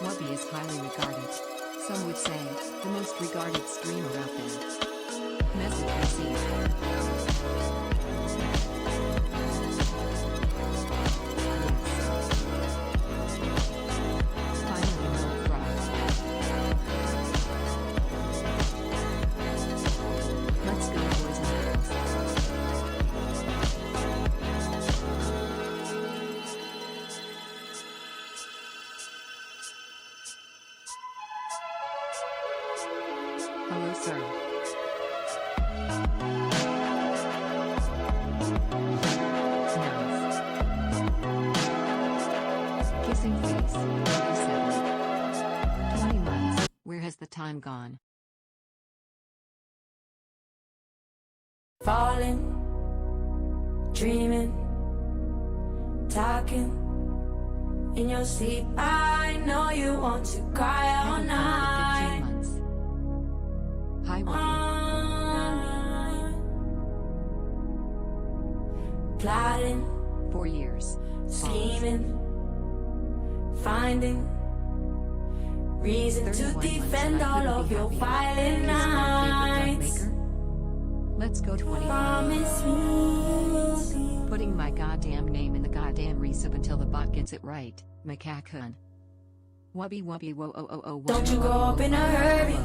Wubby is highly regarded. Some would say, the most regarded streamer out there. Message received. Hello, sir. Nice. Kissing face. 47. 20 months. Where has the time gone? Falling, dreaming, talking in your sleep. I know you want to cry all night. 15 months. Hi, Wubby. Plotting, 4 years. scheming, finding reason to defend all of your violent nights. Let's go 25. Promise me. Putting my goddamn name in the goddamn resub until the bot gets it right. Macacoon. Wubby wubby whoa oh oh oh. Don't you grow up in a hurry.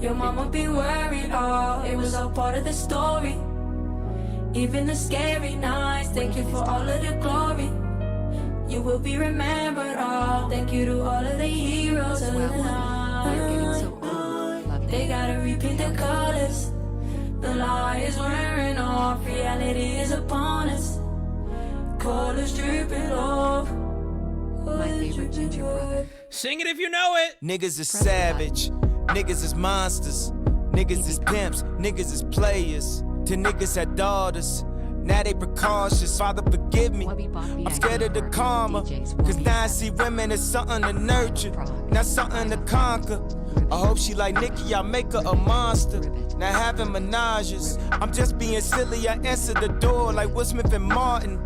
Your mama be worried, oh, it was all part of the story. Even the scary nights, thank you for all of the glory. You will be remembered, oh, thank you to all of the heroes of the night. They gotta repeat the colors. The lie is wearing off, reality is upon us. Colors dripping off. My favorite ginger brother. Sing it if you know it. Niggas is savage, niggas is monsters, niggas is pimps, niggas is players. To niggas had daughters, now they precautious. Father forgive me, I'm scared of the karma. Cause now I see women as something to nurture, not something to conquer. I hope she like Nicki, I make her a monster. Now having menages, I'm just being silly, I answer the door like Will Smith and Martin.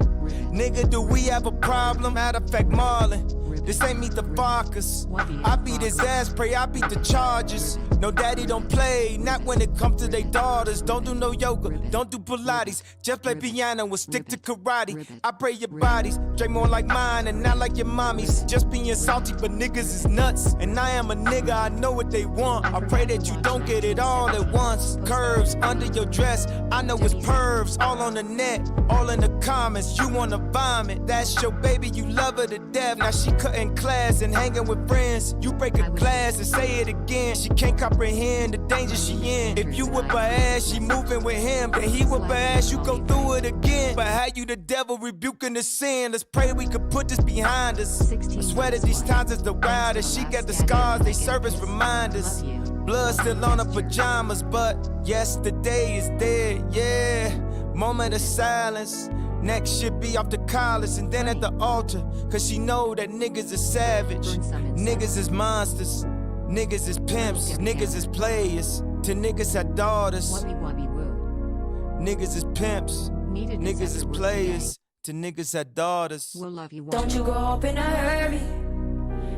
Nigga, do we have a problem? Matter of fact, Marlon, this ain't Meet the Fockers. I beat his ass, pray I beat the charges. No daddy don't play, not when it comes to they daughters. Don't do no yoga, don't do Pilates. Just play piano and stick to karate. I pray your bodies, drink more like mine and not like your mommy's. Just being salty, but niggas is nuts. And I am a nigga, I know what they want. I pray that you don't get it all at once. Curves under your dress, I know it's pervs. All on the net, all in the comments. You wanna vomit, that's your baby, you love her to death. Now she cutting class and hanging with friends. You break a glass and say it again. She can't comprehend the danger she in. If you whip her ass, she moving with him. Then he whip her ass, you go through it again. But how you the devil rebuking the sin? Let's pray we could put this behind us. I swear that these times is the wildest. She got the scars, they serve as reminders. Blood still on her pajamas, but yesterday is dead, yeah. Moment of silence. Next should be off the collars and then at the altar. Cause she know that niggas is savage. Niggas is monsters. Niggas is pimps. Niggas is players. To niggas had daughters. Niggas is pimps. Niggas is players. To niggas had daughters. Don't you grow up in a hurry.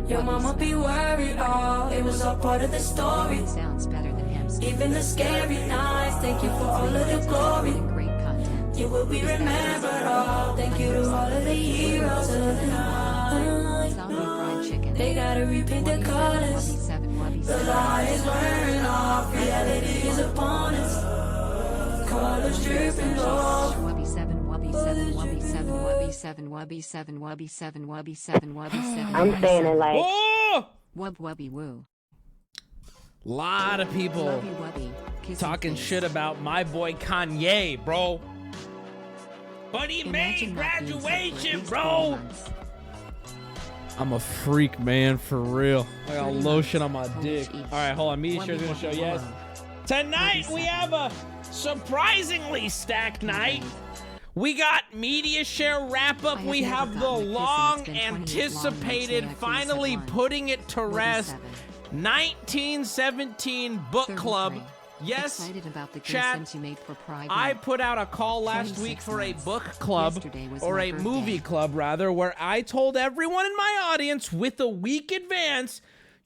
Your mama be worried, oh, it was all part of the story. Even the scary nights, thank you for all of the glory. You will be remembered, oh, thank you to all of the heroes of the night. They gotta repaint the colors. The lie is wearing off, reality is upon us. Colors dripping off. Wubby 7, Wubby 7, Wubby 7, Wubby 7, Wubby 7, Wubby 7, Wubby 7, Wubby 7. I'm saying it like. Oh! Wubby woo. Lot of people talking shit about my boy Kanye, bro. But he made graduation, bro. I'm a freak, man, for real. I got lotion on my dick. All right, hold on. Media share's gonna show yes. Tonight we have a surprisingly stacked night. We got media share wrap up. We have the long anticipated, finally putting it to rest, 1917 book club. Yes, Excited about the chat. Sims you made for Pride I Month. put out a call last 26 week for a months. book club, Yesterday was or my a birthday. movie club rather, where I told everyone in my audience with a week advance,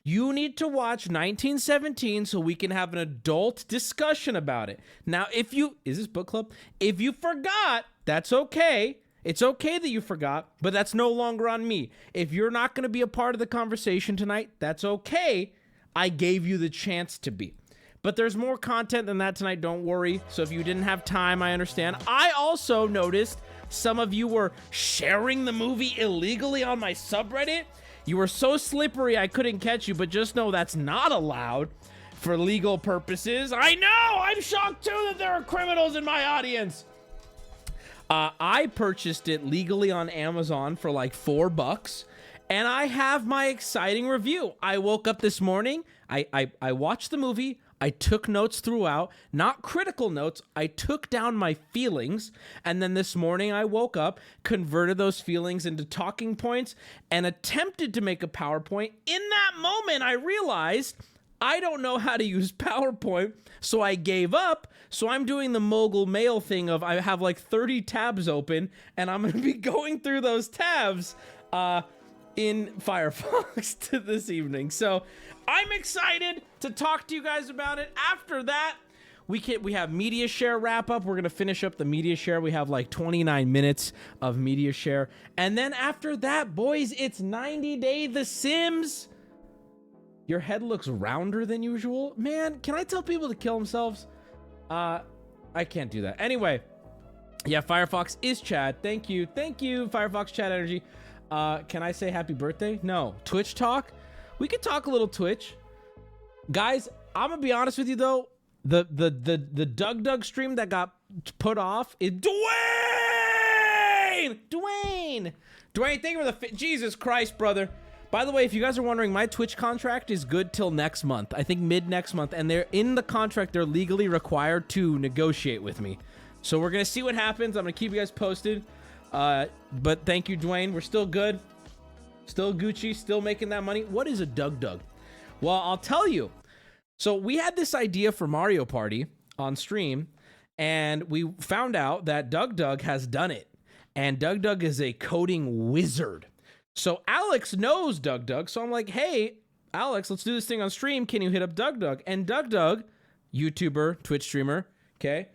you need to watch 1917 so we can have an adult discussion about it. Now, if you, is this book club? If you forgot, that's okay. It's okay that you forgot, but that's no longer on me. If you're not going to be a part of the conversation tonight, that's okay. I gave you the chance to be. But there's more content than that tonight, don't worry. So if you didn't have time, I understand. I also noticed some of you were sharing the movie illegally on my subreddit. You were so slippery I couldn't catch you, but just know that's not allowed for legal purposes. I know! I'm shocked too that there are criminals in my audience. I purchased it legally on Amazon for like $4, and I have my exciting review. I woke up this morning, I watched the movie, I took notes throughout, not critical notes, I took down my feelings, and then this morning I woke up, converted those feelings into talking points, and attempted to make a PowerPoint. In that moment, I realized I don't know how to use PowerPoint, so I gave up. So I'm doing the mogul mail thing of I have like 30 tabs open, and I'm going to be going through those tabs in Firefox this evening. So I'm excited to talk to you guys about it. After that, we have media share wrap up. We're going to finish up the media share. We have like 29 minutes of media share. And then after that, boys, it's 90 Day The Sims. Your head looks rounder than usual. Man, can I tell people to kill themselves? I can't do that. Anyway, yeah, Firefox is Chad. Thank you. Thank you, Firefox Chat Energy. Can I say happy birthday? No. Twitch talk? We could talk a little Twitch. Guys, I'm gonna be honest with you though. The dougdoug stream that got put off is Dwayne, thank you for the Jesus Christ, brother. By the way, if you guys are wondering, my Twitch contract is good till next month. I think mid next month. And they're in the contract, they're legally required to negotiate with me. So we're going to see what happens. I'm going to keep you guys posted. But thank you, Dwayne. We're still good. Still Gucci. Still making that money. What is a dougdoug? Well, I'll tell you. So we had this idea for Mario Party on stream. And we found out that dougdoug has done it. And dougdoug is a coding wizard. So Alex knows dougdoug, so I'm like, hey, Alex, let's do this thing on stream. Can you hit up dougdoug? And dougdoug, YouTuber, Twitch streamer, okay,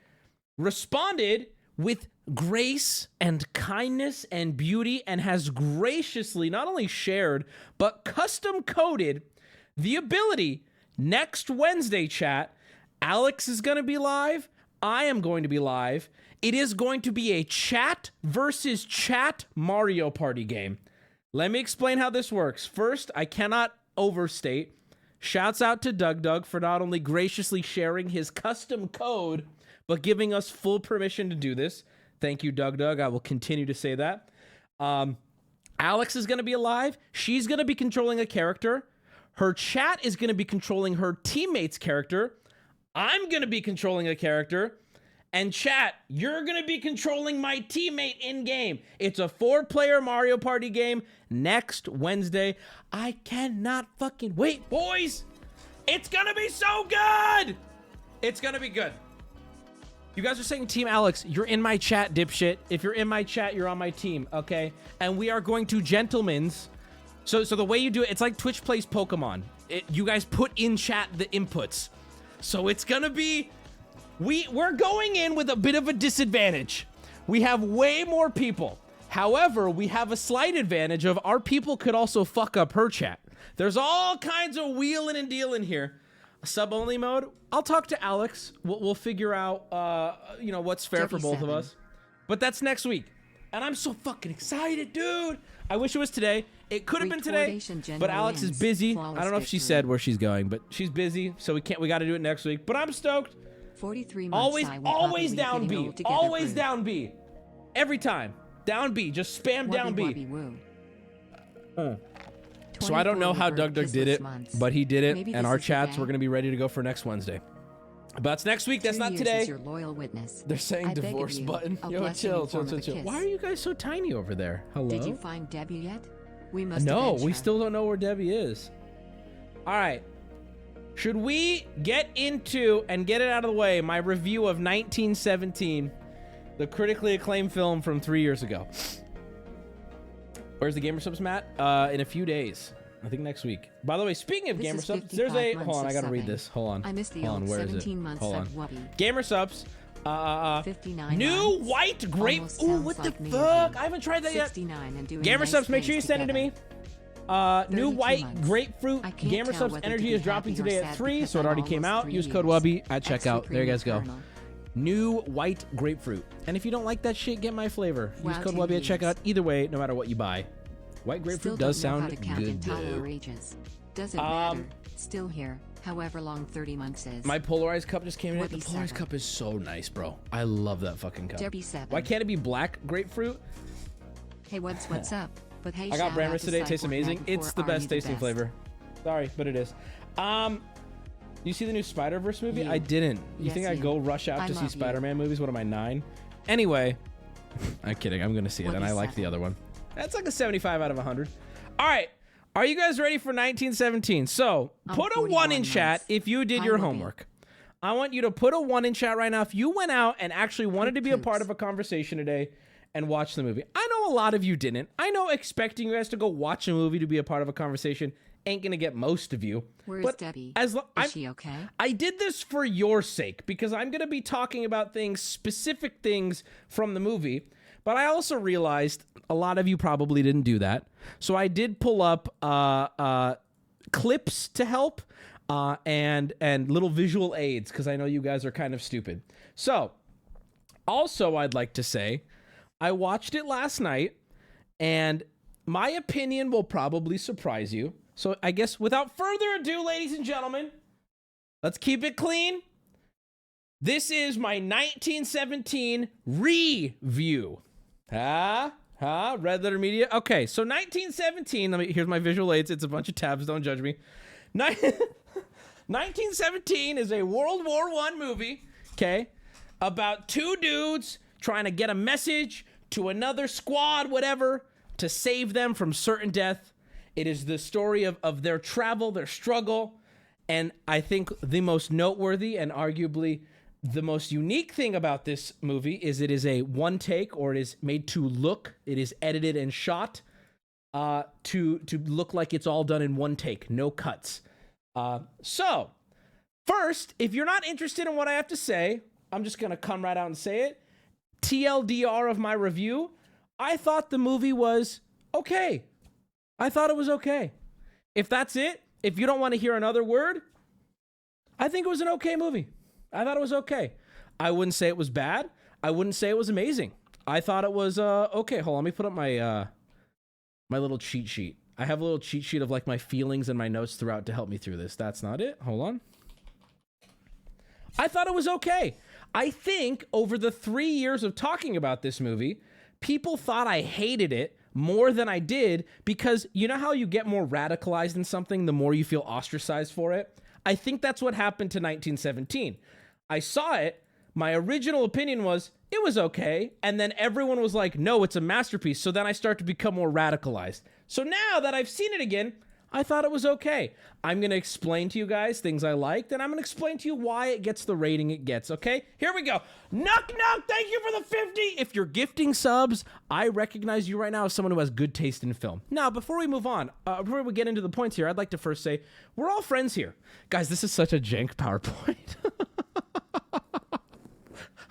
responded with grace and kindness and beauty and has graciously not only shared, but custom coded the ability next Wednesday, chat. Alex is going to be live. I am going to be live. It is going to be a chat versus chat Mario Party game. Let me explain how this works. First, I cannot overstate. Shouts out to dougdoug for not only graciously sharing his custom code, but giving us full permission to do this. Thank you, dougdoug. I will continue to say that. Alex is going to be alive. She's going to be controlling a character. Her chat is going to be controlling her teammate's character. I'm going to be controlling a character. And chat, you're going to be controlling my teammate in-game. It's a 4-player Mario Party game next Wednesday. I cannot fucking wait, boys. It's going to be so good. It's going to be good. You guys are saying Team Alex, you're in my chat, dipshit. If you're in my chat, you're on my team, okay? And we are going to gentlemen's. So the way you do it, it's like Twitch plays Pokemon. You guys put in chat the inputs. So it's going to be... We're going in with a bit of a disadvantage. We have way more people. However, we have a slight advantage of our people could also fuck up her chat. There's all kinds of wheeling and dealing here. Sub-only mode, I'll talk to Alex. We'll figure out, you know, what's fair for both of us. But that's next week. And I'm so fucking excited, dude. I wish it was today. It could have been today, but Alex is busy. I don't know if she said where she's going, but she's busy, so we got to do it next week. But I'm stoked. 43 months. Always down B. Always down B. Every time. Down B. Just spam down B. So I don't know how dougdoug did it, but he did it, and our chats were going to be ready to go for next Wednesday. But that's next week. That's not today. Your loyal witness. They're saying divorce button. Yo, chill. Why are you guys so tiny over there? Hello? Did you find Debbie yet? We must No, we still don't know where Debbie is. All right. Should we get into and get it out of the way my review of 1917, the critically acclaimed film from 3 years ago? Where's the Gamer Subs, Matt? In a few days. I think next week. By the way, speaking of Gamer Subs, there's a... Hold on, I gotta read this. Hold on. I missed the old where 17 months Hold on. of Wubby. Gamer Subs. 59 new months. white grape. Almost Ooh, sounds what like the me fuck? and I haven't tried that yet. 69 and doing Gamer nice Subs, make sure you things send it to me. together. New 32 white months. grapefruit. I can't Gamer tell Subs whether energy to be is dropping happy or today at sad 3, because so it I'm already came almost out. 3 Use code years. Wubby at Extra checkout. There you guys go. premium New white grapefruit. And if you don't like that shit, get my flavor. Use Wow, code 10 Wubby at years. checkout. Either way, no matter what you buy. White grapefruit Still does don't know sound how to count good. intolerable ages. Doesn't matter. Still here. However long 30 months is. My polarized cup just came in. The Wubby polarized 7. cup is so nice, bro. I love that fucking cup. Derby 7. Why can't it be black grapefruit? Hey, what's up? But hey, I got shout brand out rest to today. It tastes Cyborg amazing. 94. It's the Are best you tasting best? flavor. Sorry, but it is. You see the new Spider-Verse movie? You. I didn't. You Yes, think I you. go rush out I to see love you. Spider-Man movies? What am I, 9? Anyway, I'm kidding. I'm gonna see it, and I like 27. the other one. That's like a 75 out of 100. All right. Are you guys ready for 1917? So I'm put a 1 in 41 chat months. if you did Hi, your Wubby. homework. I want you to put a 1 in chat right now if you went out and actually wanted to be a part Poops. of a conversation today and watch the movie. I know a lot of you didn't. I know expecting you guys to go watch a movie to be a part of a conversation ain't gonna get most of you. Where's but Debbie? Is she okay? I did this for your sake because I'm going to be talking about things, specific things from the movie. But I also realized a lot of you probably didn't do that. So I did pull up clips to help and little visual aids because I know you guys are kind of stupid. So also I'd like to say I watched it last night and my opinion will probably surprise you. So I guess without further ado, ladies and gentlemen, let's keep it clean. This is my 1917 review. Red Letter Media. Okay, so 1917, here's my visual aids. It's a bunch of tabs, don't judge me. 1917 is a World War I movie, okay, about 2 dudes trying to get a message to another squad, whatever, to save them from certain death. It is the story of their travel, their struggle, and I think the most noteworthy and arguably the most unique thing about this movie is it is a one take, or it is made to look, it is edited and shot to look like it's all done in one take, no cuts. So, first, if you're not interested in what I have to say, I'm just going to come right out and say it. TLDR of my review, I thought the movie was okay. I thought it was okay. If that's it, if you don't want to hear another word, I think it was an okay movie. I thought it was okay. I wouldn't say it was bad. I wouldn't say it was amazing. I thought it was okay. Hold on, let me put up my my little cheat sheet. I have a little cheat sheet of like my feelings and my notes throughout to help me through this. That's not it. Hold on. I thought it was okay. I think over the 3 years of talking about this movie, people thought I hated it more than I did because you know how you get more radicalized in something the more you feel ostracized for it? I think that's what happened to 1917. I saw it. My original opinion was it was okay. And then everyone was like, no, it's a masterpiece. So then I start to become more radicalized. So now that I've seen it again, I thought it was okay. I'm going to explain to you guys things I liked, and I'm going to explain to you why it gets the rating it gets, okay? Here we go. Knock, knock, thank you for the 50. If you're gifting subs, I recognize you right now as someone who has good taste in film. Now, before we move on, before we get into the points here, I'd like to first say, we're all friends here. Guys, this is such a jank PowerPoint.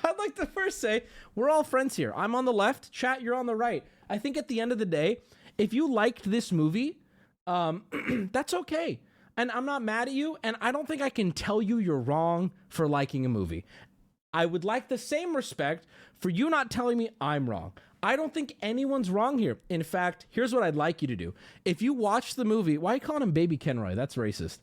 I'd like to first say, we're all friends here. I'm on the left, chat, you're on the right. I think at the end of the day, if you liked this movie, that's okay. And I'm not mad at you, and I don't think I can tell you you're wrong for liking a movie. I would like the same respect for you not telling me I'm wrong. I don't think anyone's wrong here. In fact, here's what I'd like you to do. If you watch the movie, why are you calling him Baby Kenroy? That's racist.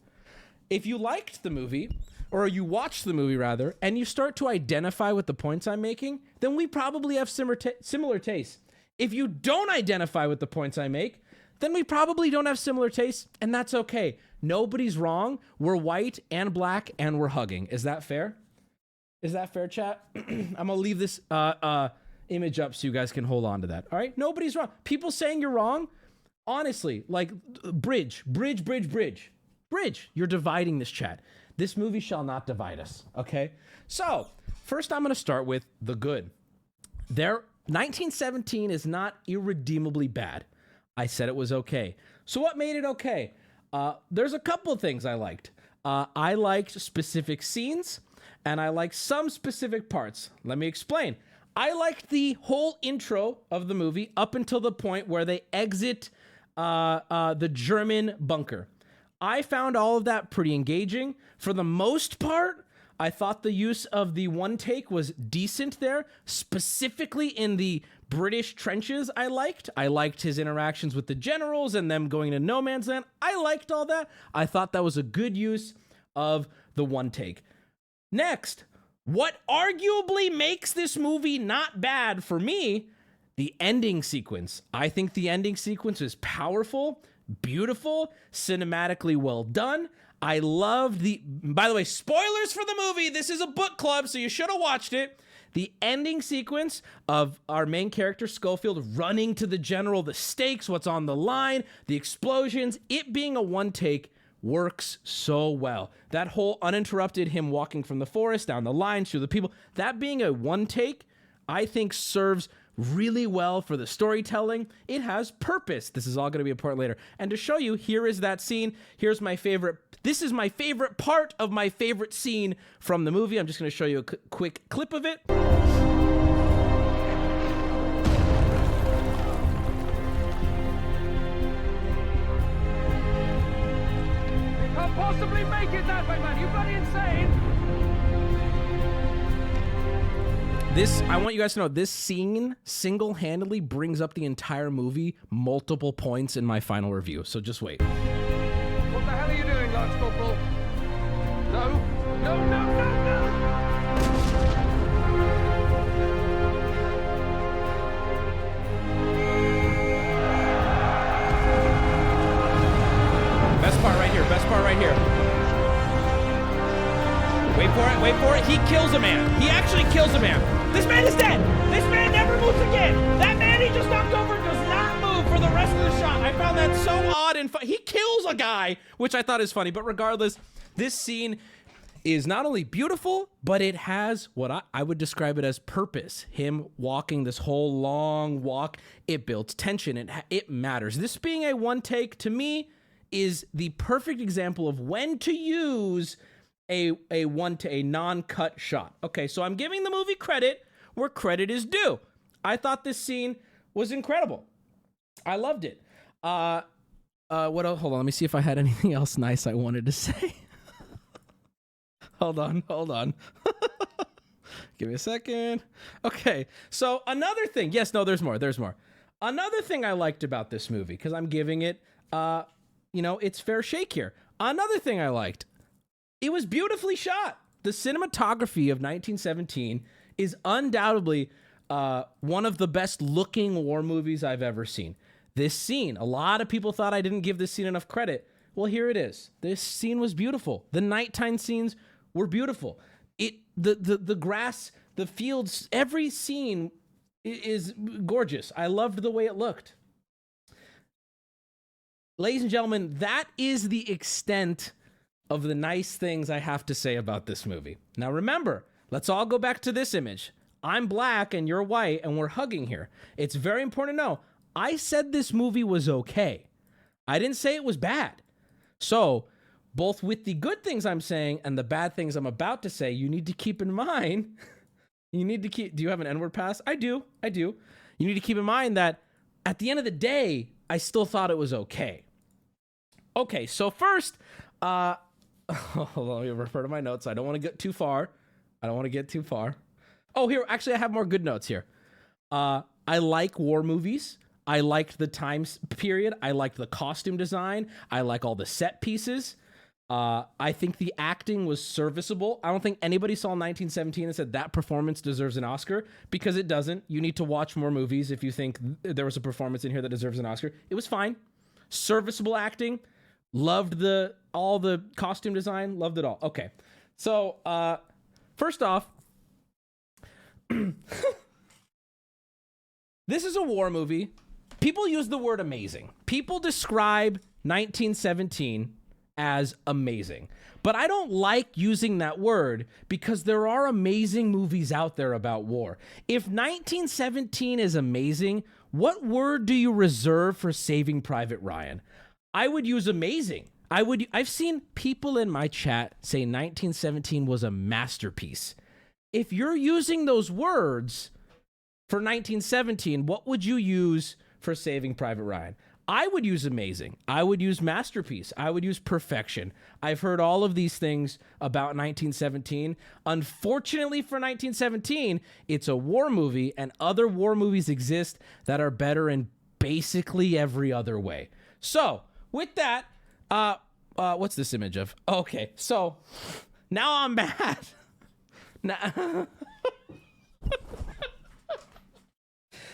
If you liked the movie, or you watch the movie rather, and you start to identify with the points I'm making, then we probably have similar tastes. If you don't identify with the points I make, then we probably don't have similar tastes, and that's okay. Nobody's wrong. We're white and black, and we're hugging. Is that fair? Is that fair, chat? I'm gonna leave this image up so you guys can hold on to that. All right? Nobody's wrong. People saying you're wrong, honestly, like bridge. bridge. You're dividing this chat. This movie shall not divide us, okay? So, first I'm going to start with the good. 1917 is not irredeemably bad. I said it was okay. So what made it okay? There's a couple things I liked. I liked specific scenes, and I liked some specific parts. Let me explain. I liked the whole intro of the movie up until the point where they exit the German bunker. I found all of that pretty engaging. For the most part, I thought the use of the one take was decent there, specifically in the British trenches. I liked his interactions with the generals and them going to no man's land. I liked all that. I thought that was a good use of the one take. Next, what arguably makes this movie not bad for me, the ending sequence. I think the ending sequence is powerful, beautiful, cinematically well done. I loved by the way, spoilers for the movie. This is a book club, so you should have watched it. The ending sequence of our main character, Schofield, running to the general, the stakes, what's on the line, the explosions, it being a one take works so well. That whole uninterrupted him walking from the forest down the line through the people, that being a one take, I think serves really well for the storytelling. It has purpose. This is all going to be important later. And to show you, here is that scene. Here's my favorite. This is my favorite part of my favorite scene from the movie. I'm just going to show you a quick clip of it. Can't possibly make it that way, man. You bloody insane. I want you guys to know, this scene single-handedly brings up the entire movie multiple points in my final review, so just wait. What the hell are you doing, Lance Corporal? No, no, no, no, no! Best part right here, best part right here. Wait for it, wait for it. He kills a man. He actually kills a man. This man is dead. This man never moves again. That man he just knocked over does not move for the rest of the shot. I found that so odd and he kills a guy, which I thought is funny. But regardless, this scene is not only beautiful, but it has what I would describe it as purpose. Him walking this whole long walk, it builds tension. It matters. This being a one take, to me, is the perfect example of when to use a non-cut shot. Okay, so I'm giving the movie credit where credit is due. I thought this scene was incredible. I loved it. What else? Hold on, let me see if I had anything else nice I wanted to say. Hold on. Give me a second. Okay, so another thing. Yes, no, there's more. Another thing I liked about this movie, because I'm giving it, it's fair shake here. Another thing I liked, it was beautifully shot. The cinematography of 1917 is undoubtedly one of the best looking war movies I've ever seen. This scene, a lot of people thought I didn't give this scene enough credit. Well, here it is. This scene was beautiful. The nighttime scenes were beautiful. The grass, the fields, every scene is gorgeous. I loved the way it looked. Ladies and gentlemen, that is the extent of the nice things I have to say about this movie. Now remember, let's all go back to this image. I'm black and you're white and we're hugging here. It's very important to know, I said this movie was okay. I didn't say it was bad. So, both with the good things I'm saying and the bad things I'm about to say, you need to keep in mind, do you have an N-word pass? I do. You need to keep in mind that at the end of the day, I still thought it was okay. Okay, so first, hold on, let me refer to my notes. I don't want to get too far. Oh, here, actually, I have more good notes here. I like war movies. I liked the time period. I liked the costume design. I like all the set pieces. I think the acting was serviceable. I don't think anybody saw 1917 and said that performance deserves an Oscar, because it doesn't. You need to watch more movies if you think there was a performance in here that deserves an Oscar. It was fine. Serviceable acting. Loved all the costume design. Loved it all. Okay. So, first off, this is a war movie. People use the word amazing. People describe 1917 as amazing. But I don't like using that word because there are amazing movies out there about war. If 1917 is amazing, what word do you reserve for Saving Private Ryan? I would use amazing. I've seen people in my chat say 1917 was a masterpiece. If you're using those words for 1917, what would you use for Saving Private Ryan? I would use amazing. I would use masterpiece. I would use perfection. I've heard all of these things about 1917. Unfortunately for 1917, it's a war movie, and other war movies exist that are better in basically every other way. So, with that, what's this image of? Okay, so now I'm mad. Now,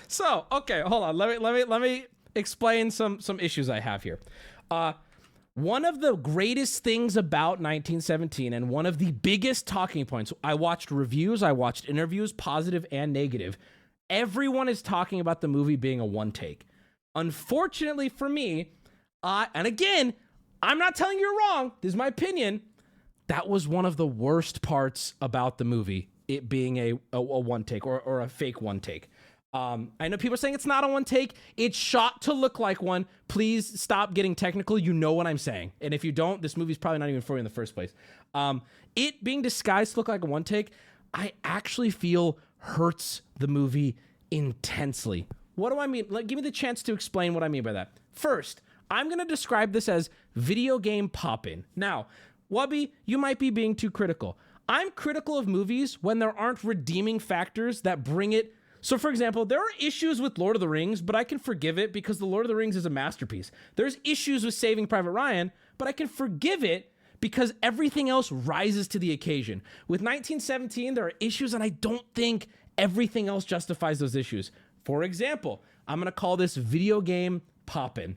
so okay, hold on. Let me explain some issues I have here. One of the greatest things about 1917, and one of the biggest talking points, I watched reviews, I watched interviews, positive and negative. Everyone is talking about the movie being a one take. Unfortunately for me, and again, I'm not telling you you're wrong. This is my opinion. That was one of the worst parts about the movie, it being a one take or a fake one take. I know people are saying it's not a one take. It's shot to look like one. Please stop getting technical. You know what I'm saying. And if you don't, this movie's probably not even for you in the first place. It being disguised to look like a one take, I actually feel hurts the movie intensely. What do I mean? Give me the chance to explain what I mean by that. First, I'm going to describe this as video game pop-in. Now, Wubby, you might be being too critical. I'm critical of movies when there aren't redeeming factors that bring it. So, for example, there are issues with Lord of the Rings, but I can forgive it because The Lord of the Rings is a masterpiece. There's issues with Saving Private Ryan, but I can forgive it because everything else rises to the occasion. With 1917, there are issues, and I don't think everything else justifies those issues. For example, I'm going to call this video game pop-in.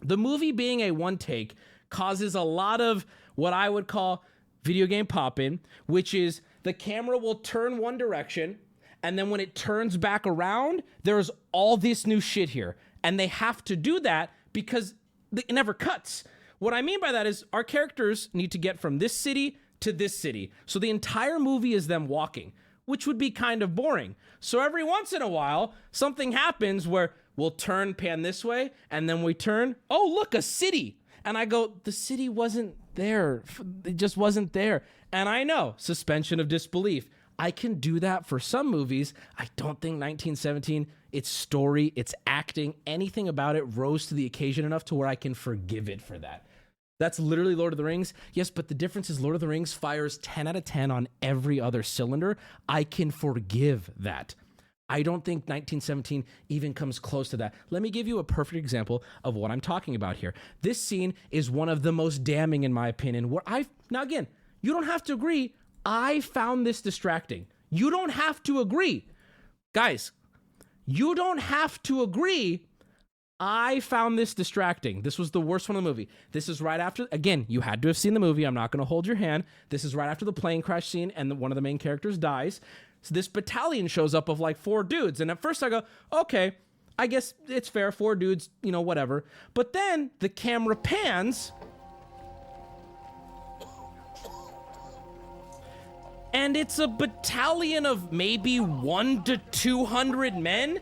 The movie being a one take causes a lot of what I would call video game pop-in, which is the camera will turn one direction, and then when it turns back around, there's all this new shit here. And they have to do that because it never cuts. What I mean by that is our characters need to get from this city to this city. So the entire movie is them walking, which would be kind of boring. So every once in a while, something happens where we'll turn, pan this way, and then we turn, oh, look, a city. And I go, the city wasn't there. It just wasn't there. And I know, suspension of disbelief. I can do that for some movies. I don't think 1917, its story, its acting, anything about it rose to the occasion enough to where I can forgive it for that. That's literally Lord of the Rings. Yes, but the difference is Lord of the Rings fires 10 out of 10 on every other cylinder. I can forgive that. I don't think 1917 even comes close to that. Let me give you a perfect example of what I'm talking about here. This scene is one of the most damning, in my opinion, where now again, you don't have to agree. I found this distracting. You don't have to agree. Guys, you don't have to agree. I found this distracting. This was the worst one in the movie. This is right after, again, you had to have seen the movie. I'm not going to hold your hand. This is right after the plane crash scene and one of the main characters dies. So this battalion shows up of like 4 dudes. And at first I go, okay, I guess it's fair. 4 dudes, you know, whatever. But then the camera pans and it's a battalion of maybe 100 to 200 men.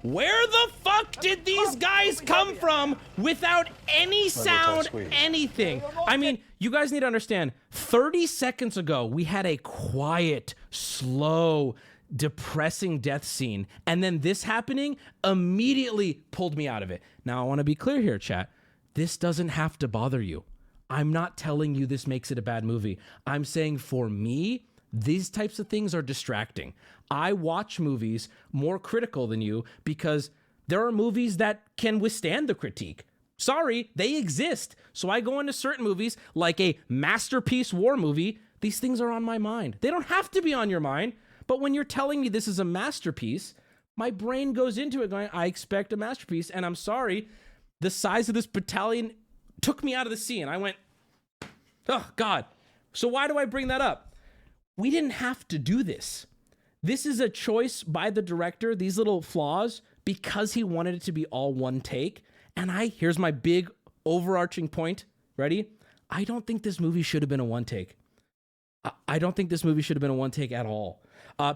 Where the fuck did these guys come from without any sound, anything? I mean, you guys need to understand, 30 seconds ago, we had a quiet, slow, depressing death scene. And then this happening immediately pulled me out of it. Now, I want to be clear here, chat. This doesn't have to bother you. I'm not telling you this makes it a bad movie. I'm saying for me, these types of things are distracting. I watch movies more critical than you because there are movies that can withstand the critique. Sorry, they exist. So I go into certain movies like a masterpiece war movie. These things are on my mind. They don't have to be on your mind. But when you're telling me this is a masterpiece, my brain goes into it going, I expect a masterpiece. And I'm sorry, the size of this battalion took me out of the scene. I went, oh, God. So why do I bring that up? We didn't have to do this. This is a choice by the director, these little flaws, because he wanted it to be all one take. And here's my big overarching point. Ready? I don't think this movie should have been a one take. I don't think this movie should have been a one take at all.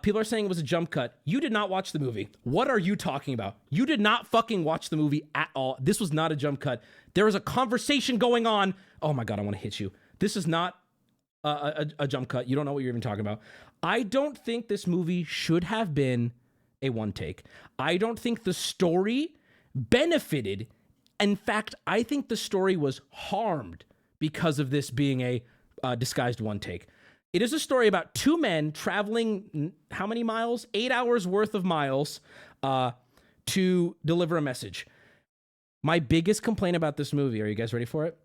People are saying it was a jump cut. You did not watch the movie. What are you talking about? You did not fucking watch the movie at all. This was not a jump cut. There was a conversation going on. Oh my God, I want to hit you. This is not a jump cut. You don't know what you're even talking about. I don't think this movie should have been a one take. I don't think the story benefited. In fact, I think the story was harmed because of this being a disguised one take. It is a story about two men traveling how many miles? 8 hours worth of miles to deliver a message. My biggest complaint about this movie, are you guys ready for it?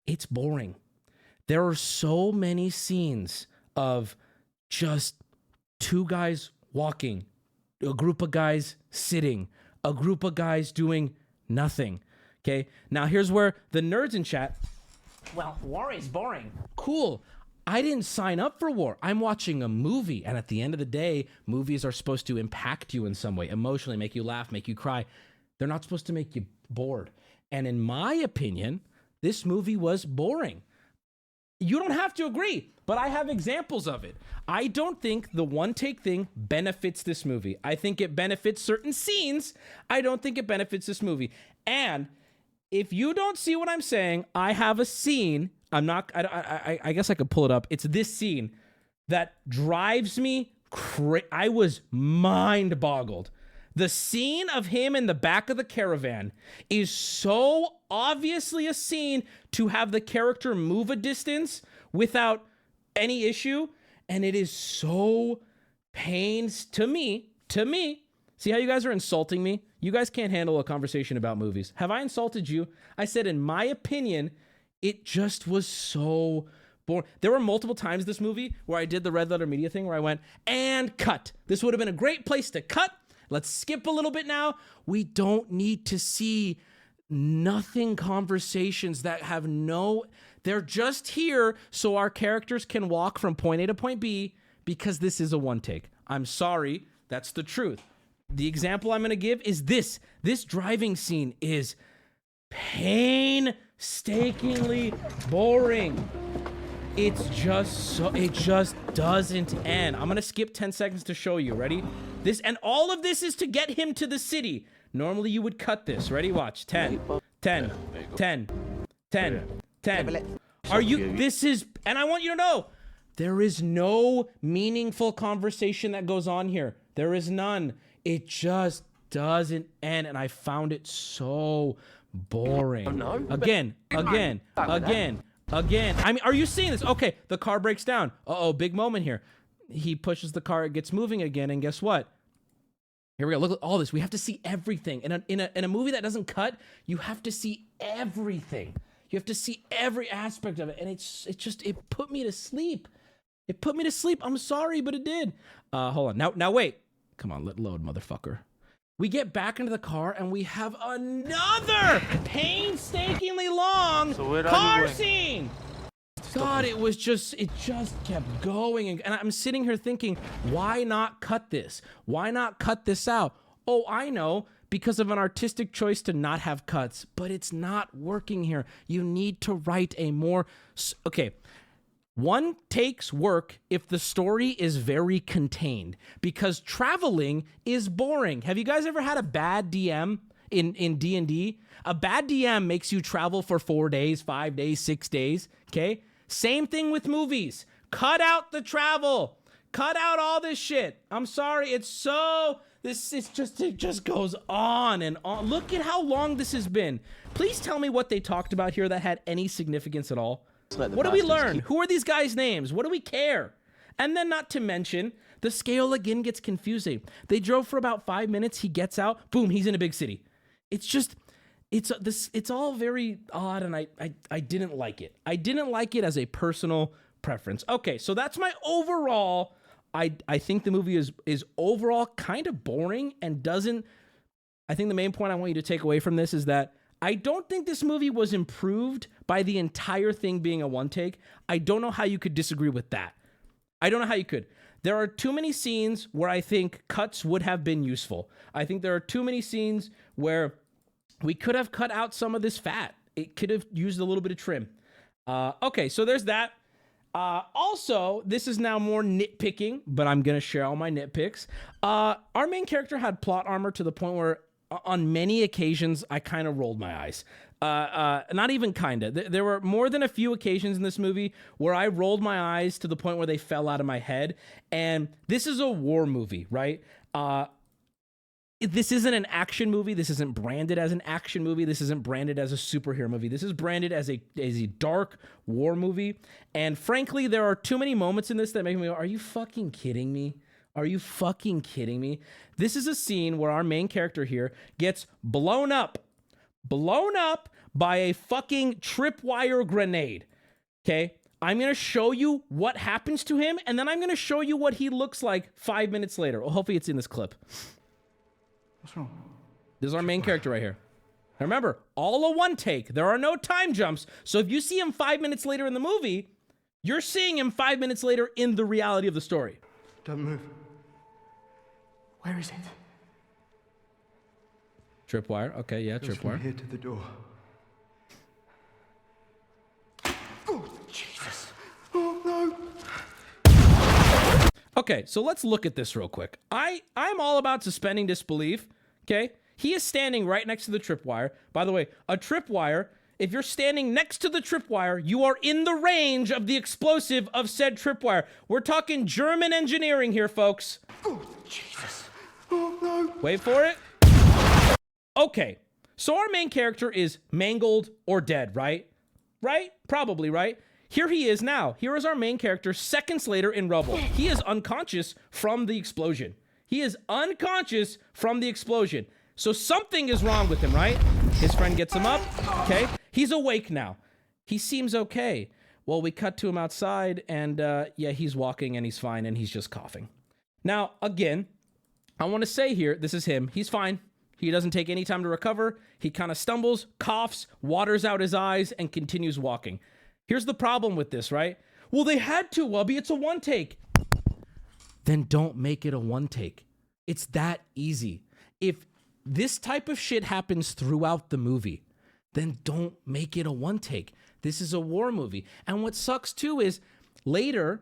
It's boring. There are so many scenes of just two guys walking, a group of guys sitting, a group of guys doing nothing. Okay, now here's where the nerds in chat, well, war is boring. Cool. I didn't sign up for war. I'm watching a movie. And at the end of the day, movies are supposed to impact you in some way, emotionally, make you laugh, make you cry. They're not supposed to make you bored. And in my opinion, this movie was boring. You don't have to agree, but I have examples of it. I don't think the one take thing benefits this movie. I think it benefits certain scenes. I don't think it benefits this movie. And if you don't see what I'm saying, I have a scene. I guess I could pull it up. It's this scene that drives me crazy. I was mind boggled. The scene of him in the back of the caravan is so obviously a scene to have the character move a distance without any issue. And it is so pains to me. See how you guys are insulting me? You guys can't handle a conversation about movies. Have I insulted you? I said, in my opinion, it just was so boring. There were multiple times this movie where I did the red letter media thing where I went, and cut. This would have been a great place to cut. Let's skip a little bit now. We don't need to see nothing conversations that have they're just here so our characters can walk from point A to point B because this is a one take. I'm sorry. That's the truth. The example I'm going to give is this. This driving scene is painstakingly boring. It's just so, it just doesn't end. I'm going to skip 10 seconds to show you. Ready? This, and all of this is to get him to the city. Normally you would cut this. Ready? Watch. 10, 10, 10, 10, 10. Are you, this is, and I want you to know, there is no meaningful conversation that goes on here. There is none. It just doesn't end, and I found it so boring. Again. I mean, are you seeing this? Okay, the car breaks down. Uh-oh, big moment here. He pushes the car, it gets moving again, and guess what? Here we go. Look at all this. We have to see everything. In a movie that doesn't cut, you have to see everything. You have to see every aspect of it, and it put me to sleep. It put me to sleep. I'm sorry, but it did. Hold on. Now wait. Come on, let load, motherfucker. We get back into the car and we have another painstakingly long car scene. God, it just kept going. And I'm sitting here thinking, why not cut this? Why not cut this out? Oh, I know, because of an artistic choice to not have cuts, but it's not working here. You need to write a more, okay. One takes work if the story is very contained, because traveling is boring. Have you guys ever had a bad DM in D&D? A bad DM makes you travel for 4 days, 5 days, 6 days, okay? Same thing with movies. Cut out the travel. Cut out all this shit. I'm sorry, it just goes on and on. Look at how long this has been. Please tell me what they talked about here that had any significance at all. What do we learn? Who are these guys' names? What do we care? And then, not to mention, the scale again gets confusing. They drove for about 5 minutes. He gets out. Boom, he's in a big city. It's all very odd, and I didn't like it. I didn't like it as a personal preference. Okay, so that's my overall. I think the movie is overall kind of boring and doesn't. I think the main point I want you to take away from this is that I don't think this movie was improved by the entire thing being a one take. I don't know how you could disagree with that. I don't know how you could. There are too many scenes where I think cuts would have been useful. I think there are too many scenes where we could have cut out some of this fat. It could have used a little bit of trim. Okay, so there's that. Also, this is now more nitpicking, but I'm going to share all my nitpicks. Our main character had plot armor to the point where on many occasions I kind of rolled my eyes. Not even kind of. There were more than a few occasions in this movie where I rolled my eyes to the point where they fell out of my head. And this is a war movie, right? This isn't an action movie. This isn't branded as an action movie. This isn't branded as a superhero movie. This is branded as a dark war movie. And frankly, there are too many moments in this that make me go, are you fucking kidding me? Are you fucking kidding me? This is a scene where our main character here gets blown up by a fucking tripwire grenade. Okay? I'm going to show you what happens to him, and then I'm going to show you what he looks like 5 minutes later. Well, hopefully it's in this clip. What's wrong? This is our main character right here. Now remember, all a one take. There are no time jumps. So if you see him 5 minutes later in the movie, you're seeing him 5 minutes later in the reality of the story. Don't move. Where is it? Tripwire. Okay, yeah, Goes tripwire. from here to the door. Oh, Jesus. Oh, no. Okay, so let's look at this real quick. I'm all about suspending disbelief, okay? He is standing right next to the tripwire. By the way, a tripwire, if you're standing next to the tripwire, you are in the range of the explosive of said tripwire. We're talking German engineering here, folks. Oh, Jesus. Oh, no. Wait for it. Okay, so our main character is mangled or dead, right? Right? Probably, right? Here he is now. Here is our main character seconds later in rubble. He is unconscious from the explosion. He is unconscious from the explosion. So something is wrong with him, right? His friend gets him up. Okay. He's awake now. He seems okay. Well, we cut to him outside and yeah, he's walking and he's fine and he's just coughing. Now, again, I want to say here, this is him. He's fine. He doesn't take any time to recover. He kind of stumbles, coughs, waters out his eyes, and continues walking. Here's the problem with this, right? Well, they had to, Wubby. It's a one take. Then don't make it a one take. It's that easy. If this type of shit happens throughout the movie, then don't make it a one take. This is a war movie. And what sucks too is later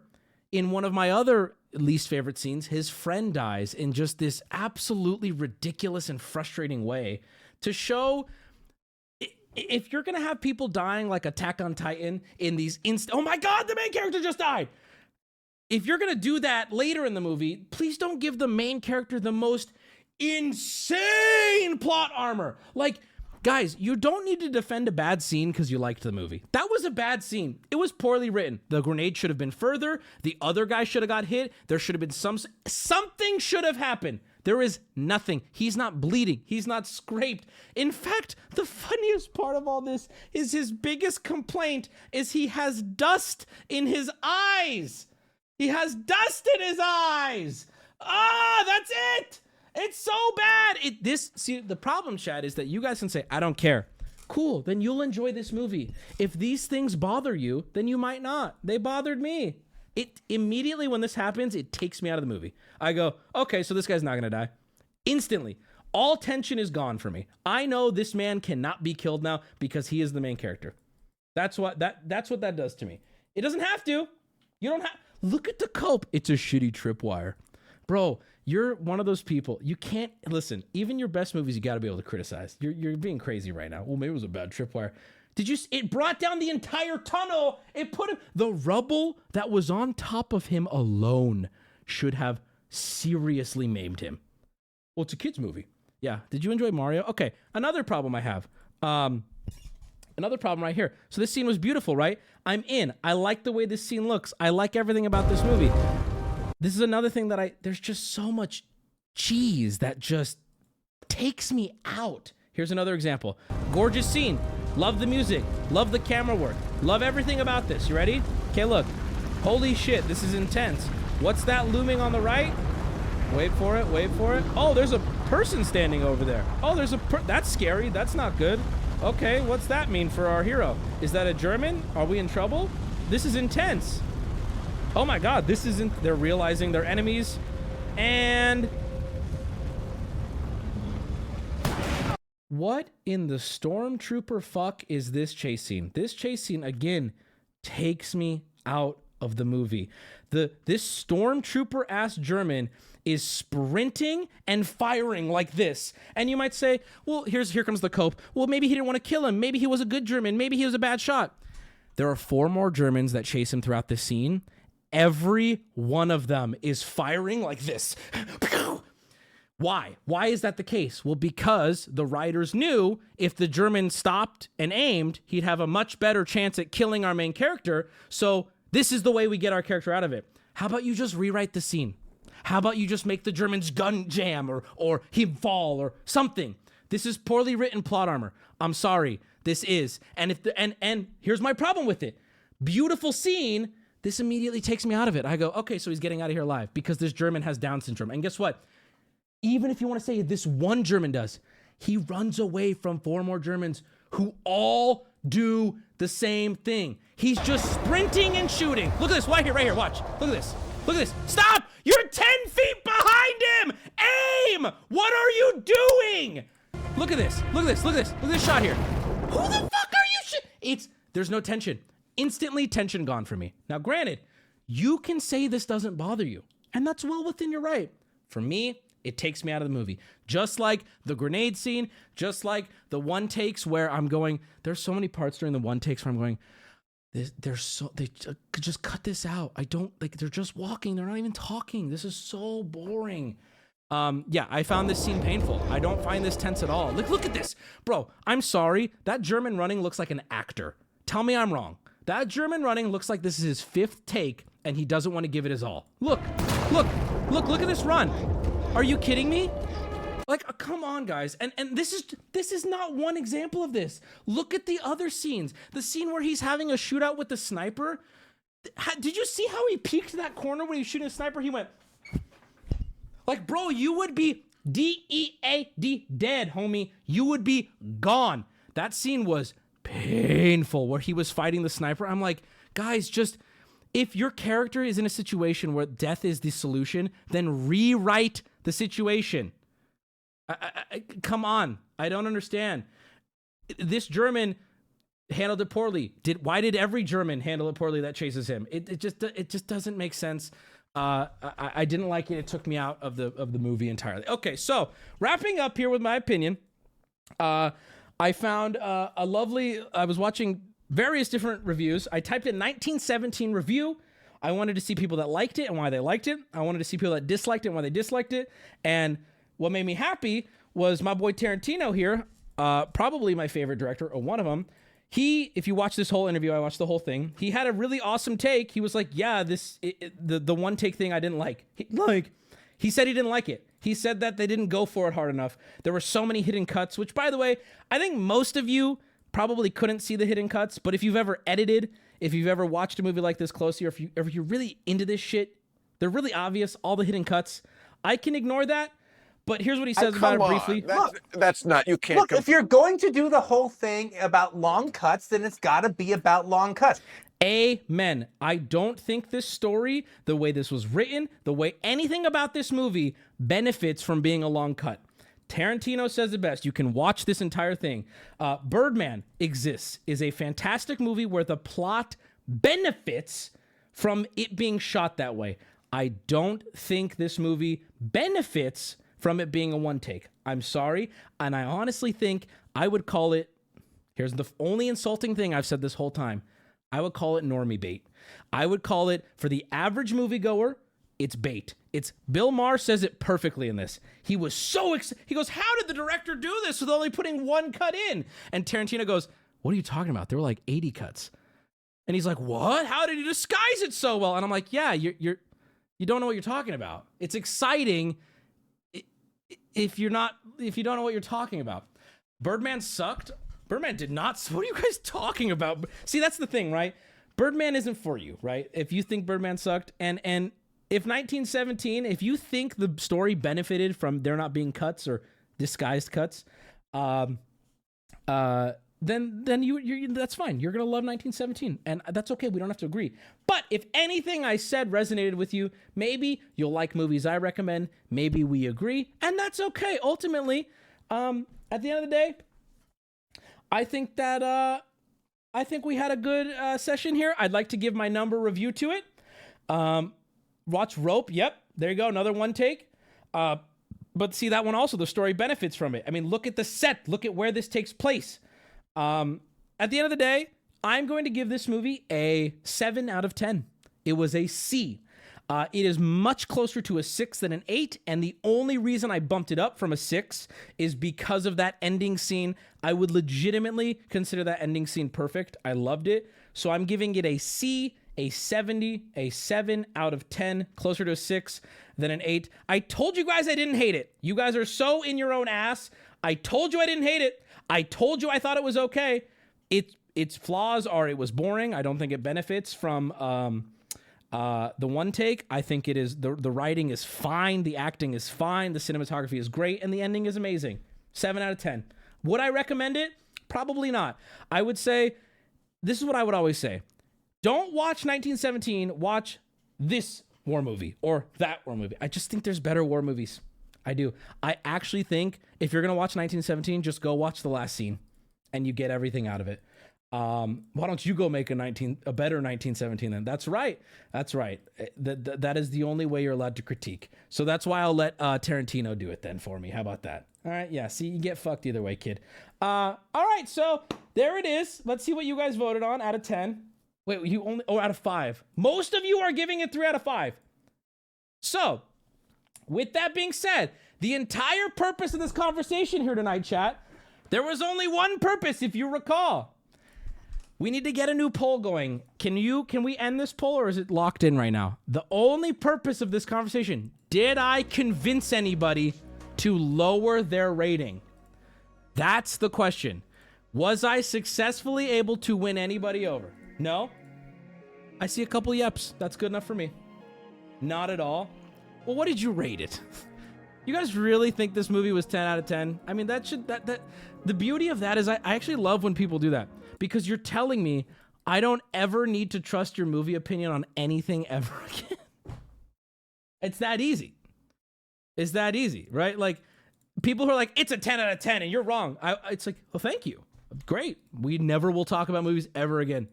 in one of my other least favorite scenes, his friend dies in just this absolutely ridiculous and frustrating way to show if you're going to have people dying like Attack on Titan in these oh my God, the main character just died. If you're going to do that later in the movie, please don't give the main character the most insane plot armor. Like, guys, you don't need to defend a bad scene because you liked the movie. That was a bad scene. It was poorly written. The grenade should have been further. The other guy should have got hit. There should have been something should have happened. There is nothing. He's not bleeding. He's not scraped. In fact, the funniest part of all this is his biggest complaint is he has dust in his eyes. He has dust in his eyes. Ah, that's it. It's so bad. See, the problem, Chad, is that you guys can say, I don't care. Cool, then you'll enjoy this movie. If these things bother you, then you might not. They bothered me. It immediately when this happens, it takes me out of the movie. I go, okay, so this guy's not gonna die. Instantly. All tension is gone for me. I know this man cannot be killed now because he is the main character. That's what that does to me. It doesn't have to. You don't have. Look at the cope. It's a shitty tripwire. Bro, you're one of those people. You can't listen. Even your best movies, you got to be able to criticize. You're being crazy right now. Well, maybe it was a bad tripwire. It brought down the entire tunnel. It put him. The rubble that was on top of him alone should have seriously maimed him. Well, it's a kid's movie. Yeah. Did you enjoy Mario? Okay. Another problem I have. Another problem right here. So this scene was beautiful, right? I'm in. I like the way this scene looks. I like everything about this movie. This is another thing that there's just so much cheese that just takes me out. Here's another example. Gorgeous scene. Love the music. Love the camera work. Love everything about this. You ready? Okay, look. Holy shit, this is intense. What's that looming on the right? Wait for it. Wait for it. Oh, there's a person standing over there. Oh, that's scary. That's not good. Okay, what's that mean for our hero? Is that a German? Are we in trouble? This is intense. Oh my God, this isn't. They're realizing they're enemies. And what in the stormtrooper fuck is this chase scene? This chase scene, again, takes me out of the movie. This stormtrooper ass German is sprinting and firing like this. And you might say, well, here comes the cope. Well, maybe he didn't want to kill him. Maybe he was a good German. Maybe he was a bad shot. There are 4 more Germans that chase him throughout this scene. Every one of them is firing like this. Why? Why is that the case? Well, because the writers knew if the German stopped and aimed, he'd have a much better chance at killing our main character. So this is the way we get our character out of it. How about you just rewrite the scene? How about you just make the German's gun jam or him fall or something? This is poorly written plot armor. I'm sorry. This is. And here's my problem with it. Beautiful scene. This immediately takes me out of it. I go, okay, so he's getting out of here alive because this German has Down syndrome. And guess what? Even if you want to say this one German does, he runs away from 4 more Germans who all do the same thing. He's just sprinting and shooting. Look at this, right here, watch. Look at this, Stop! You're 10 feet behind him! Aim! What are you doing? Look at this, look at this shot here. Who the fuck are you there's no tension. Instantly tension gone for me. Now granted, you can say this doesn't bother you, and that's well within your right. For me, it takes me out of the movie. Just like the grenade scene, just like the one takes where I'm going, there's so many parts during the one takes where I'm going, they could just cut this out. I don't, like, they're just walking. They're not even talking. This is so boring. Yeah, I found this scene painful. I don't find this tense at all. Look at this. Bro, I'm sorry. That German running looks like an actor. Tell me I'm wrong. That German running looks like this is his 5th take and he doesn't want to give it his all. Look at this run. Are you kidding me? Like, come on, guys. And this is not one example of this. Look at the other scenes. The scene where he's having a shootout with the sniper. Did you see how he peeked that corner when he was shooting a sniper? He went, like, bro, you would be D-E-A-D, dead, homie. You would be gone. That scene was painful where he was fighting the sniper. I'm like, guys, just, if your character is in a situation where death is the solution, then rewrite the situation. Come on. I don't understand. This German handled it poorly. Why did every German handle it poorly that chases him? It just doesn't make sense. I didn't like it. It took me out of the movie entirely. Okay, so wrapping up here with my opinion, I found a lovely, I was watching various different reviews. I typed in 1917 review. I wanted to see people that liked it and why they liked it. I wanted to see people that disliked it and why they disliked it. And what made me happy was my boy Tarantino here, probably my favorite director, or one of them. If you watch this whole interview, I watched the whole thing. He had a really awesome take. He was like, yeah, the one take thing I didn't like. He said he didn't like it. He said that they didn't go for it hard enough. There were so many hidden cuts, which, by the way, I think most of you probably couldn't see the hidden cuts. But if you've ever edited, if you've ever watched a movie like this closely, or if you're really into this shit, they're really obvious, all the hidden cuts. I can ignore that. But here's what he says about it briefly. That's not, you can't. Look, if you're going to do the whole thing about long cuts, then it's got to be about long cuts. Amen. I don't think this story, the way this was written, the way anything about this movie benefits from being a long cut. Tarantino says it best. You can watch this entire thing. Birdman exists, is a fantastic movie where the plot benefits from it being shot that way. I don't think this movie benefits from it being a one take. I'm sorry. And I honestly think I would call it, here's the only insulting thing I've said this whole time, I would call it normie bait. I would call it, for the average moviegoer, it's bait. It's Bill Maher says it perfectly in this. He was so he goes, how did the director do this with only putting one cut in? And Tarantino goes, what are you talking about? There were like 80 cuts. And he's like, what? How did he disguise it so well? And I'm like, yeah, you don't know what you're talking about. It's exciting if you don't know what you're talking about. Birdman sucked. Birdman did not. What are you guys talking about? See, that's the thing, right? Birdman isn't for you, right? If you think Birdman sucked, and if 1917, if you think the story benefited from there not being cuts or disguised cuts, then you that's fine. You're gonna love 1917, and that's okay. We don't have to agree. But if anything I said resonated with you, maybe you'll like movies I recommend. Maybe we agree, and that's okay. Ultimately, at the end of the day, I think that I think we had a good session here. I'd like to give my number review to it. Watch Rope. Yep, there you go. Another one take. But see, that one also, the story benefits from it. I mean, look at the set. Look at where this takes place. At the end of the day, I'm going to give this movie a 7 out of 10. It was a C. It is much closer to a 6 than an 8, and the only reason I bumped it up from a 6 is because of that ending scene. I would legitimately consider that ending scene perfect. I loved it. So I'm giving it a C, a 70, a 7 out of 10, closer to a 6 than an 8. I told you guys I didn't hate it. You guys are so in your own ass. I told you I didn't hate it. I told you I thought it was okay. Its flaws are it was boring. I don't think it benefits from the one take. I think it is the writing is fine, the acting is fine, the cinematography is great, and the ending is amazing. 7 out of 10. Would I recommend it? Probably not. I would say, this is what I would always say. Don't watch 1917, watch this war movie or that war movie. I just think there's better war movies. I do. I actually think if you're going to watch 1917, just go watch the last scene and you get everything out of it. Why don't you go make a better 1917 then? That's right. That's right. That is the only way you're allowed to critique. So that's why I'll let Tarantino do it then for me. How about that? All right. Yeah. See, you get fucked either way, kid. All right. So there it is. Let's see what you guys voted on out of 10. Wait, you only, out of 5. Most of you are giving it 3 out of 5. So with that being said, the entire purpose of this conversation here tonight, chat, there was only one purpose, if you recall. We need to get a new poll going. Can we end this poll or is it locked in right now? The only purpose of this conversation, did I convince anybody to lower their rating? That's the question. Was I successfully able to win anybody over? No? I see a couple yeps. That's good enough for me. Not at all. Well, what did you rate it? You guys really think this movie was 10 out of 10? I mean, the beauty of that is I actually love when people do that. Because you're telling me I don't ever need to trust your movie opinion on anything ever again. It's that easy. It's that easy, right? Like, people who are like, it's a 10 out of 10 and you're wrong. It's like, well, thank you. Great. We never will talk about movies ever again.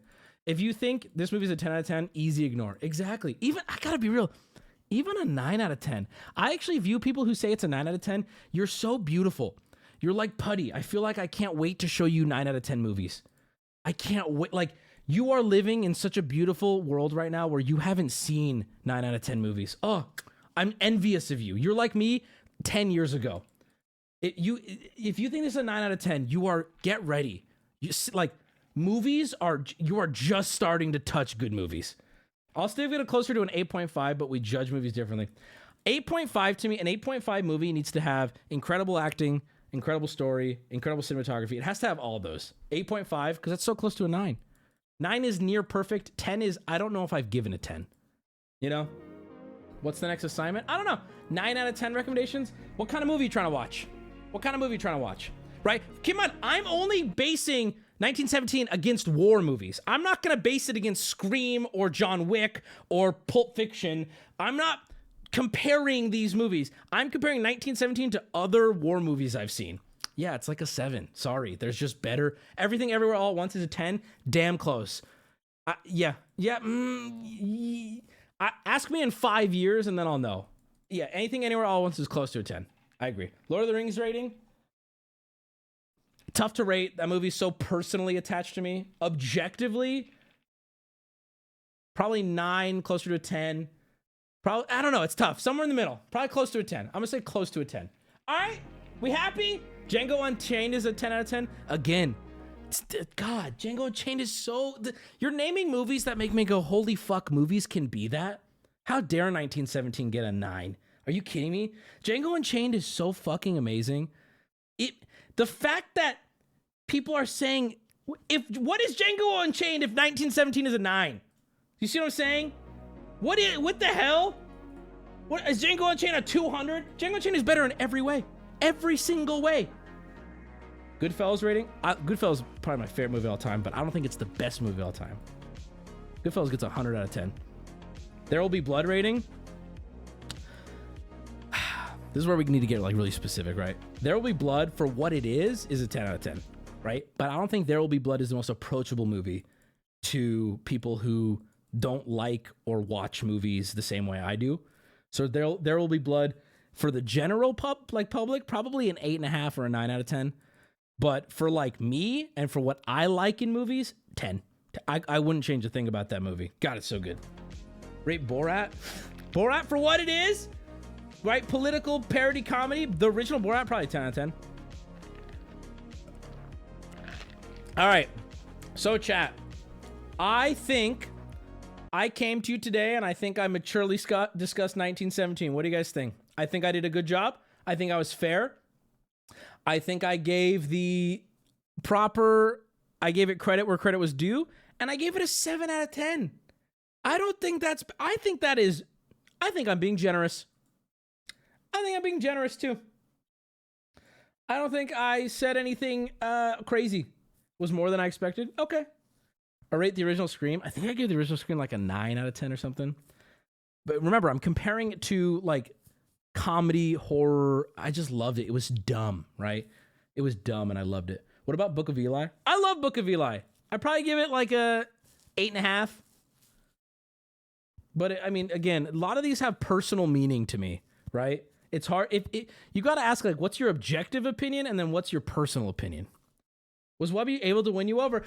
If you think this movie's a 10 out of 10, easy ignore. Exactly. Even, I gotta be real, even a 9 out of 10. I actually view people who say it's a 9 out of 10, you're so beautiful. You're like putty. I feel like I can't wait to show you 9 out of 10 movies. I can't wait. Like, you are living in such a beautiful world right now where you haven't seen 9 out of 10 movies. Oh, I'm envious of you. You're like me 10 years ago. If you think this is a 9 out of 10, get ready. You are just starting to touch good movies. I'll still get it closer to an 8.5, but we judge movies differently. 8.5 to me, an 8.5 movie needs to have incredible acting, incredible story, incredible cinematography. It has to have all of those. 8.5, because that's so close to a 9. 9 is near perfect. 10 is, I don't know if I've given a 10. You know? What's the next assignment? I don't know. 9 out of 10 recommendations? What kind of movie are you trying to watch? What kind of movie are you trying to watch? Right? Come on, I'm only basing 1917 against war movies. I'm not going to base it against Scream or John Wick or Pulp Fiction. I'm not comparing these movies. I'm comparing 1917 to other war movies I've seen. Yeah, it's like a 7. Sorry, there's just better. Everything Everywhere All at Once is a 10. Damn close. Ask me in 5 years and then I'll know. Yeah, Anything Anywhere All at Once is close to a 10. I agree. Lord of the Rings rating? Tough to rate. That movie's so personally attached to me. Objectively, probably 9, closer to a 10. Probably, I don't know. It's tough. Somewhere in the middle. Probably close to a 10. I'm going to say close to a 10. All right. We happy? Django Unchained is a 10 out of 10. Again, God, Django Unchained is so... You're naming movies that make me go, holy fuck, movies can be that? How dare 1917 get a 9? Are you kidding me? Django Unchained is so fucking amazing. The fact that people are saying, what is Django Unchained if 1917 is a 9? You see what I'm saying? What the hell? What is Django Unchained a 200? Django Unchained is better in every way. Every single way. Goodfellas rating? Goodfellas is probably my favorite movie of all time, but I don't think it's the best movie of all time. Goodfellas gets 100 out of 10. There Will Be Blood rating? This is where we need to get like really specific, right? There Will Be Blood, for what it is a 10 out of 10. right? But I don't think There Will Be Blood is the most approachable movie to people who don't like or watch movies the same way I do. So There Will Be Blood for the general public, probably an 8.5 or a 9 out of 10. But for like me and for what I like in movies, 10. I wouldn't change a thing about that movie. God, it's so good. Rate Borat. Borat for what it is, right? Political parody comedy. The original Borat, probably 10 out of 10. All right. So chat, I think I came to you today and I think I maturely discussed 1917. What do you guys think? I think I did a good job. I think I was fair. I think I gave it credit where credit was due, and I gave it a 7 out of 10. I think I'm being generous. I think I'm being generous too. I don't think I said anything crazy. Was more than I expected. Okay. I rate the original Scream. I think I gave the original Scream like a 9 out of 10 or something. But remember, I'm comparing it to like comedy, horror. I just loved it. It was dumb, right? It was dumb and I loved it. What about Book of Eli? I love Book of Eli. I'd probably give it like a 8.5. But I mean, again, a lot of these have personal meaning to me, right? It's hard. You got to ask, like, what's your objective opinion and then what's your personal opinion? Was Wubby able to win you over? 54%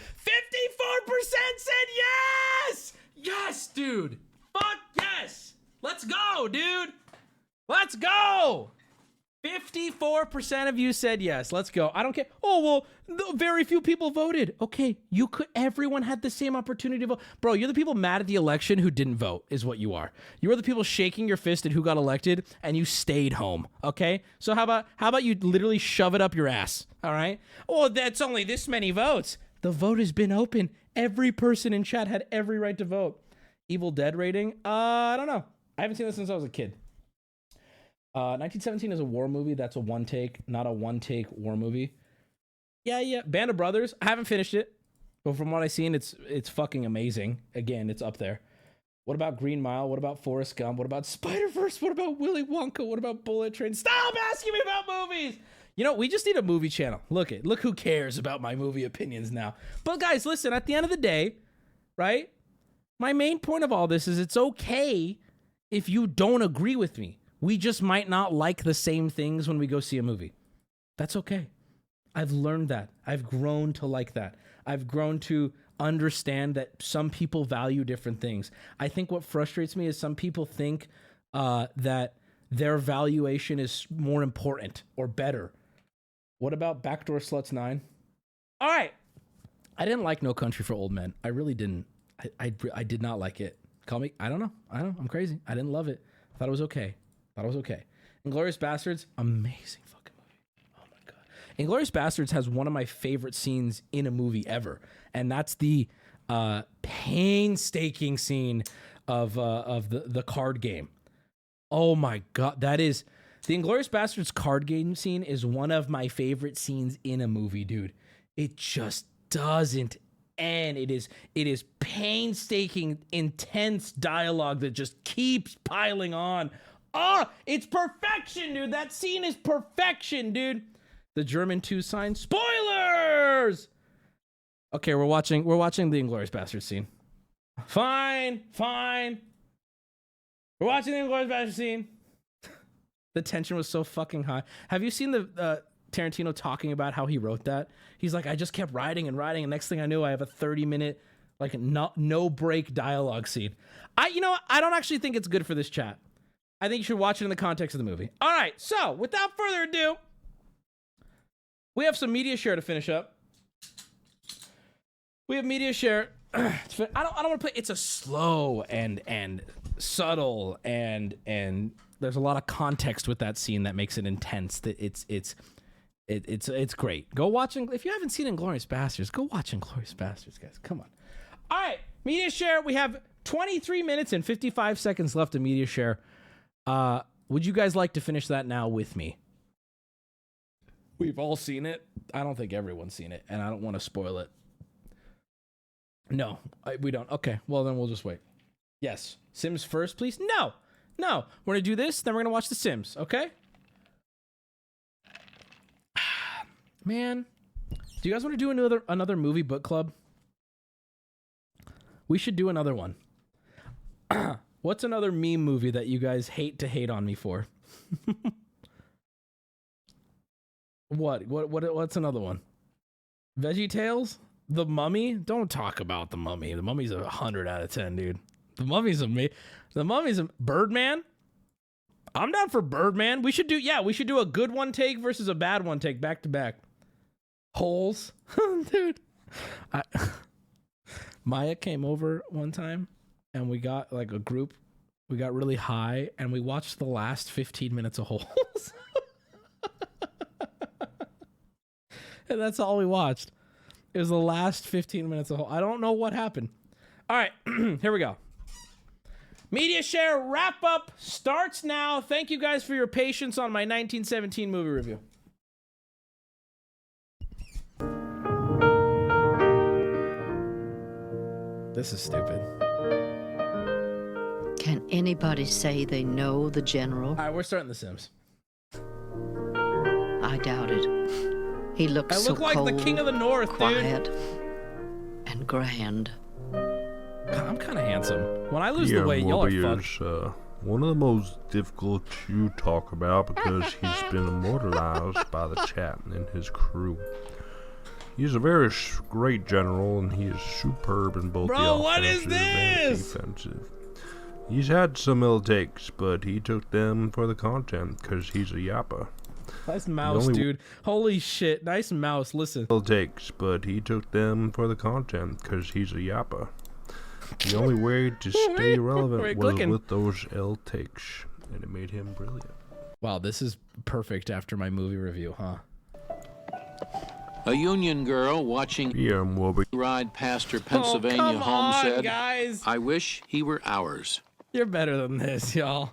said yes! Yes, dude. Fuck yes. Let's go, dude. Let's go. 54% of you said yes. Let's go. I don't care. Oh, well, very few people voted. Okay, everyone had the same opportunity to vote. Bro, you're the people mad at the election who didn't vote, is what you are. You are the people shaking your fist at who got elected and you stayed home. Okay? So how about you literally shove it up your ass? All right? Oh, that's only this many votes. The vote has been open. Every person in chat had every right to vote. Evil Dead rating? I don't know. I haven't seen this since I was a kid. 1917 is a war movie. That's a one take, not a one take war movie. Yeah. Band of Brothers. I haven't finished it, but from what I've seen, it's fucking amazing. Again, it's up there. What about Green Mile? What about Forrest Gump? What about Spider-Verse? What about Willy Wonka? What about Bullet Train? Stop asking me about movies. You know, we just need a movie channel. Look who cares about my movie opinions now. But guys, listen, at the end of the day, right? My main point of all this is it's okay if you don't agree with me. We just might not like the same things when we go see a movie. That's okay. I've learned that. I've grown to like that. I've grown to understand that some people value different things. I think what frustrates me is some people think that their valuation is more important or better. What about Backdoor Sluts 9? All right. I didn't like No Country for Old Men. I really didn't. I did not like it. Call me. I don't know. I'm crazy. I didn't love it. I thought it was okay. Inglourious Bastards, amazing fucking movie. Oh my god. Inglourious Bastards has one of my favorite scenes in a movie ever, and that's the painstaking scene of the card game. Oh my god, that is the Inglourious Bastards card game scene is one of my favorite scenes in a movie, dude. It just doesn't end. It is painstaking, intense dialogue that just keeps piling on. Oh, it's perfection, dude. That scene is perfection, dude. The German 2 sign. Spoilers! Okay, we're watching the Inglourious Basterds scene. Fine. We're watching the Inglourious Basterds scene. The tension was so fucking high. Have you seen the Tarantino talking about how he wrote that? He's like, I just kept writing, and next thing I knew, I have a 30-minute, like, no break dialogue scene. I don't actually think it's good for this chat. I think you should watch it in the context of the movie. All right, so without further ado, we have some media share to finish up. We have media share. I don't want to play. It's a slow and subtle and there's a lot of context with that scene that makes it intense. That it's great. Go watch if you haven't seen Inglourious Basterds, go watch Inglourious Basterds, guys. Come on. All right, media share. We have 23 minutes and 55 seconds left of media share. Would you guys like to finish that now with me? We've all seen it. I don't think everyone's seen it, and I don't want to spoil it. No, we don't. Okay, well, then we'll just wait. Yes. Sims first, please? No. We're going to do this, then we're going to watch The Sims, okay? Man, Do you guys want to do another movie book club? We should do another one. What's another meme movie that you guys hate to hate on me for? What's another one? Veggie Tales? The Mummy? Don't talk about The Mummy. The Mummy's 100 out of 10, dude. The Mummy's Birdman? I'm down for Birdman. We should do a good one take versus a bad one take back to back. Holes. Dude. Maya came over one time and we got like a group. We got really high and we watched the last 15 minutes of Holes. And that's all we watched. It was the last 15 minutes of Holes. I don't know what happened. All right, here we go. Media share wrap up starts now. Thank you guys for your patience on my 1917 movie review. This is stupid. Can anybody say they know the general? All right, we're starting The Sims. I doubt it. He looks so look like cold, the king of the north, quiet, dude. and grand. I'm kind of handsome. When I lose the weight, y'all are Wubby fucked. is one of the most difficult to talk about because he's been immortalized by the chat and his crew. He's a very great general, and he is superb in both the offensive and defensive. He's had some ill takes, but he took them for the content because he's a yapper. Nice mouse, dude. Holy shit. Nice mouse. Listen. Ill takes, but he took them for the content because he's a yapper. The only way to stay relevant was with those L takes, and it made him brilliant. Wow, this is perfect after my movie review, huh? A Union girl watching Wubby ride past her Pennsylvania home said, guys. I wish he were ours. You're better than this, y'all.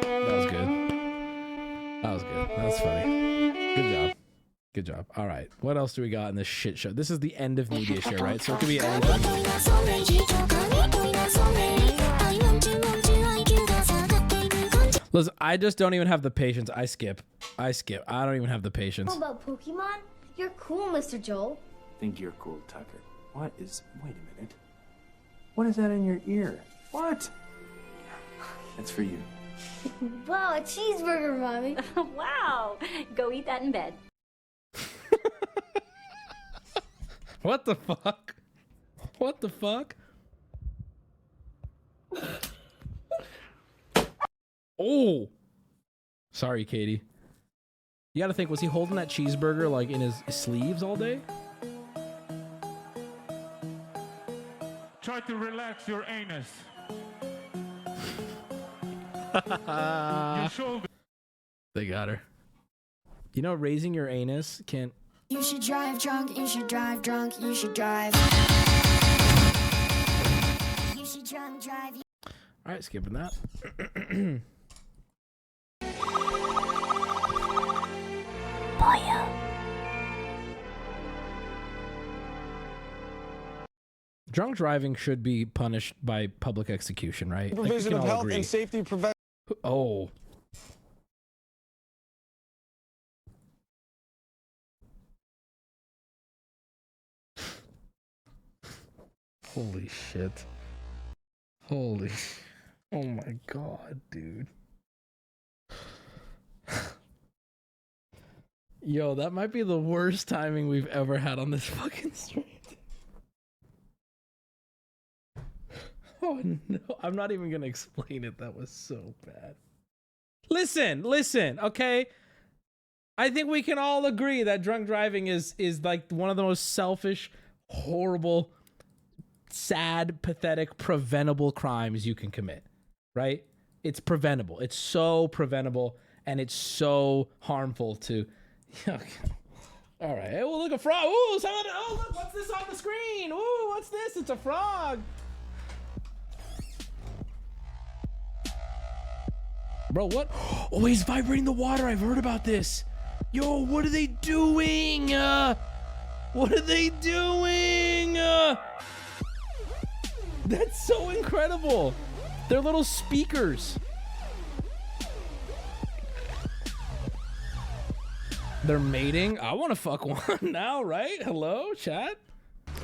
That was good. That was good. That was funny. Good job. Good job. All right. What else do we got in this shit show? This is the end of media share, right? So it could be anything. Listen, I just don't even have the patience. I skip. I don't even have the patience. How about Pokemon? You're cool, Mr. Joel. Think you're cool, Tucker. Wait a minute. What is that in your ear? What? That's for you. Wow, a cheeseburger, Mommy. Wow. Go eat that in bed. What the fuck? What the fuck? Oh! Sorry, Katie. You gotta think, was he holding that cheeseburger like in his sleeves all day? Try to relax your anus. Your shoulder. They got her. You know, raising your anus can't... You should drive drunk, you should drive drunk, you should drive. You should drunk drive. Alright, skipping that. Drunk driving should be punished by public execution, right? Supervision of health and safety prevention. Oh. Holy shit. Holy. Oh my god, dude. Yo, that might be the worst timing we've ever had on this fucking stream. Oh no, I'm not even gonna explain it. That was so bad. Listen, okay? I think we can all agree that drunk driving is like one of the most selfish, horrible, sad, pathetic, preventable crimes you can commit, right? It's preventable. It's so preventable, and it's so harmful to... All right. Hey, well, look, a frog. Ooh, look, what's this on the screen? Ooh, what's this? It's a frog. Bro, what? Oh, he's vibrating the water. I've heard about this. Yo, what are they doing? What are they doing? That's so incredible. They're little speakers. They're mating. I want to fuck one now, right? Hello, chat.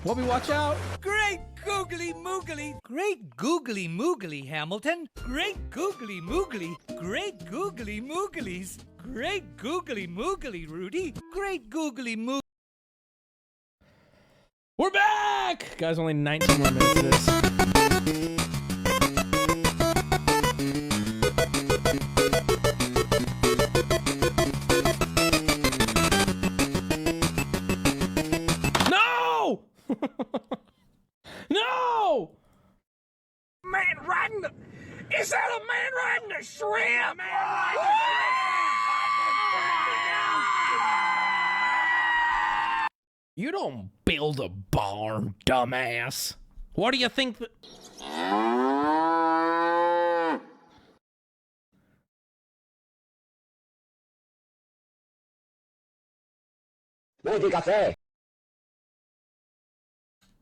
Wubby, watch out. Great googly moogly. Great googly moogly, Hamilton. Great googly moogly. Great googly mooglies. Great googly moogly, Rudy. Great googly moogly. We're back! Guys, only 19 more minutes of this. No! No! Man riding the... Is that a man riding a shrimp? You don't build a barn, dumbass. What do you think that...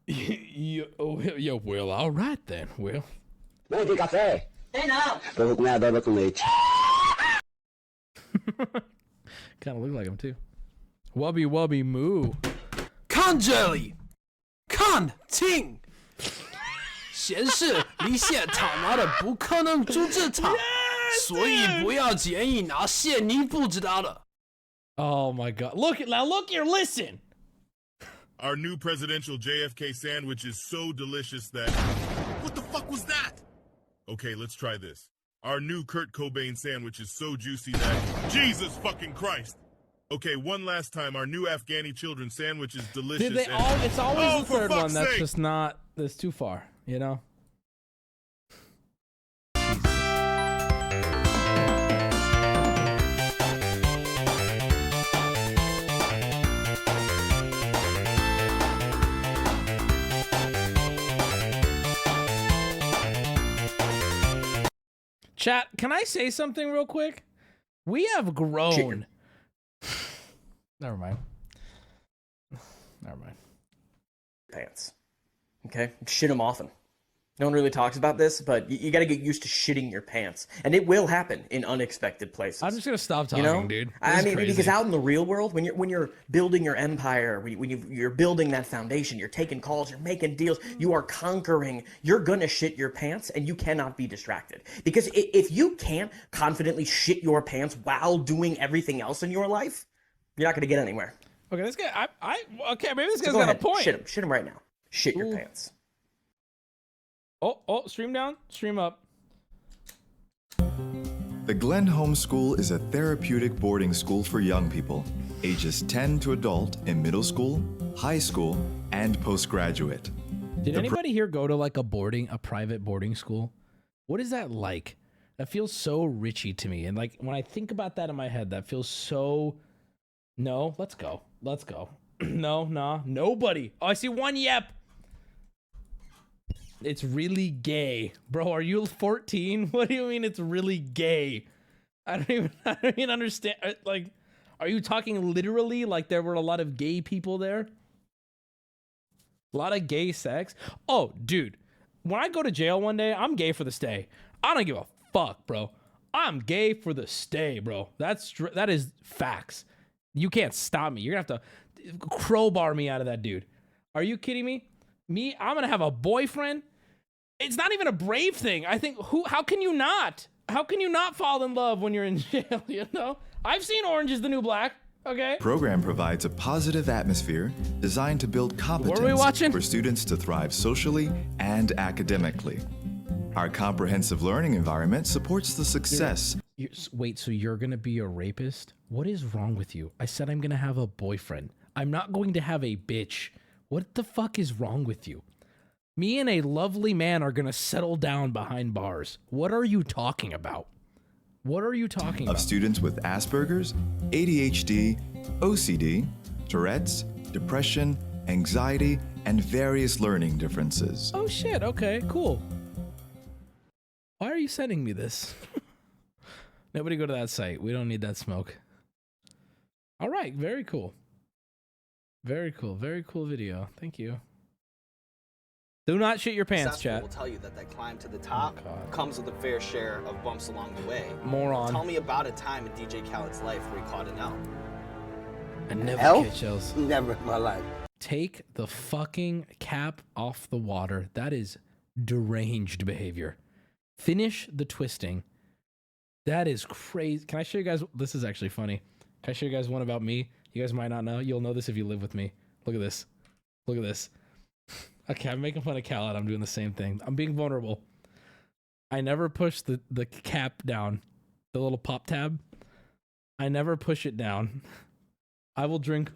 Yo, Will, all right then, Will. Kind of look like him too. Wubby wubby moo. 看这里，看听，闲事离线他妈的不可能出这场，所以不要建议拿些你不知道的。 Oh my god. Look here, listen. Our new presidential JFK sandwich is so delicious that... What the fuck was that? Okay, let's try this. Our new Kurt Cobain sandwich is so juicy that... Jesus fucking Christ! Okay, one last time. Our new Afghani children sandwich is delicious. Did they all? It's always the third one that's just not. That's too far, you know. Chat, can I say something real quick? We have grown. Never mind. Never mind. Pants. Okay? Shit them often. No one really talks about this, but you got to get used to shitting your pants. And it will happen in unexpected places. I'm just going to stop talking, you know? dude. I mean, because out in the real world, when you're building your empire, when you're building that foundation, you're taking calls, you're making deals, you are conquering, you're going to shit your pants, and you cannot be distracted. Because if you can't confidently shit your pants while doing everything else in your life, you're not going to get anywhere. Okay, this guy, okay, maybe this guy's go got ahead, a point. Shit him right now. Shit your pants. Oh, stream down, stream up. The Glen Home School is a therapeutic boarding school for young people, ages 10 to adult in middle school, high school, and postgraduate. Did anybody here go to like a private boarding school? What is that like? That feels so richy to me. And like when I think about that in my head, that feels so... No, let's go. Let's go. No, nah, nobody. Oh, I see one yep. It's really gay. Bro, are you 14? What do you mean it's really gay? I don't even understand. Like, are you talking literally like there were a lot of gay people there? A lot of gay sex? Oh, dude. When I go to jail one day, I'm gay for the stay. I don't give a fuck, bro. I'm gay for the stay, bro. That is facts. You can't stop me. You're gonna have to crowbar me out of that, dude. Are you kidding me? I'm gonna have a boyfriend? It's not even a brave thing. I think, how can you not? How can you not fall in love when you're in jail, you know? I've seen Orange is the New Black, okay? The program provides a positive atmosphere designed to build competence for students to thrive socially and academically. Our comprehensive learning environment supports the success. Wait, so you're gonna be a rapist? What is wrong with you? I said I'm gonna have a boyfriend. I'm not going to have a bitch. What the fuck is wrong with you? Me and a lovely man are gonna settle down behind bars. What are you talking about? What are you talking about? Of students with Asperger's, ADHD, OCD, Tourette's, depression, anxiety, and various learning differences. Oh shit, okay, cool. Why are you sending me this? Nobody go to that site. We don't need that smoke. All right, very cool. Very cool. Very cool video. Thank you. Do not shit your pants, chat. Will tell you that that climb to the top comes with a fair share of bumps along the way. Moron. Tell me about a time in DJ Khaled's life where he caught an L. I never Elf? catch elves. Never in my life. Take the fucking cap off the water. That is deranged behavior. Finish the twisting. That is crazy. Can I show you guys? This is actually funny. Can I show you guys one about me? You guys might not know. You'll know this if you live with me. Look at this. Look at this. Okay, I'm making fun of Khaled. I'm doing the same thing. I'm being vulnerable. I never push the cap down. The little pop tab. I never push it down. I will drink.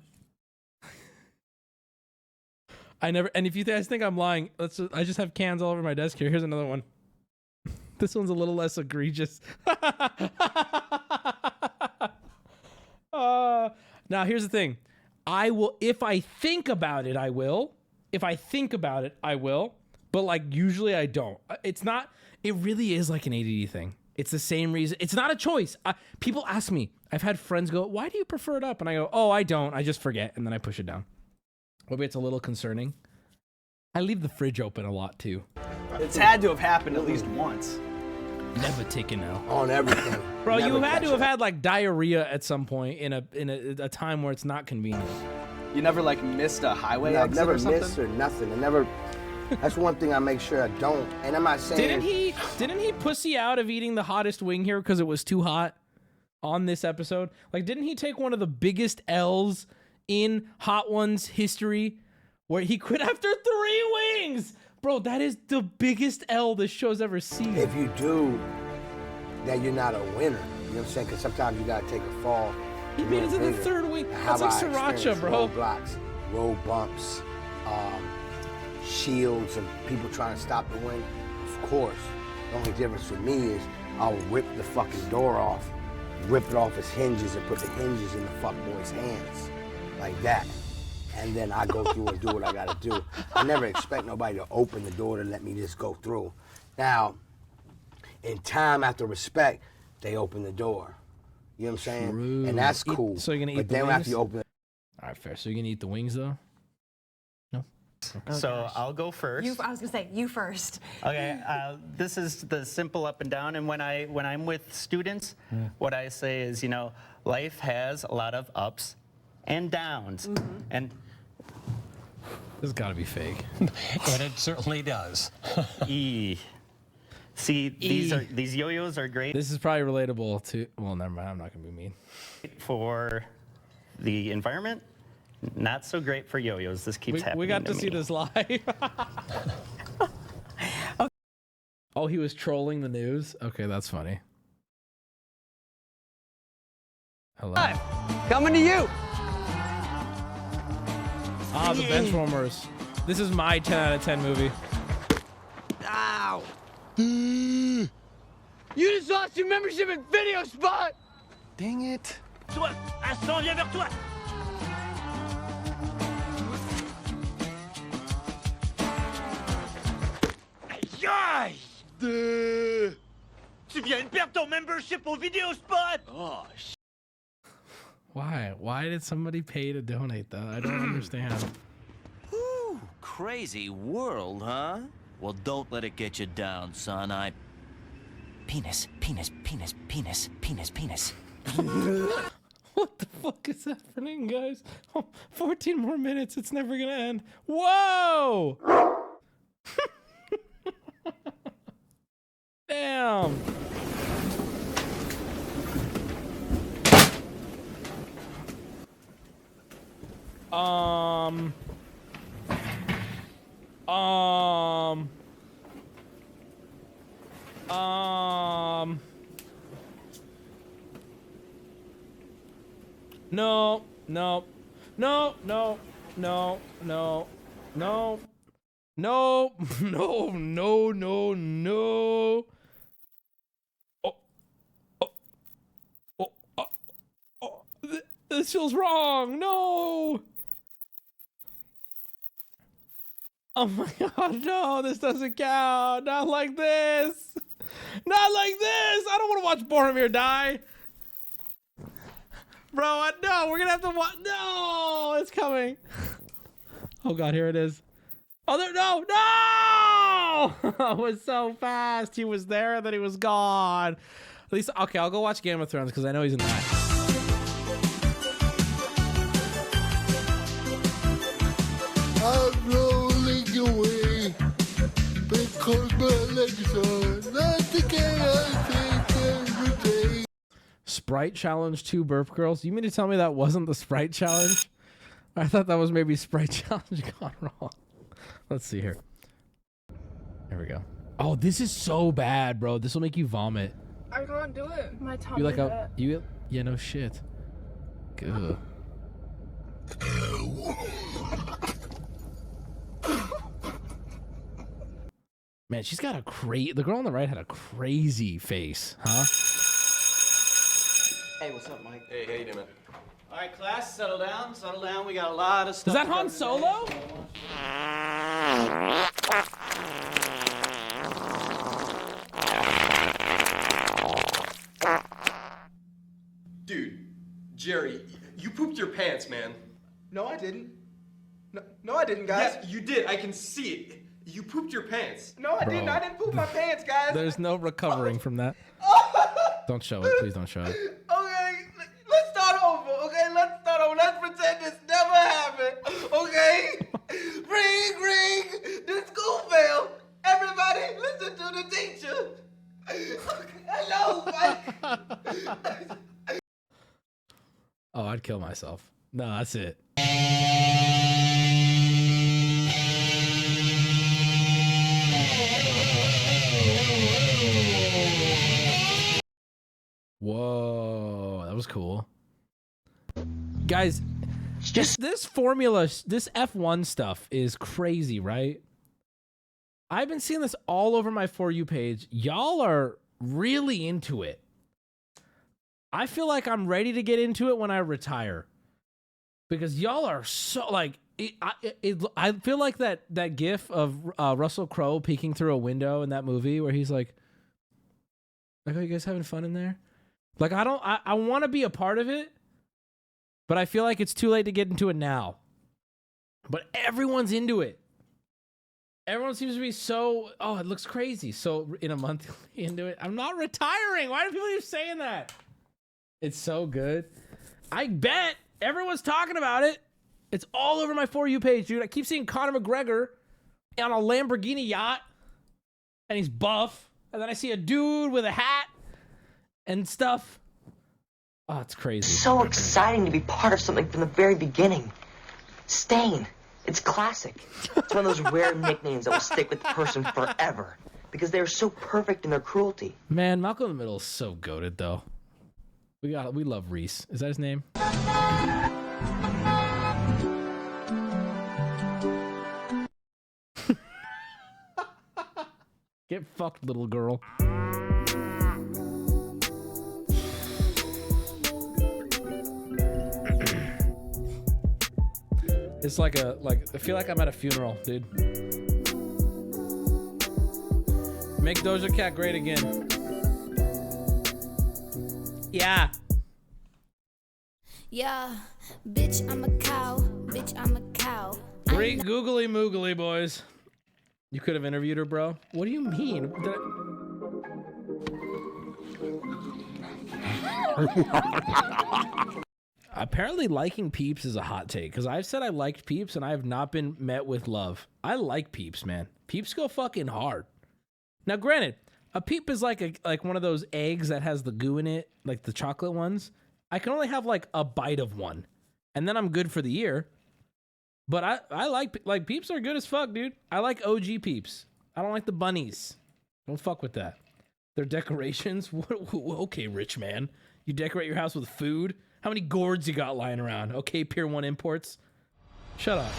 I never. And if you guys think I'm lying, I just have cans all over my desk here. Here's another one. This one's a little less egregious. Now here's the thing. I will, if I think about it, I will. If I think about it, I will. But like usually I don't. It's not. It really is like an ADD thing. It's the same reason. It's not a choice. People ask me. I've had friends go, "Why do you prefer it up?" And I go, "Oh, I don't. I just forget." And then I push it down. Maybe it's a little concerning. I leave the fridge open a lot too. It's had to have happened at least once. Never taken out on everything. Bro, you had to have had like diarrhea at some point in a time where it's not convenient. You never like missed a highway No, I've exit never or something? missed or nothing. I never. That's one thing I make sure I don't. And I'm not saying. Didn't he pussy out of eating the hottest wing here because it was too hot on this episode? Like, didn't he take one of the biggest L's in Hot Ones history where he quit after 3 wings? Bro, that is the biggest L this show's ever seen. If you do, then you're not a winner. You know what I'm saying? Because sometimes you gotta take a fall. He made it to the 3rd wing. That's like sriracha, bro. Roadblocks, road bumps, shields, and people trying to stop the wing. Of course. The only difference with me is I'll rip the fucking door off, rip it off its hinges, and put the hinges in the fuckboy's hands. Like that. And then I go through and do what I gotta do. I never expect nobody to open the door to let me just go through. Now, in time after respect, they open the door. You know what I'm saying? True. And that's cool. So you're gonna eat but the then wings? after you open it. All right, fair. So you're gonna eat the wings though? No. Okay. So I'll go first. I was gonna say you first. Okay, this is the simple up and down. And when I'm with students, what I say is, you know, life has a lot of ups and downs, and this has got to be fake. And it certainly does. See, these yo-yos are great. This is probably relatable to. Well, never mind. I'm not gonna be mean. For the environment, not so great for yo-yos. This keeps happening. We got to me. see this live. Oh, he was trolling the news? Okay, that's funny. Hello. Coming to you. Ah, the Benchwarmers. This is my 10 out of 10 movie. Ow. You just lost your membership at Video Spot. Dang it. Toi, Instant vient vers toi. Aïe! Tu viens de perdre ton membership au Video Spot. Oh, Why? Why did somebody pay to donate that? I don't understand. Whew, crazy world, huh? Well, don't let it get you down, son. Penis, penis, penis, penis, penis, penis. What the fuck is happening, guys? Oh, 14 more minutes. It's never gonna end. Whoa! Damn. No, no, no, no, no, no, no, no, no, no, no, no. This feels wrong. No. Oh my god, no, this doesn't count. Not like this. Not like this. I don't want to watch Boromir die. Bro, no, we're gonna have to watch. No, it's coming. Oh god, here it is. Oh, there, no, no! It was so fast. He was there, and then he was gone. At least, okay, I'll go watch Game of Thrones because I know he's in that. I'm rolling away because my legs are not together. Sprite Challenge 2 Burp Girls. You mean to tell me that wasn't the Sprite Challenge? I thought that was maybe Sprite Challenge gone wrong. Let's see here. There we go. Oh, this is so bad, bro. This will make you vomit. I can't do it. My tummy You like hurt. yeah, no shit. Good. Man, she's got the girl on the right had a crazy face, huh? Hey, what's up, Mike? Hey, how you doing, man? All right, class, settle down, settle down. We got a lot of stuff. Is that to Han cover Solo? Dude, Jerry, you pooped your pants, man. No, I didn't. No, I didn't, guys. Yes, you did. I can see it. You pooped your pants. No, I didn't. I didn't poop my pants, guys. There's no recovering from that. Don't show it. Please don't show it. Okay, let's start over. Okay, let's start over. Let's pretend this never happened. Okay? Ring, the school bell. Everybody, listen to the teacher. Hello, Mike. Oh, I'd kill myself. No, that's it. Whoa, that was cool. Guys, this formula, this F1 stuff is crazy, right? I've been seeing this all over my For You page. Y'all are really into it. I feel like I'm ready to get into it when I retire. Because y'all are so, like, I feel like that gif of Russell Crowe peeking through a window in that movie where he's like, are you guys having fun in there? Like, I want to be a part of it, but I feel like it's too late to get into it now. But everyone's into it. Everyone seems to be so, oh, it looks crazy. So in a month into it, I'm not retiring. Why do people keep saying that? It's so good. I bet everyone's talking about it. It's all over my For You page, dude. I keep seeing Conor McGregor on a Lamborghini yacht, and he's buff. And then I see a dude with a hat and stuff. Oh, it's crazy. So exciting to be part of something from the very beginning. Stain. It's classic. It's one of those rare nicknames that will stick with the person forever because they're so perfect in their cruelty. Man, Malcolm in the Middle is so goated, though. We love Reese. Is that his name? Get fucked, little girl. It's like I feel like I'm at a funeral, dude. Make Doja Cat great again. Yeah. Yeah, bitch, I'm a cow. Bitch, I'm a cow. Great googly moogly, boys. You could have interviewed her, bro. What do you mean? Apparently liking Peeps is a hot take, because I've said I liked Peeps and I have not been met with love. I like Peeps, man. Peeps go fucking hard. Now, granted, a Peep is like one of those eggs that has the goo in it, like the chocolate ones. I can only have like a bite of one, and then I'm good for the year. But I like Peeps are good as fuck, dude. I like OG Peeps. I don't like the bunnies. Don't fuck with that. Their decorations. Okay, rich man. You decorate your house with food. How many gourds you got lying around? Okay, Pier 1 Imports. Shut up.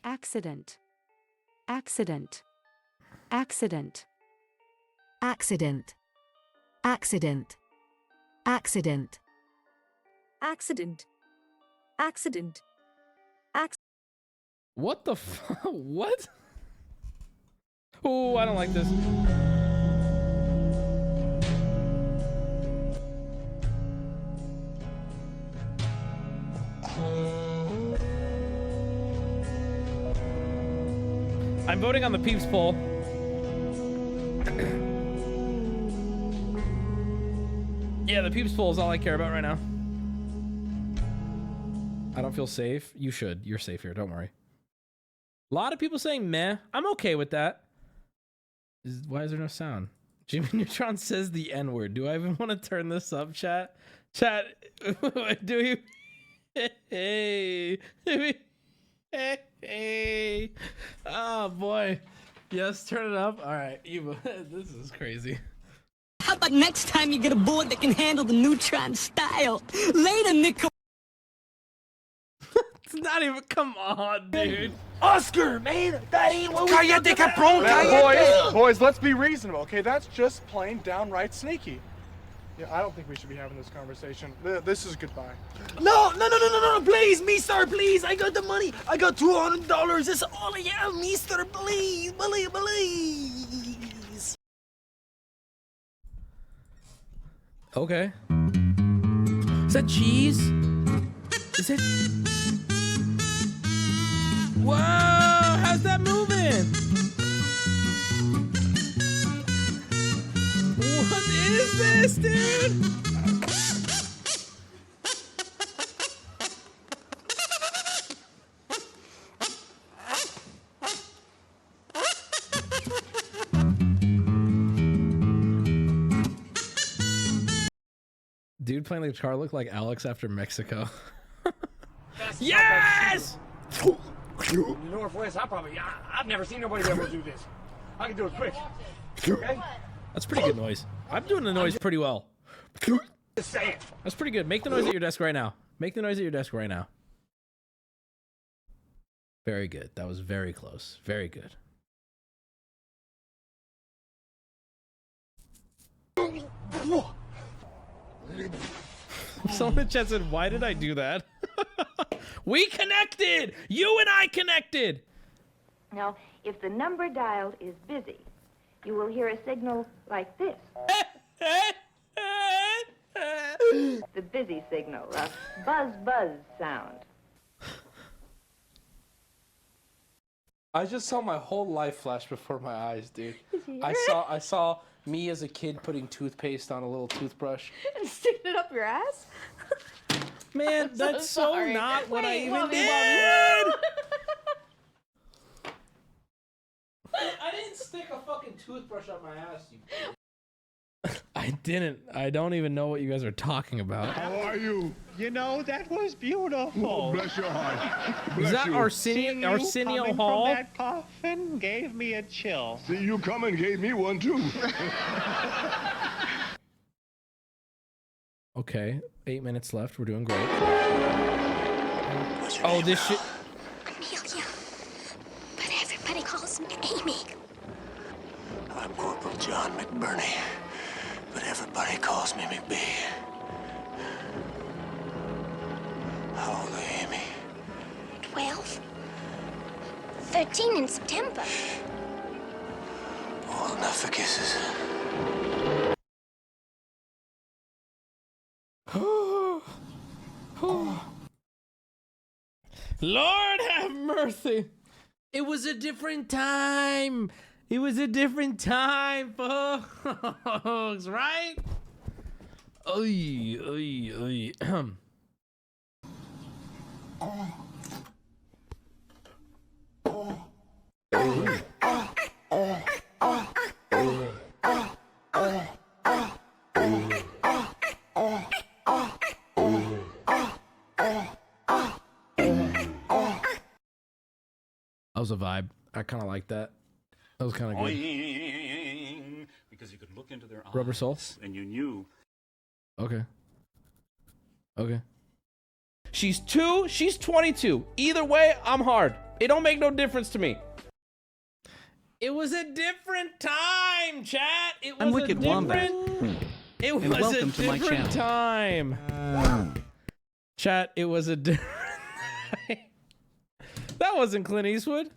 Accident. Accident. Accident. Accident. Accident. Accident. Accident. Accident. What the fuck? What? Oh, I don't like this. I'm voting on the Peeps poll. Yeah, the Peeps poll is all I care about right now. I don't feel safe. You should. You're safe here. Don't worry. A lot of people saying meh. I'm okay with that. Why is there no sound? Jimmy Neutron says the N-word. Do I even want to turn this up, chat? Chat, do you? Hey. Hey. Oh, boy. Yes, turn it up. All right, Eva, this is crazy. How about next time you get a board that can handle the Neutron style? Later, Nickel. It's not even. Come on, dude. Oscar, man, that ain't what we Cállate, cabrón, cállate. Boys, let's be reasonable, okay? That's just plain downright sneaky. Yeah, I don't think we should be having this conversation. This is goodbye. No, please, mister, please. I got the money. I got $200. That's all I have, mister. Please, please. Okay. Is that cheese? Is it? Whoa! How's that moving? What is this, dude? Dude playing the guitar looked like Alex after Mexico. Yes! In the Northwest, I've never seen nobody able to do this. I can do it quick. Okay? That's pretty good noise. I'm doing the noise pretty well. Just saying. That's pretty good. Make the noise at your desk right now. Make the noise at your desk right now. Very good. That was very close. Very good. Someone in chat said, why did I do that? We connected! You and I connected! Now, if the number dialed is busy, you will hear a signal like this. The busy signal, a buzz sound. I just saw my whole life flash before my eyes, dude. I saw me as a kid putting toothpaste on a little toothbrush. And sticking it up your ass? Man, that's so sorry. not what I even Wubby, did! Wubby. I didn't stick a fucking toothbrush up my ass, you. I didn't. I don't even know what you guys are talking about. How are you? You know, that was beautiful. Oh, bless your heart. Bless Is that you. Arsenio Coming Hall? from that coffin gave me a chill. See you coming gave me one too. Okay, 8 minutes left. We're doing great. Oh, this shit. Amelia. But everybody calls me Amy. I'm Corporal John McBurney, but everybody calls me McB. How old are you, Amy? 12. 13 in September. Old enough for kisses. Lord have mercy. It was a different time. It was a different time, folks, right? Oy, oy, oy. That was a vibe. I kind of like that. That was kind of good. Because you could look into their eyes. Rubber Soul? And you knew. Okay. Okay. She's 2, she's 22. Either way, I'm hard. It don't make no difference to me. It was a different time, chat. It was I'm Wicked Wombat. It was And a welcome to my different channel. time. Chat, it was a different. That wasn't Clint Eastwood.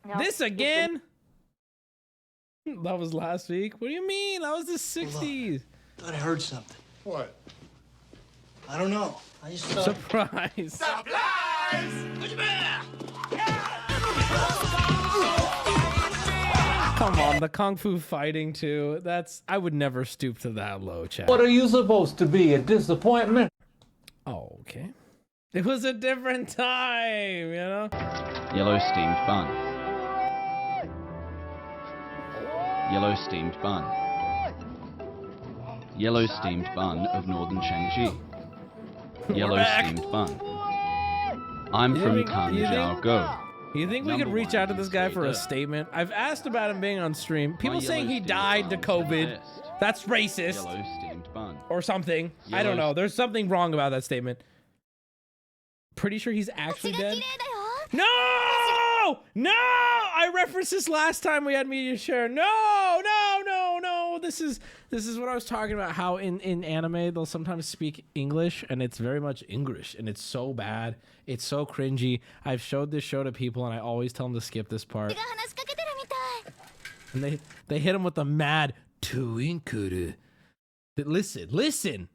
No, This again? That was last week. What do you mean? That was the 60s. Thought I heard something. What? I don't know. I just thought. Surprise. Come on, the Kung Fu fighting too. I would never stoop to that low, chat. What are you supposed to be, a disappointment? Oh, okay. It was a different time, you know? Yellow steamed bun. Yellow steamed bun. Yellow steamed bun of Northern Shangji. Yellow steamed bun. I'm from Kanjiao Go. You think we could reach out to this guy for a statement? I've asked about him being on stream. People saying he died to COVID. That's racist. Yellow steamed bun. Or something. I don't know. There's something wrong about that statement. Pretty sure he's actually dead. No! No! I referenced this last time we had media share. No! No! No! No! This is what I was talking about. How in anime they'll sometimes speak English and it's very much English and it's so bad. It's so cringy. I've showed this show to people and I always tell them to skip this part. And they hit him with a mad twinkle. Listen, listen.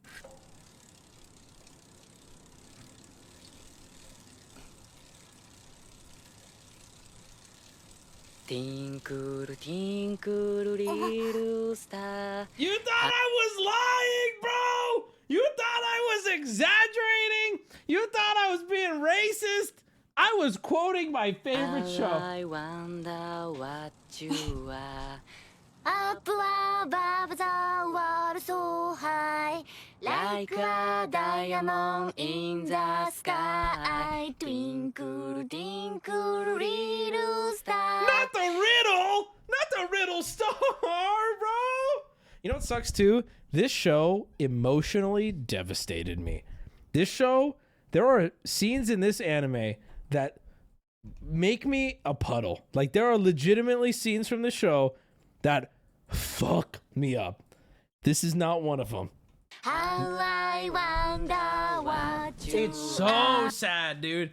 Tinkle, tinkle, little star. You thought I was lying, bro? You thought I was exaggerating? You thought I was being racist? I was quoting my favorite show. I wonder what you are. Up above the world so high, Like a diamond in the sky. Twinkle, twinkle, little star. Not the riddle! Not the riddle star, bro! You know what sucks too? This show emotionally devastated me. This show, there are scenes in this anime that make me a puddle. Like, there are legitimately scenes from the show that fuck me up. This is not one of them. how I wonder what you It's so sad, dude.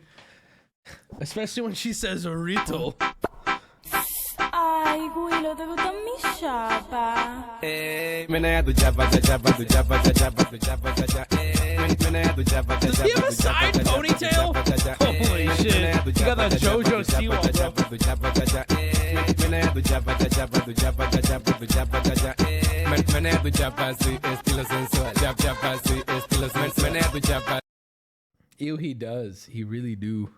Especially when she says Orito. Ai, Guido, devo darmi sciapa. Does he have a side ponytail? Holy shit. You got that JoJo Siwa, bro. Ew, he does. He really do.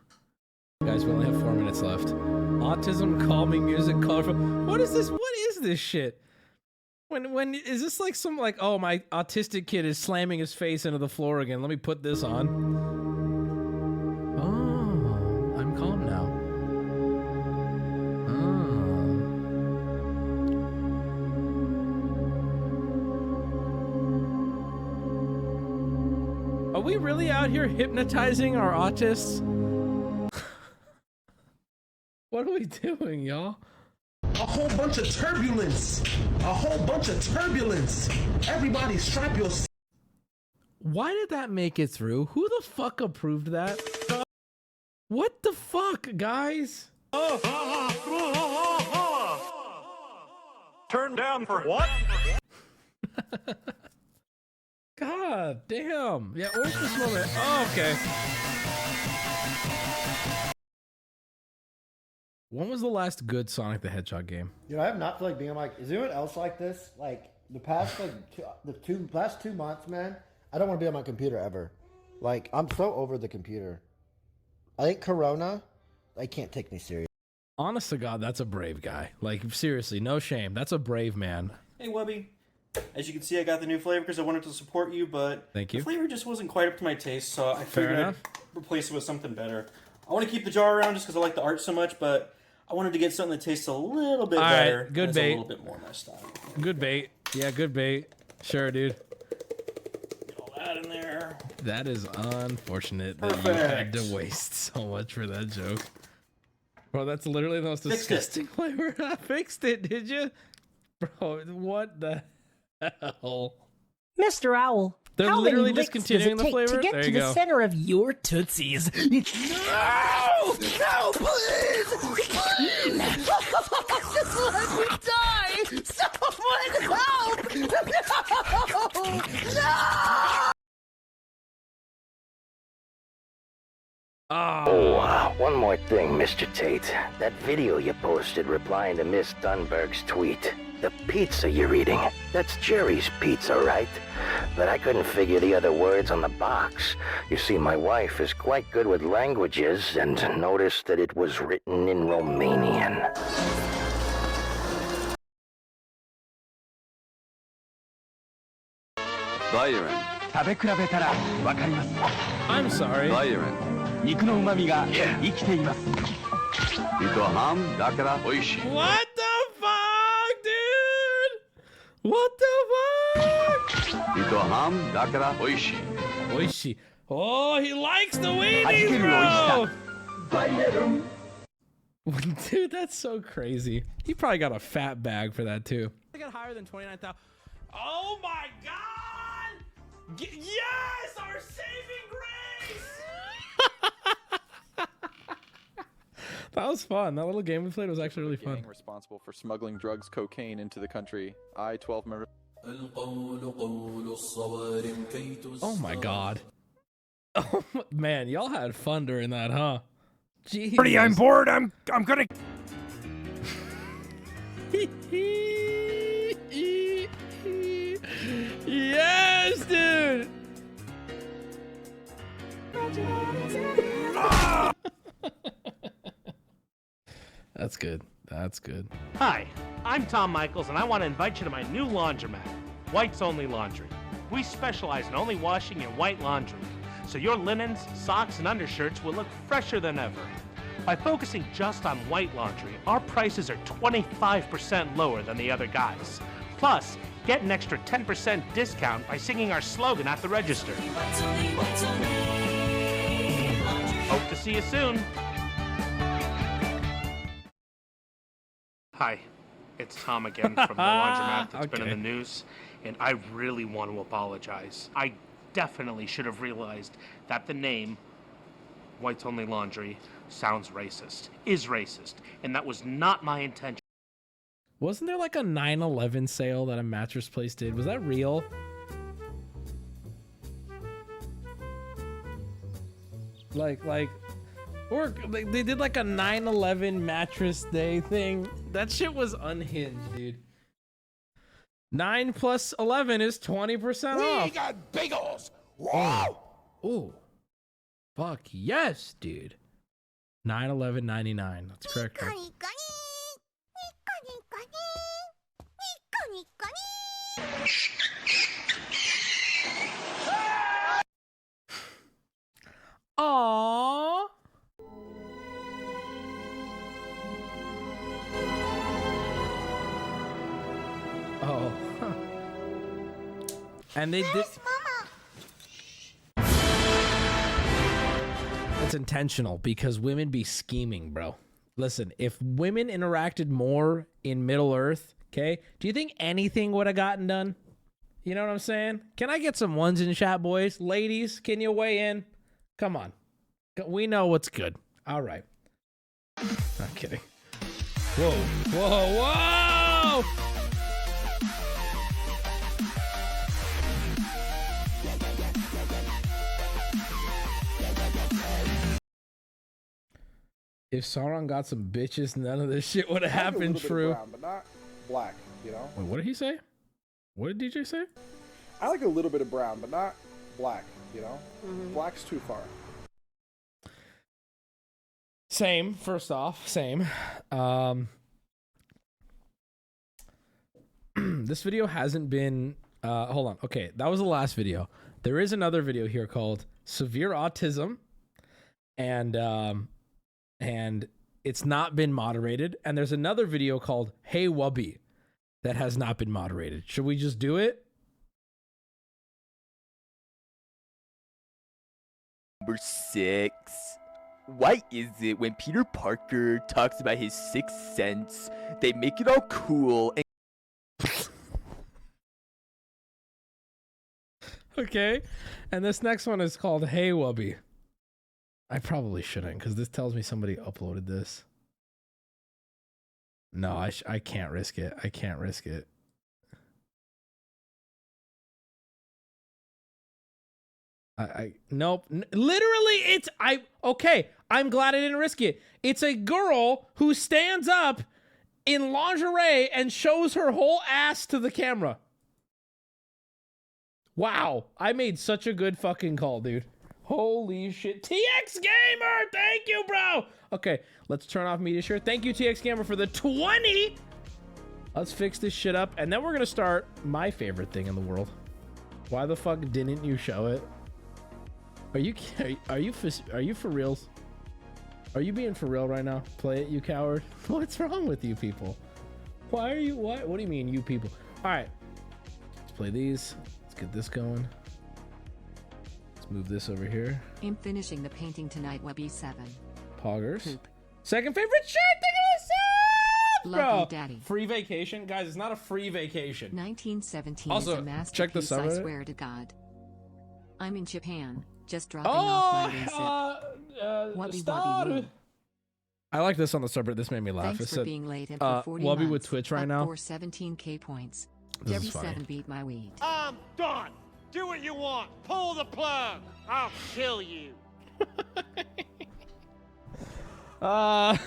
Guys, we only have 4 minutes left. Autism, calming music, colorful. What is this? What is this shit? When is this like some like, oh, my autistic kid is slamming his face into the floor again. Let me put this on. Oh, I'm calm now. Oh. Are we really out here hypnotizing our autists? What are we doing, y'all? A whole bunch of turbulence. A whole bunch of turbulence. Everybody strap your... Why did that make it through? Who the fuck approved that? What the fuck, guys? Turn down for what? God damn. Yeah, Orpheus moment. Oh, okay. When was the last good Sonic the Hedgehog game? You know, I have not feel like being like, is anyone else like this? Like the past like last 2 months, man. I don't want to be on my computer ever. Like I'm so over the computer. I think Corona, they can't take me serious. Honest to God, that's a brave guy. Like seriously, no shame. That's a brave man. Hey, Wubby. As you can see, I got the new flavor because I wanted to support you, but Thank you. The flavor just wasn't quite up to my taste, so I Fair figured I'd enough. replace it with something better. I want to keep the jar around just because I like the art so much, but I wanted to get something that tastes a little bit All better. right, good and is bait. A little bit more my style. Good bait. Yeah, good bait. Sure, dude. Get all that in there. That is unfortunate that you had to waste so much for that joke. Bro, that's literally the most Fixed it. disgusting flavor. I fixed it, did you? Bro, what the hell? Mr. Owl, They're how literally many licks does discontinuing it the take flavor? to get There to you the go. center of your tootsies? No! No, please! Please! Let me die! Someone help! No! No! Oh, one more thing, Mr. Tate. That video you posted replying to Miss Dunberg's tweet. The pizza you're eating, that's Jerry's pizza, right? But I couldn't figure the other words on the box. You see, my wife is quite good with languages and noticed that it was written in Romanian. Byron. I'm sorry. Byron. 肉の旨味が生きています。糸ハムだから美味しい。 What the fuck, dude? What the fuck? 糸ハムだから美味しい。 Oishi. Oh, he likes the weenies, bro. Dude, that's so crazy. He probably got a fat bag for that too. I got higher than 29,000. Oh my god! Yes, our saving grace. That was fun. That little game we played was actually really fun. Responsible for smuggling drugs, cocaine into the country. I, 12 members. Oh my god. Oh man, y'all had fun during that, huh? Jeez. Pretty, I'm bored. I'm gonna. Yes, dude. That's good. That's good. Hi, I'm Tom Michaels, and I want to invite you to my new laundromat, White's Only Laundry. We specialize in only washing in white laundry, so your linens, socks, and undershirts will look fresher than ever. By focusing just on white laundry, our prices are 25% lower than the other guys. Plus, get an extra 10% discount by singing our slogan at the register. Hope to see you soon. Hi, it's Tom again from the laundromat that's been in the news, and I really want to apologize. I definitely should have realized that the name White's Only Laundry sounds racist, is racist, and that was not my intention. Wasn't there like a 9/11 sale that a mattress place did? Was that real? Or they did like a 9/11 mattress day thing. That shit was unhinged, dude. 9 plus 11 is 20% off. We got bagels. Wow. Oh. Fuck yes, dude. 9/11.99. That's correct. Right? Aww. Oh. Huh. And they did. That's intentional because women be scheming, bro. Listen, if women interacted more in Middle Earth, okay, do you think anything would have gotten done? You know what I'm saying? Can I get some ones in chat, boys? Ladies, can you weigh in? Come on. We know what's good. All right. Not kidding. Whoa, whoa, whoa! If Sauron got some bitches, none of this shit would have happened, true. Brown, but not black, you know? Wait, what did he say? What did DJ say? I like a little bit of brown, but not black, you know? Black's too far. Same, first off, same. This video hasn't been, hold on. Okay, that was the last video. There is another video here called Severe Autism, and it's not been moderated. And there's another video called Hey Wubby that has not been moderated. Should we just do it? Number 6. Why is it when Peter Parker talks about his sixth sense, they make it all cool and Okay, and this next one is called Hey Wubby. I probably shouldn't, because this tells me somebody uploaded this. No, I can't risk it. I can't risk it. Nope. Literally, okay, I'm glad I didn't risk it. It's a girl who stands up in lingerie and shows her whole ass to the camera. Wow, I made such a good fucking call, dude. Holy shit. TX Gamer, thank you, bro. Okay, let's turn off media share. Thank you, TX Gamer, for the 20. Let's fix this shit up, and then we're gonna start my favorite thing in the world. Why the fuck didn't you show it? Are you for reals? Are you being for real right now? Play it, you coward. What's wrong with you people? Why are you, what do you mean, you people? All right, let's play these. Let's get this going. Let's move this over here. I'm finishing the painting tonight, Wubby 7. Poggers. Poop. Second favorite shirt, thank you for the subs, bro. Love you, Daddy. Free vacation? Guys, it's not a free vacation. 1917 Also, is a masterpiece, check the I subreddit. swear to God. I'm in Japan, just dropping off my Wubby stop. Wubby Woo. I like this on the subreddit. This made me laugh. Thanks It for said, being late and for 40 months. Wubby with Twitch right up now. for 17k points. This Debbie is funny. 7 beat my weed. I'm done. Do what you want. Pull the plug. I'll kill you. Do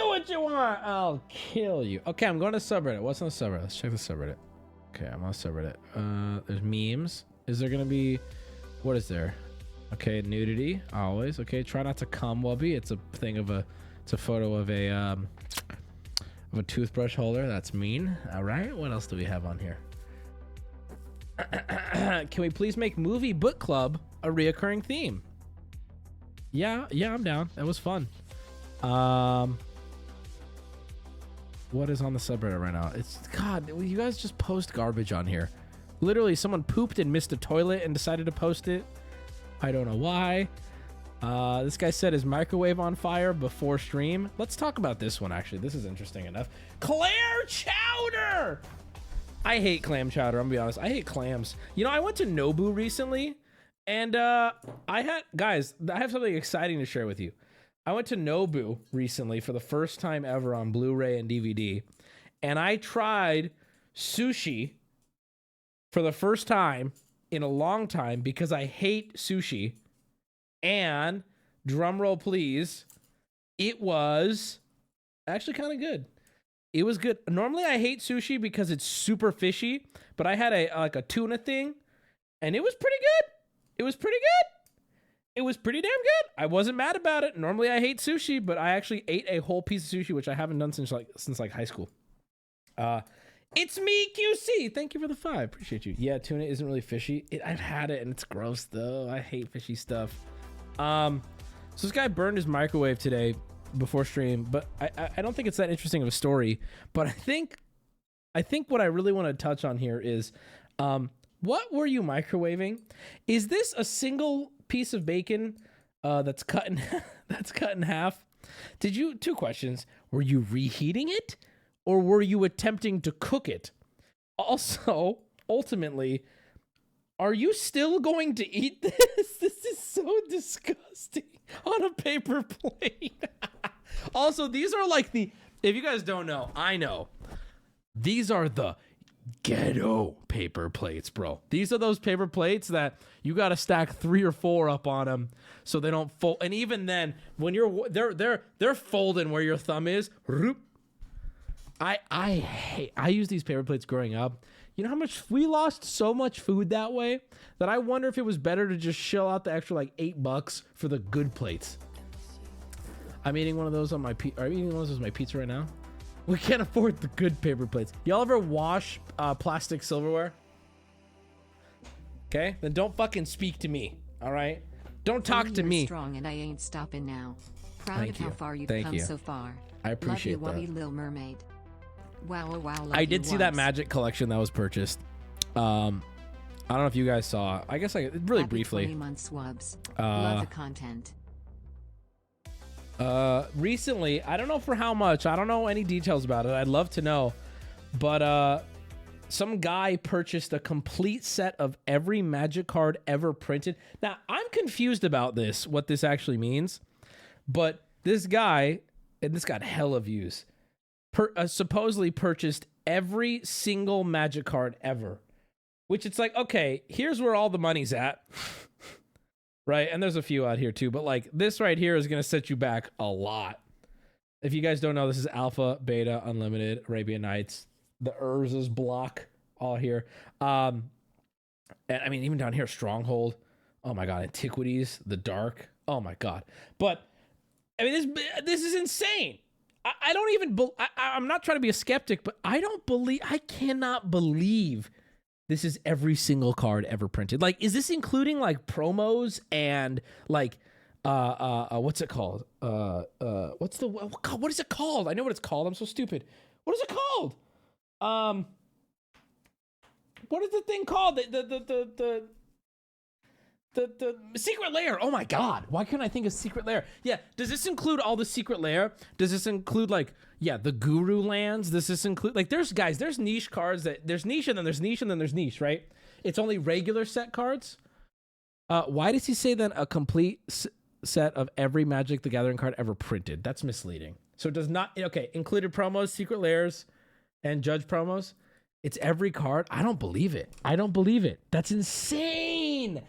what you want. I'll kill you. Okay, I'm going to subreddit. What's on the subreddit? Let's check the subreddit. Okay, I'm on subreddit. There's memes. Is there gonna be? What is there? Okay, nudity always. Okay, try not to cum, Wubby. It's a thing of a. It's a photo of a toothbrush holder. That's mean. All right. What else do we have on here? Can we please make movie book club a reoccurring theme? Yeah, I'm down. That was fun. What is on the subreddit right now? It's God. You guys just post garbage on here. Literally, someone pooped and missed a toilet and decided to post it. I don't know why. This guy set his microwave on fire before stream. Let's talk about this one, actually. This is interesting enough. Claire Chowder! I hate clam chowder, I'm gonna be honest. I hate clams. You know, I went to Nobu recently, and guys, I have something exciting to share with you. I went to Nobu recently for the first time ever on Blu-ray and DVD, and I tried sushi for the first time in a long time because I hate sushi. And drum roll please, it was actually kind of good. It was good. Normally I hate sushi because it's super fishy, but I had a tuna thing and it was pretty good. It was pretty good. It was pretty damn good. I wasn't mad about it. Normally I hate sushi, but I actually ate a whole piece of sushi, which I haven't done since high school. It's me, QC. Thank you for the 5. Appreciate you. Yeah, tuna isn't really fishy. I've had it and it's gross though. I hate fishy stuff. So this guy burned his microwave today before stream, but I don't think it's that interesting of a story. But I think what I really want to touch on here is, what were you microwaving? Is this a single piece of bacon that's cut in half? Two questions. Were you reheating it? Or were you attempting to cook it? Also, ultimately, are you still going to eat this? This is so disgusting on a paper plate. Also, these are like if you guys don't know, I know. These are the ghetto paper plates, bro. These are those paper plates that you got to stack 3 or 4 up on them so they don't fold. And even then, when they're folding where your thumb is. I used these paper plates growing up. You know how much we lost so much food that way that I wonder if it was better to just shell out the extra like $8 for the good plates. I'm eating one of those on my Are you eating one of those on my pizza right now? We can't afford the good paper plates. Y'all ever wash plastic silverware? Okay, then don't fucking speak to me. All right, don't talk to me. Strong, and I ain't stopping now. Proud Thank of how you. far you've Thank come you. so far. I appreciate Love you, that. Wubby, Lil Mermaid. Wow, wow, love I you did see that once. Magic collection that was purchased. I don't know if you guys saw. I guess really Happy briefly. 20 months Wubs. Love the content. Recently, I don't know for how much. I don't know any details about it. I'd love to know. But some guy purchased a complete set of every Magic card ever printed. Now, I'm confused about this, what this actually means. But this guy, and this got hella views, supposedly purchased every single Magic card ever. Which it's like, okay, here's where all the money's at. Right? And there's a few out here too. But like this right here is going to set you back a lot. If you guys don't know, this is Alpha, Beta, Unlimited, Arabian Nights, the Urza's block, all here. And I mean, even down here, Stronghold. Oh my God, Antiquities, The Dark. Oh my God. But I mean, this is insane. I don't even. I'm not trying to be a skeptic, but I cannot believe this is every single card ever printed. Like, is this including like promos and like what's it called? What is it called? I know what it's called. I'm so stupid. What is it called? What is the thing called? The secret lair. Oh my God. Why couldn't I think of secret lair? Yeah. Does this include all the secret lair? Does this include like, yeah, the guru lands? Does this include like, there's niche cards there's niche and then there's niche and then there's niche, right? It's only regular set cards. Why does he say then a complete set of every Magic the Gathering card ever printed? That's misleading. So it does not, okay, included promos, secret lairs, and judge promos. It's every card. I don't believe it. I don't believe it. That's insane.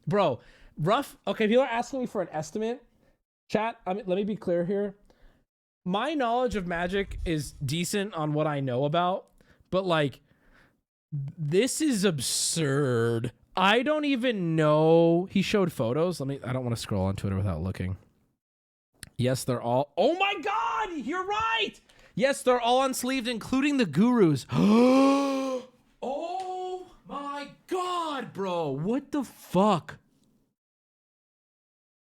Bro, rough. Okay, people are asking me for an estimate. Chat, let me be clear here. My knowledge of Magic is decent on what I know about, but like, this is absurd. I don't even know. He showed photos. I don't want to scroll on Twitter without looking. Yes, they're all. Oh my God, you're right. Yes, they're all unsleeved, including the gurus. Oh my God, bro. What the fuck?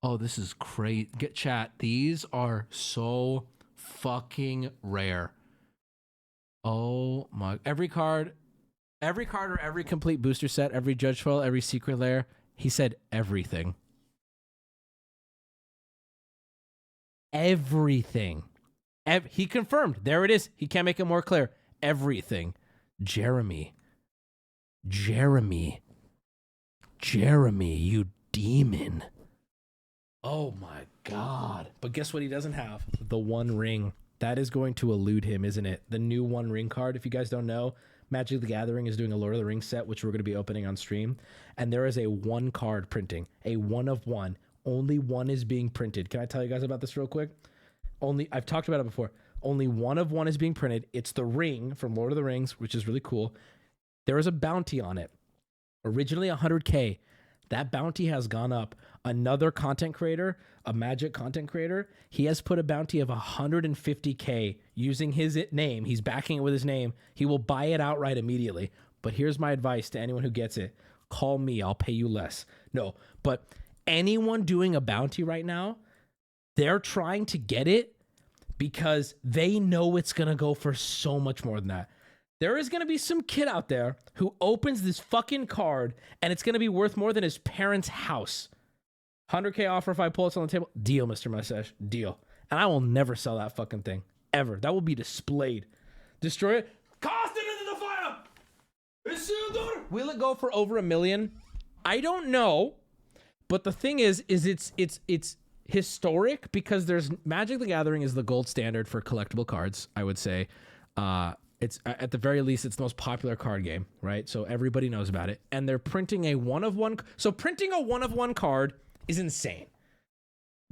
Oh, this is crazy. Get chat. These are so fucking rare. Oh my. Every card or every complete booster set, every judge foil, every secret lair. He said everything. Everything. He confirmed. There it is. He can't make it more clear. Everything. Jeremy, you demon. Oh my God. But guess what he doesn't have? The One Ring. That is going to elude him, isn't it? The new One Ring card. If you guys don't know, Magic the Gathering is doing a Lord of the Rings set, which we're going to be opening on stream. And there is a one card printing. A one of one. Only one is being printed. Can I tell you guys about this real quick? I've talked about it before. Only one of one is being printed. It's the ring from Lord of the Rings, which is really cool. There is a bounty on it. Originally 100K. That bounty has gone up. Another content creator, a Magic content creator, he has put a bounty of 150K using his name. He's backing it with his name. He will buy it outright immediately. But here's my advice to anyone who gets it. Call me. I'll pay you less. No, but anyone doing a bounty right now, they're trying to get it because they know it's going to go for so much more than that. There is going to be some kid out there who opens this fucking card and it's going to be worth more than his parents' house. 100K offer if I pull it on the table. Deal, Mr. Mustache. Deal. And I will never sell that fucking thing. Ever. That will be displayed. Destroy it. Cast it into the fire! Will it go for over $1 million? I don't know. But the thing is it's historic because there's Magic the Gathering is the gold standard for collectible cards, I would say. It's at the very least, it's the most popular card game, right? So everybody knows about it. And they're printing a one-of-one. So printing a one-of-one card is insane.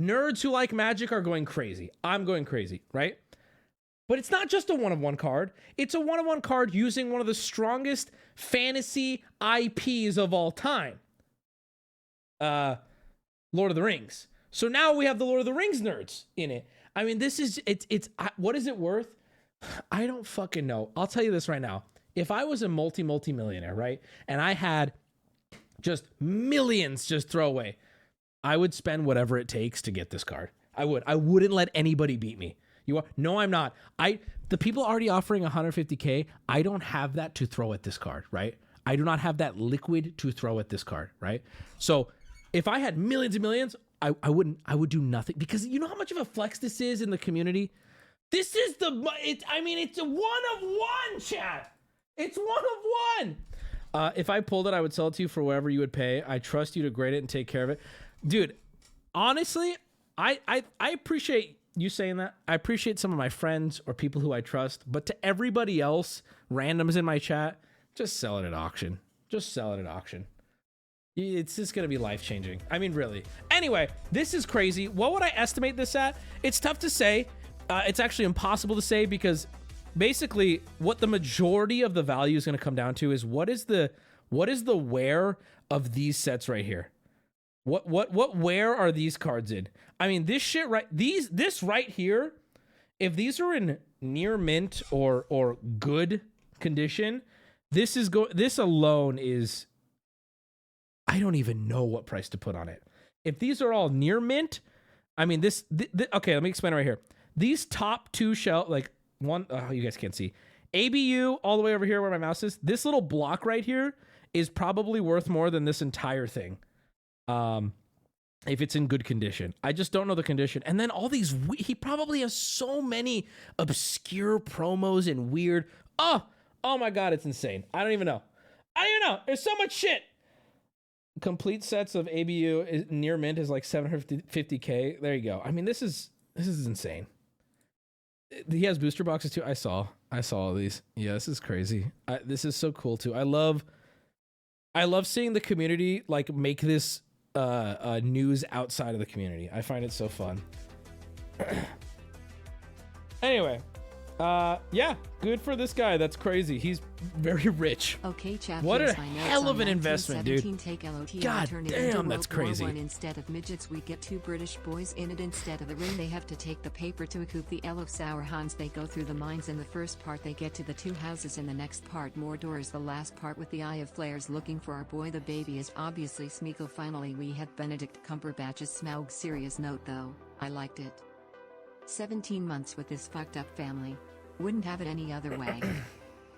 Nerds who like Magic are going crazy. I'm going crazy, right? But it's not just a one-of-one card. It's a one-of-one card using one of the strongest fantasy IPs of all time. Lord of the Rings. So now we have the Lord of the Rings nerds in it. I mean, this is, it's what is it worth? I don't fucking know. I'll tell you this right now. If I was a multi-millionaire, right? And I had just millions just throw away, I would spend whatever it takes to get this card. I would. I wouldn't let anybody beat me. You are? No, I'm not. The people already offering 150K, I don't have that to throw at this card, right? I do not have that liquid to throw at this card, right? So if I had millions and millions, I would do nothing because you know how much of a flex this is in the community? This is it's a one of one, chat. It's one of one. If I pulled it, I would sell it to you for whatever you would pay. I trust you to grade it and take care of it. Dude, honestly, I appreciate you saying that. I appreciate some of my friends or people who I trust, but to everybody else, randoms in my chat, just sell it at auction. Just sell it at auction. It's just going to be life-changing. I mean, really. Anyway, this is crazy. What would I estimate this at? It's tough to say. It's actually impossible to say because basically what the majority of the value is going to come down to is what is the wear of these sets right here. What wear are these cards in? I mean, this shit right, this right here, if these are in near mint or good condition, this alone is, I don't even know what price to put on it. If these are all near mint, I mean okay, let me explain right here. These top two you guys can't see. ABU all the way over here where my mouse is. This little block right here is probably worth more than this entire thing. If it's in good condition. I just don't know the condition. And then all these, he probably has so many obscure promos and weird. Oh my God, it's insane. I don't even know. There's so much shit. Complete sets of ABU near mint is like 750K. There you go. I mean, this is insane. He has booster boxes too. I saw all these. Yeah, this is crazy. This is so cool too. I love seeing the community like make this news outside of the community. I find it so fun. Anyway, yeah, good for this guy. That's crazy. He's very rich. Okay, chat. What a hell of an investment, dude. God damn, that's crazy. Instead of midgets, we get 2 British boys in it. Instead of the ring, they have to take the paper to recoup the Elo Sour Hans. They go through the mines in the first part. They get to the 2 houses in the next part. More doors. The last part with the Eye of Flares looking for our boy. The baby is obviously Smeagol. Finally, we had Benedict Cumberbatch's Smaug. Serious note though, I liked it. 17 months with this fucked up family. Wouldn't have it any other way.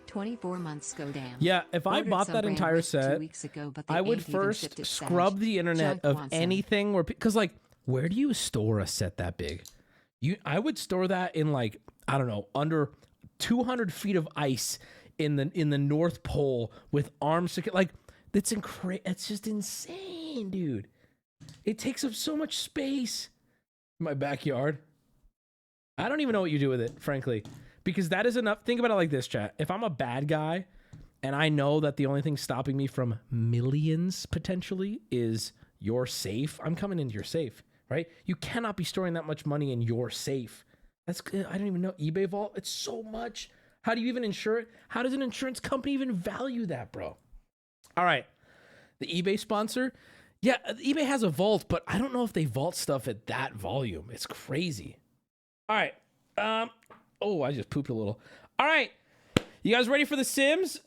24 months go down. Yeah, if I bought that entire set, 2 weeks ago, but I would first scrub the internet of anything where, because like, where do you store a set that big? I would store that in like, I don't know, under 200 feet of ice in the North Pole with arms to like, it's just insane, dude. It takes up so much space in my backyard. I don't even know what you do with it, frankly. Because that is enough. Think about it like this, chat. If I'm a bad guy and I know that the only thing stopping me from millions potentially is your safe, I'm coming into your safe, right? You cannot be storing that much money in your safe. I don't even know. eBay vault, it's so much. How do you even insure it? How does an insurance company even value that, bro? All right. The eBay sponsor. Yeah, eBay has a vault, but I don't know if they vault stuff at that volume. It's crazy. All right. Oh, I just pooped a little. All right. You guys ready for The Sims?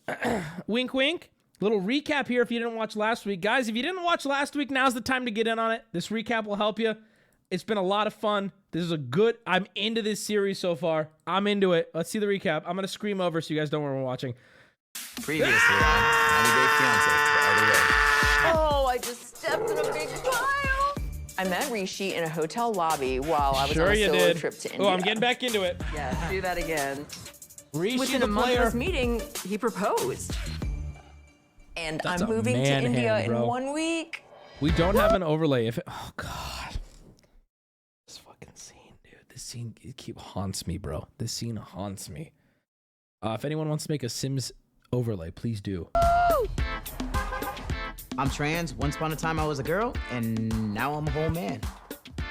Wink, wink. Little recap here if you didn't watch last week. Guys, if you didn't watch last week, now's the time to get in on it. This recap will help you. It's been a lot of fun. This is I'm into this series so far. I'm into it. Let's see the recap. I'm going to scream over so you guys don't know what we're watching. Previously on 90 Day Fiancé the other way. Oh, I just stepped in a big pile. I met Rishi in a hotel lobby while I was on a solo trip to India. Oh, I'm getting back into it. Yeah, do that again. Rishi, within the a month player. of us meeting, he proposed. And That's I'm a moving to man India hand, bro. in 1 week. We don't have an overlay. Oh, God. This fucking scene, dude. This scene haunts me, bro. This scene haunts me. If anyone wants to make a Sims overlay, please do. I'm trans. Once upon a time I was a girl, and now I'm a whole man.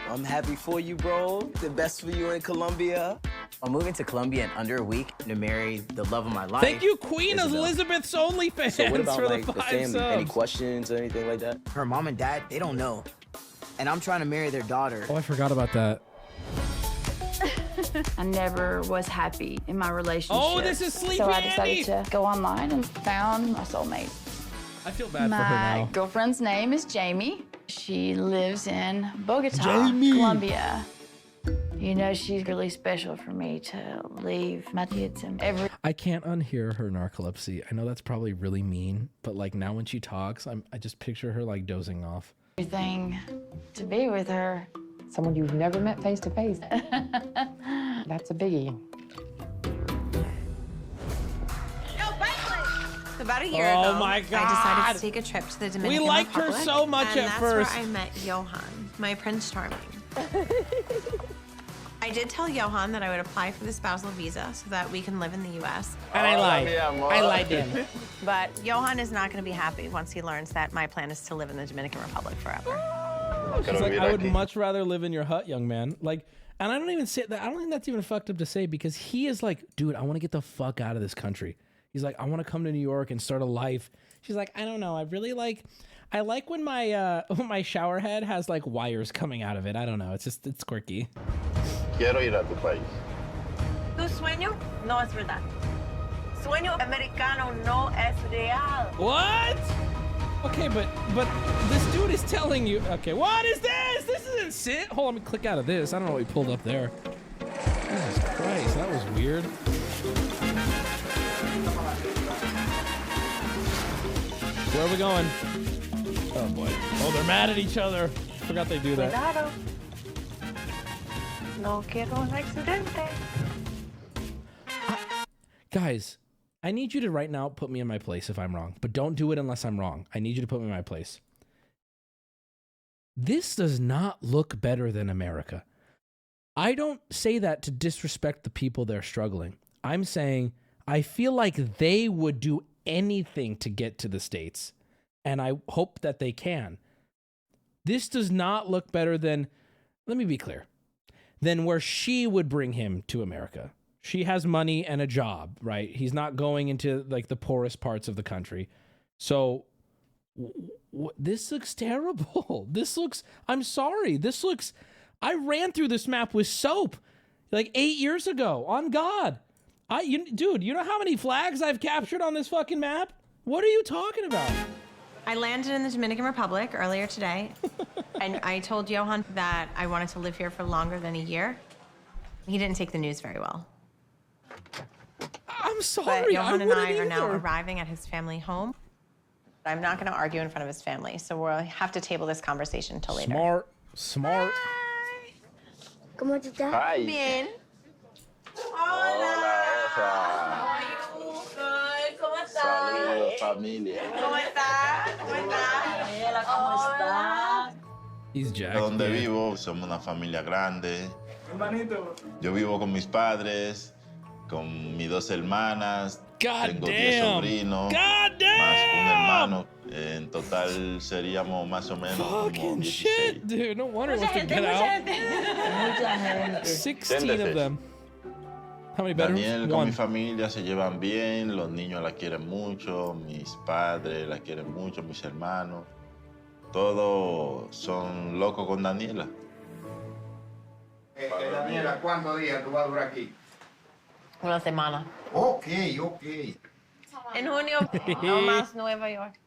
I'm happy for you, bro. The best for you in Colombia. I'm moving to Colombia in under a week to marry the love of my life. Thank you, Queen Elizabeth's OnlyFans So what about for like the the 5 family? subs. Any questions or anything like that? Her mom and dad, they don't know. And I'm trying to marry their daughter. Oh, I forgot about that. I never was happy in my relationship. Oh, this is Sleepy So I Andy. decided to go online and found my soulmate. I feel bad for her My now. girlfriend's name is Jamie. She lives in Bogota, Jamie. Colombia. You know, she's really special for me to leave my kids and every. I can't unhear her narcolepsy. I know that's probably really mean, but like now when she talks, I just picture her like dozing off. Everything to be with her. Someone you've never met face to face. That's a biggie. About a year Oh ago, my I God. decided to take a trip to the Dominican liked her Republic, so much and at that's first. where I met Johan, my Prince Charming. I did tell Johan that I would apply for the spousal visa so that we can live in the U.S. And I lied. I lied to him. But Johan is not going to be happy once he learns that my plan is to live in the Dominican Republic forever. She's like, I would much rather live in your hut, young man. Like, And I don't even say that. I don't think that's even fucked up to say, because he is like, dude, I want to get the fuck out of this country. He's like, I want to come to New York and start a life. She's like, I don't know. I like when my shower head has like wires coming out of it. I don't know. It's quirky. Quiero ir a tu país. Tu sueño no es verdad. Sueño americano no es real. What? Okay, but this dude is telling you. Okay, what is this? This isn't sit. Hold on, let me click out of this. I don't know what we pulled up there. Jesus Christ, that was weird. Where are we going? Oh boy. Oh, they're mad at each other. Forgot they do that. Cuidado. No quiero un accidente. Guys, I need you to right now put me in my place if I'm wrong, but don't do it unless I'm wrong. I need you to put me in my place. This does not look better than America. I don't say that to disrespect the people that are struggling. I'm saying I feel like they would do anything to get to the States, and I hope that they can. This does not look better than, let me be clear, than where she would bring him to America. She has money and a job, right? He's not going into like the poorest parts of the country. So this looks terrible. I'm sorry. I ran through this map with soap like 8 years ago, on God. Dude, you know how many flags I've captured on this fucking map? What are you talking about? I landed in the Dominican Republic earlier today, and I told Johan that I wanted to live here for longer than a year. He didn't take the news very well. I'm sorry. But Johan and I are now either. arriving at his family home. I'm not going to argue in front of his family, so we'll have to table this conversation until later. Smart. ¿Cómo tú estás? Hi. Bien. Hola, How are you? Good. ¿Cómo estás? Saludos, familia. ¿Cómo estás? ¿Cómo estás? Daniela, ¿cómo estás? He's jacked. Donde vivo, somos una familia grande. Yo vivo con mis padres, con mis 2 hermanas. Tengo 10 sobrinos. God damn! Más un hermano. En total seríamos más o menos como Fucking 16. shit, dude. No wonder what's to get out. 16 of them. How many bedrooms? Daniel con One. mi familia se llevan bien, los niños la quieren mucho, mis padres la quieren mucho, mis hermanos. Todos son locos con Daniela. Daniela, ¿cuántos días tú vas a durar aquí? Una semana. Ok. En junio, no más Nueva York.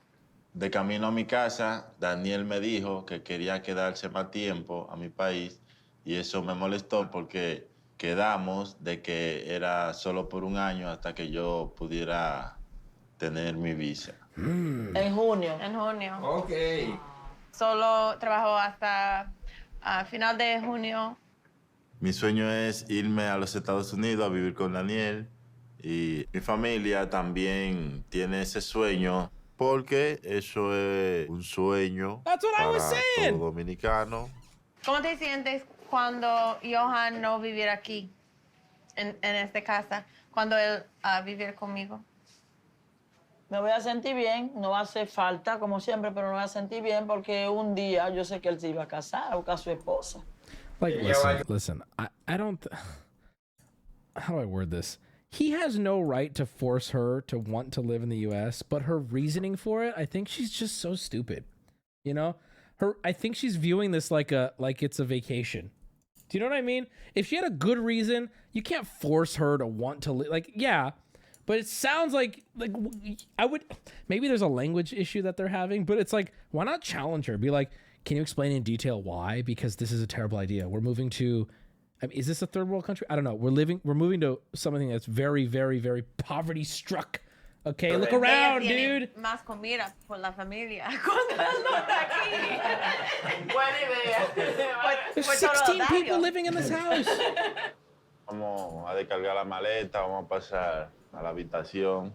De camino a mi casa, Daniel me dijo que quería quedarse más tiempo a mi país y eso me molestó porque quedamos de que era solo por un año hasta que yo pudiera tener mi visa. En junio. En junio. Ok. Solo trabajo hasta final de junio. Mi sueño es irme a los Estados Unidos a vivir con Daniel y mi familia también tiene ese sueño porque eso es un sueño para todo dominicano. ¿Cómo te sientes cuando Johan no viviera aquí, en esta casa, cuando él viviera conmigo? Me voy a sentir bien, no va a hacer falta, como siempre, pero me voy a sentir bien porque un día yo sé que él se iba a casar o con su esposa. Like, listen, I don't... How do I word this? He has no right to force her to want to live in the U.S., but her reasoning for it, I think she's just so stupid. You know? I think she's viewing this like it's a vacation. Do you know what I mean? If she had a good reason, you can't force her to want to live. Like, yeah, but it sounds like I would... Maybe there's a language issue that they're having, but it's like, why not challenge her? Be like, can you explain in detail why? Because this is a terrible idea. We're moving to... I mean, is this a third world country? I don't know. We're moving to something that's very, very, very poverty struck. Okay, look around, dude. Más comida por la familia. Cuando él no está aquí. Buena idea. There's 16 people living in this house. Vamos a descargar la maleta, vamos a pasar a la habitación.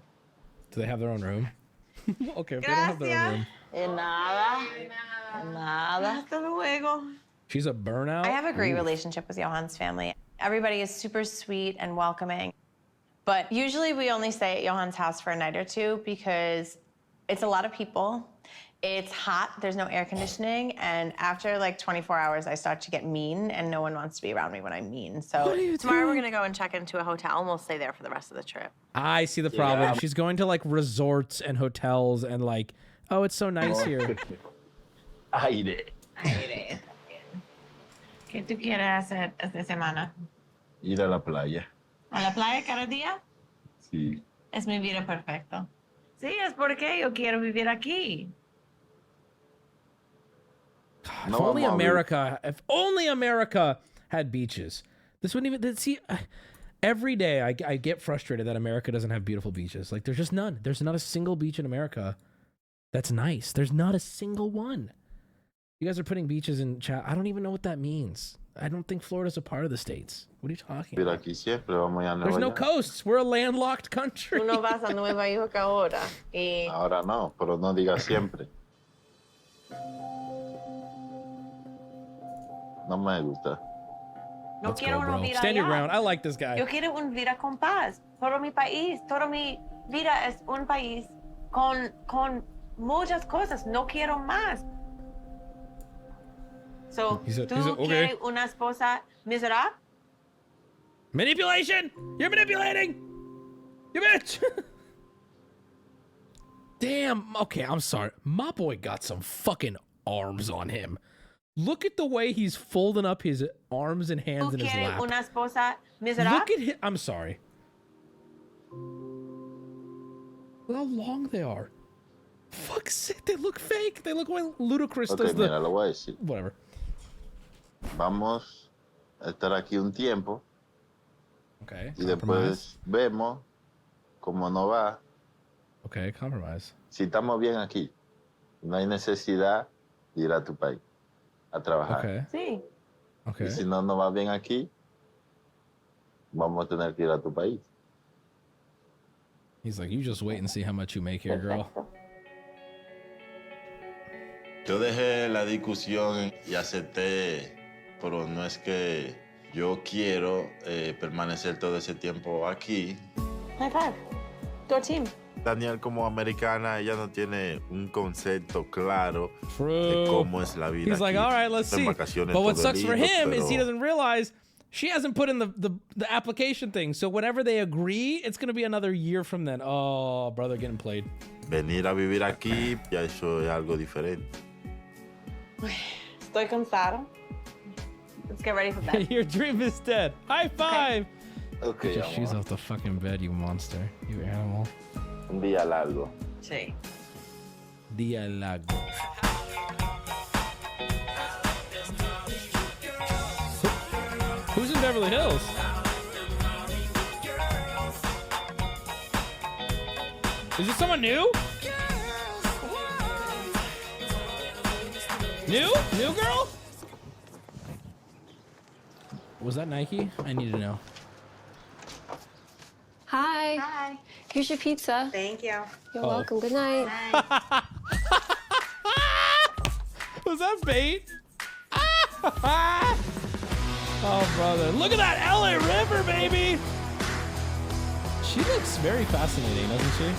Do they have their own room? Okay, if they don't have their own room. Nada. Hasta luego. She's a burnout. I have a great Oof. relationship with Johan's family. Everybody is super sweet and welcoming. But usually we only stay at Johan's house for a night or two because it's a lot of people It's hot, there's no air conditioning, and after like 24 hours, I start to get mean, and no one wants to be around me when I'm mean. So tomorrow we're gonna go and check into a hotel, and we'll stay there for the rest of the trip. I see the problem. Yeah. She's going to like resorts and hotels and like, oh, it's so nice here. Aire. Aire. ¿Qué tú quieres hacer esta semana? Ir a la playa. ¿A la playa cada día? Sí. Es mi vida perfecta. Sí, es porque yo quiero vivir aquí. If only America had beaches. This wouldn't even see. Every day I get frustrated that America doesn't have beautiful beaches. Like there's just none. There's not a single beach in America that's nice. There's not a single one. You guys are putting beaches in chat. I don't even know what that means. I don't think Florida's a part of the states. What are you talking about? There's no coasts. We're a landlocked country. Tú no vas a Nueva York ahora. Y... Ahora no, pero no digas siempre. No me gusta. No Let's quiero go, bro. una vida Stand your allá. ground. I like this guy. Yo quiero una vida con paz. Todo mi país, toda mi vida es un país con muchas cosas. No quiero más. So, He said, ¿tú okay. quieres una esposa miserable? Manipulation! You're manipulating! You bitch! Damn. Okay, I'm sorry. My boy got some fucking arms on him. Look at the way he's folding up his arms and hands in his lap. Una esposa miserable? Look at him. I'm sorry. Look how long they are. Fuck's sake, they look fake. They look like ludicrous. Okay, mira, lo voy a decir. Whatever. Vamos a estar aquí un tiempo. Okay. Y después vemos cómo no va. Okay, compromise. Si estamos bien aquí, no hay necesidad de ir a tu país a trabajar. Okay. Sí. Okay. Y si no nos va bien aquí, vamos a tener que ir a tu país. He's like, you just wait and see how much you make here, girl. Yo dejé la discusión y acepté, pero no es que yo quiero permanecer todo ese tiempo aquí. High five. Go team. Daniel, como americana, ella no tiene un concepto claro True. de cómo es la vida. He's like, all right, let's see. But what sucks for him is he doesn't realize she hasn't put in the application thing. So whenever they agree, it's going to be another year from then. Oh, brother getting played. Venir a vivir aquí, ya eso es algo diferente. Estoy cansada. Let's get ready for bed. Your dream is dead. High five. Okay, Get your shoes off the fucking bed, you monster. You animal. Un día largo. Sí. Día largo. Who's in Beverly Hills? Is this someone new? New girl? Was that Nike? I need to know. Hi. Hi. Here's your pizza. Thank you. You're welcome. Good night. Was that bait? Oh, brother. Look at that LA River, baby. She looks very fascinating, doesn't she?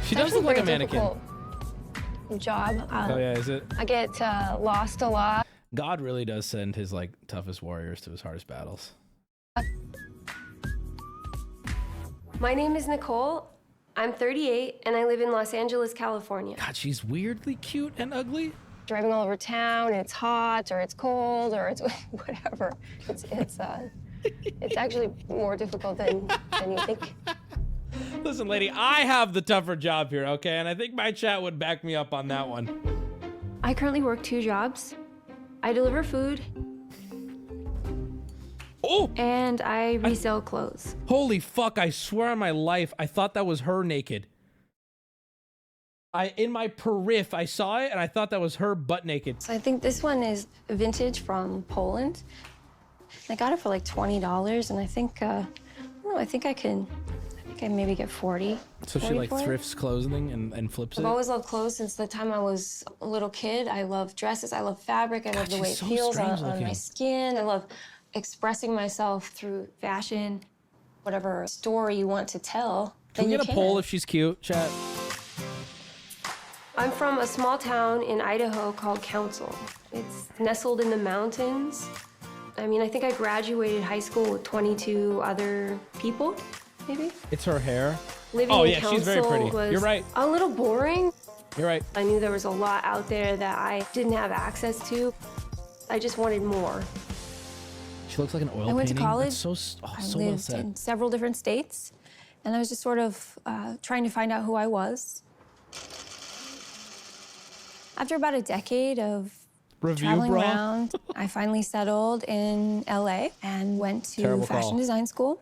She does look like a mannequin. Job. Oh, yeah, is it? I get lost a lot. God really does send his, like, toughest warriors to his hardest battles. My name is Nicole. I'm 38, and I live in Los Angeles, California. God, she's weirdly cute and ugly. Driving all over town, it's hot, or it's cold, or it's whatever. It's actually more difficult than you think. Listen, lady, I have the tougher job here, okay? And I think my chat would back me up on that one. I currently work 2 jobs. I deliver food. Oh! And I resell clothes. Holy fuck, I swear on my life, I thought that was her naked. In my periph, I saw it and I thought that was her butt naked. So I think this one is vintage from Poland. I got it for like $20, and I think, I don't know, I think I can maybe get 40. So she like thrifts clothing and flips it? I've always loved clothes since the time I was a little kid. I love dresses, I love fabric, I love the way it feels on my skin. I love expressing myself through fashion, whatever story you want to tell. Can we get a poll if she's cute, chat? I'm from a small town in Idaho called Council. It's nestled in the mountains. I mean, I think I graduated high school with 22 other people, maybe. It's her hair. Living oh in yeah, Council she's very pretty. was You're right. a little boring. You're right. I knew there was a lot out there that I didn't have access to. I just wanted more. She looks like an oil I went to painting. college. That's so I so well lived said. in several different states, and I was just sort of trying to find out who I was. After about a decade of traveling around, I finally settled in LA and went to fashion design school.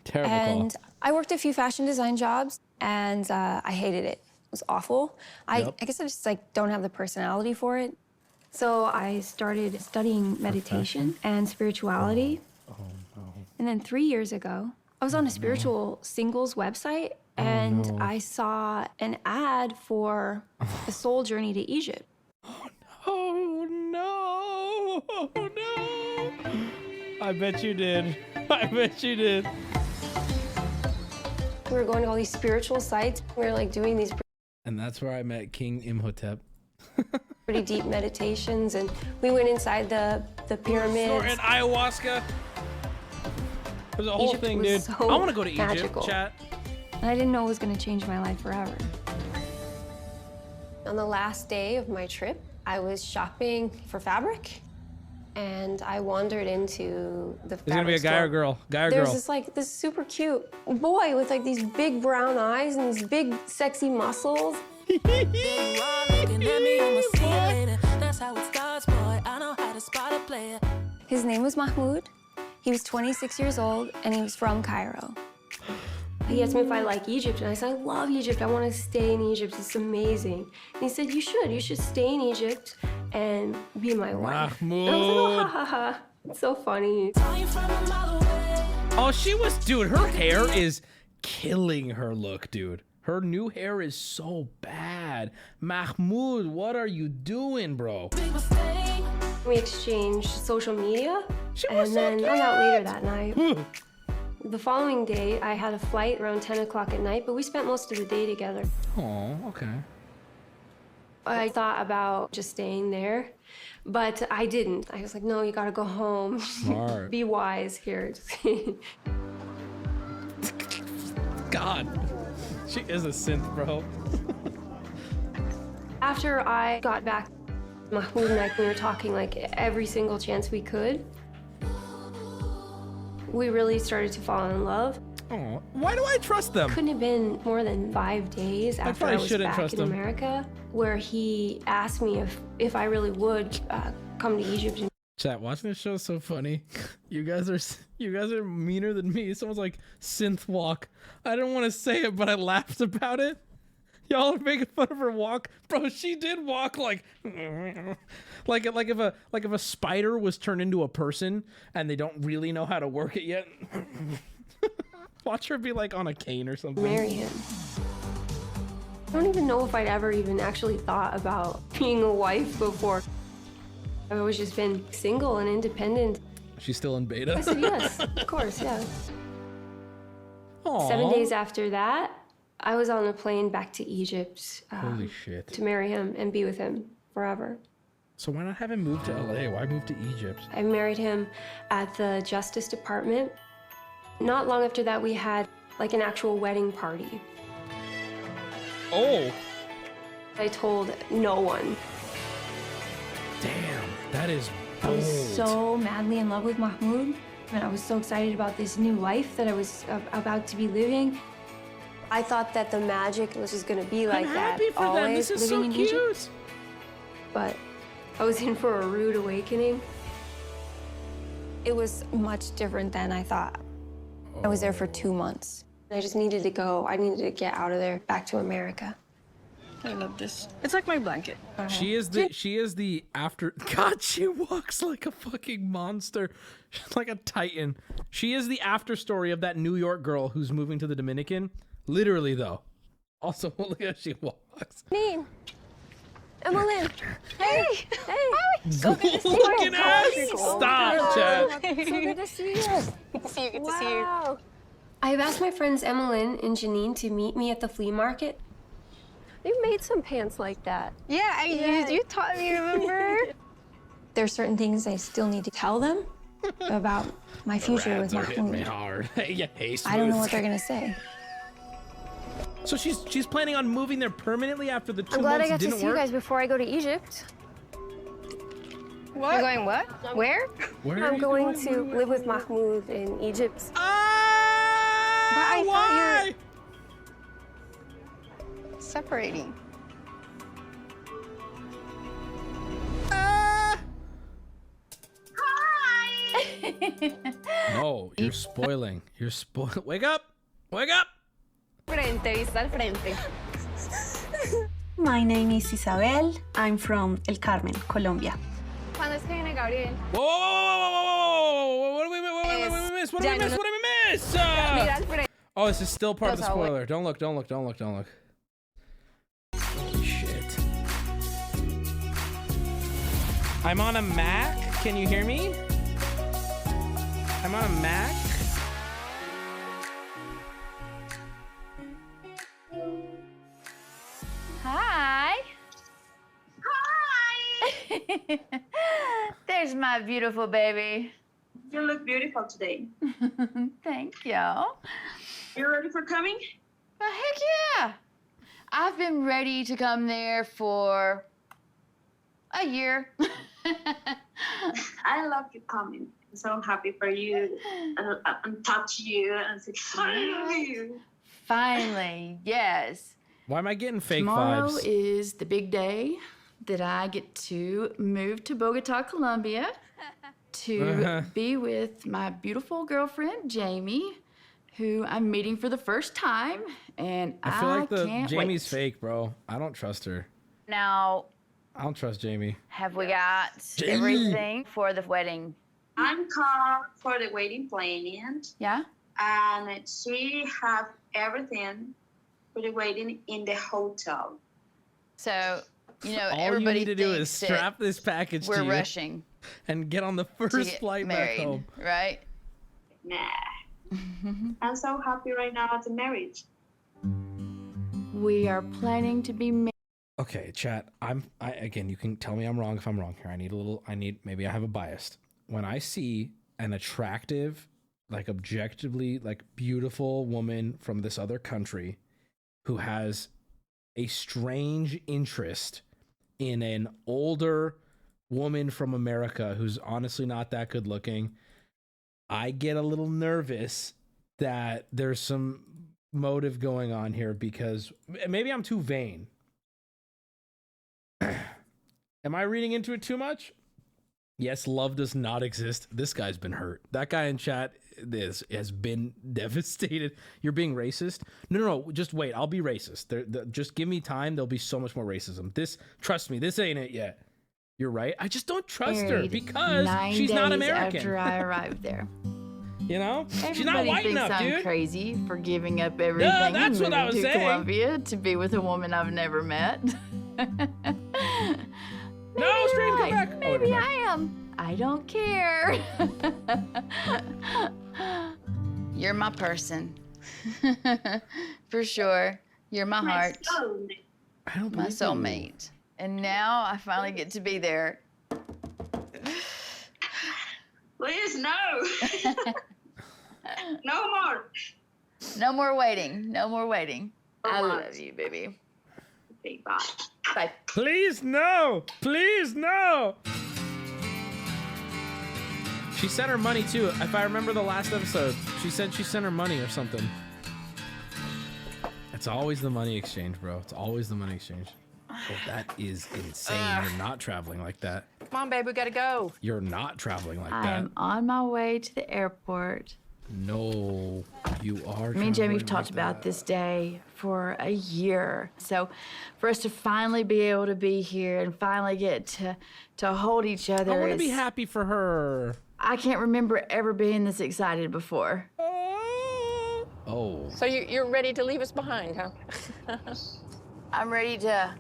Terrible and call. I worked a few fashion design jobs, and I hated it. It was awful. I guess I just like don't have the personality for it. So I started studying meditation and spirituality. And then 3 years ago, I was on a spiritual singles website, and I saw an ad for a soul journey to Egypt. Oh no! Oh no! I bet you did. I bet you did. We were going to all these spiritual sites. We were like doing these And that's where I met King Imhotep. pretty deep meditations, and we went inside the pyramids. And ayahuasca. There's a whole Egypt thing, was dude. so I want to go to Egypt, magical. chat. And I didn't know it was gonna change my life forever. On the last day of my trip, I was shopping for fabric, and I wandered into the fabric There's gonna be a guy or girl. Guy or There's girl. this like this super cute boy with like these big brown eyes and these big sexy muscles. His name was Mahmoud. He was 26 years old, and he was from Cairo. He asked me if I like Egypt, and I said, I love Egypt. I want to stay in Egypt. It's amazing. And he said, you should stay in Egypt and be my wife. Mahmoud. And I was like, oh, ha, ha, ha. It's so funny. Oh, she was, dude, her hair is killing her look, dude. Her new hair is so bad. Mahmoud, what are you doing, bro? We exchanged social media, and then hung out later that night. The following day, I had a flight around 10 o'clock at night, but we spent most of the day together. Oh, okay. I thought about just staying there, but I didn't. I was like, no, you gotta go home. Smart. Be wise here. God, she is a synth, bro. After I got back, Mahmoud and I, we were talking like every single chance we could. We really started to fall in love. Oh, why do I trust them? Couldn't have been more than 5 days after I was back in America, where he asked me if I really would come to Egypt. Chat, watching this show is so funny. You guys are meaner than me. Someone's like synth walk. I didn't want to say it, but I laughed about it. Y'all are making fun of her walk, bro. She did walk like if a spider was turned into a person and they don't really know how to work it yet. Watch her be like on a cane or something. Marry him. I don't even know if I'd ever even actually thought about being a wife before. I've always just been single and independent. She's still in beta. I said yes, of course, yeah. Aww. 7 days after that, I was on a plane back to Egypt. Holy shit. To marry him and be with him forever. So why not have him move to LA? Why move to Egypt? I married him at the Justice Department. Not long after that, we had like an actual wedding party. Oh. I told no one. Damn, that is I bold. was so madly in love with Mahmoud, and I was so excited about this new life that I was about to be living. I thought that the magic was just gonna be like that happy for them. always This is living so in cute. Egypt. But I was in for a rude awakening. It was much different than I thought. I was there for 2 months. I just needed to go. I needed to get out of there, back to America. I love this. It's like my blanket. She is the after. God, she walks like a fucking monster. She's like a titan. She is the after story of that New York girl who's moving to the Dominican. Literally, though. Also, look at how she walks. Mean. Emmeline. Hey. Hey. So good to see you. Looking ass. Stop, Chad. So good to see you. Good to see you. Good to see you. I've asked my friends Emmeline and Janine to meet me at the flea market. You made some pants like that. Yeah, you taught me, remember? There's certain things I still need to tell them about my future with Mahmoud. Hard. Yeah, hey, I don't know what they're gonna say. So she's planning on moving there permanently after the 2 I'm glad months I got to didn't see work? you guys before I go to Egypt. What? You're going what? Where? Where are I'm you going going? to live with Mahmoud in Egypt. But Why? You're separating. No, you're spoiling. You're Wake up! Wake up! Frente, vista al frente. My name is Isabel. I'm from El Carmen, Colombia. ¿Cuándo es que viene Gabriel? Whoa! What did we miss? What did we miss? Mira al frente. Oh, this is still part of the spoiler. Don't look. Holy shit. I'm on a Mac. Can you hear me? I'm on a Mac. Hi. Hi. There's my beautiful baby. You look beautiful today. Thank you. You ready for coming? Heck yeah. I've been ready to come there for a year. I love you coming. I'm so happy for you and touch you and say, I love you. Finally, yes. Why am I getting fake Tomorrow vibes? is the big day that I get to move to Bogota, Colombia to be with my beautiful girlfriend, Jamie, who I'm meeting for the first time. And I feel like can't Jamie's wait. fake, bro. I don't trust her. Now, I don't trust Jamie. have we got Jamie. everything for the wedding? I'm called for the wedding planning. Yeah? And she have everything for the wedding in the hotel. So, you know, All everybody you need to do is thinks that strap this package we're to you rushing and get on the to first get flight married, back home. right? Nah. I'm so happy right now at the marriage. We are planning to be married. Okay, chat. Again, you can tell me I'm wrong if I'm wrong here. Maybe I have a bias. When I see an attractive, like objectively, like beautiful woman from this other country who has a strange interest in an older woman from America who's honestly not that good looking, I get a little nervous that there's some motive going on here because maybe I'm too vain. Am I reading into it too much? Yes, love does not exist. This guy's been hurt. That guy in chat has been devastated. You're being racist? No. Just wait. I'll be racist. Just give me time. There'll be so much more racism. Trust me, this ain't it yet. You're right. I just don't trust her because 9 she's not days American. After I arrived there. You know? Everybody She's not white thinks enough, I'm dude. crazy for giving up everything that's and what I moving was to saying. Colombia to be with a woman I've never met. No, stream, come right. back. Maybe I am. I don't care. You're my person. For sure. You're my heart. Soulmate. I don't My believe soulmate. And now I finally get to be there. Please, no. No more. No more waiting. No more waiting. I Bye. love you, baby. Okay, bye. Bye. Please, no. Please, no. She sent her money, too. If I remember the last episode, she said she sent her money or something. It's always the money exchange, bro. It's always the money exchange. Oh, that is insane. You're not traveling like that. Come on, babe, we gotta go. You're not traveling like that. I'm on my way to the airport. No, you are. Me and Jamie have traveling talked like about that. this day for a year. So for us to finally be able to be here and finally get to hold each other. I want to be is- happy for her. I can't remember ever being this excited before. Oh. So you're ready to leave us behind, huh? I'm ready to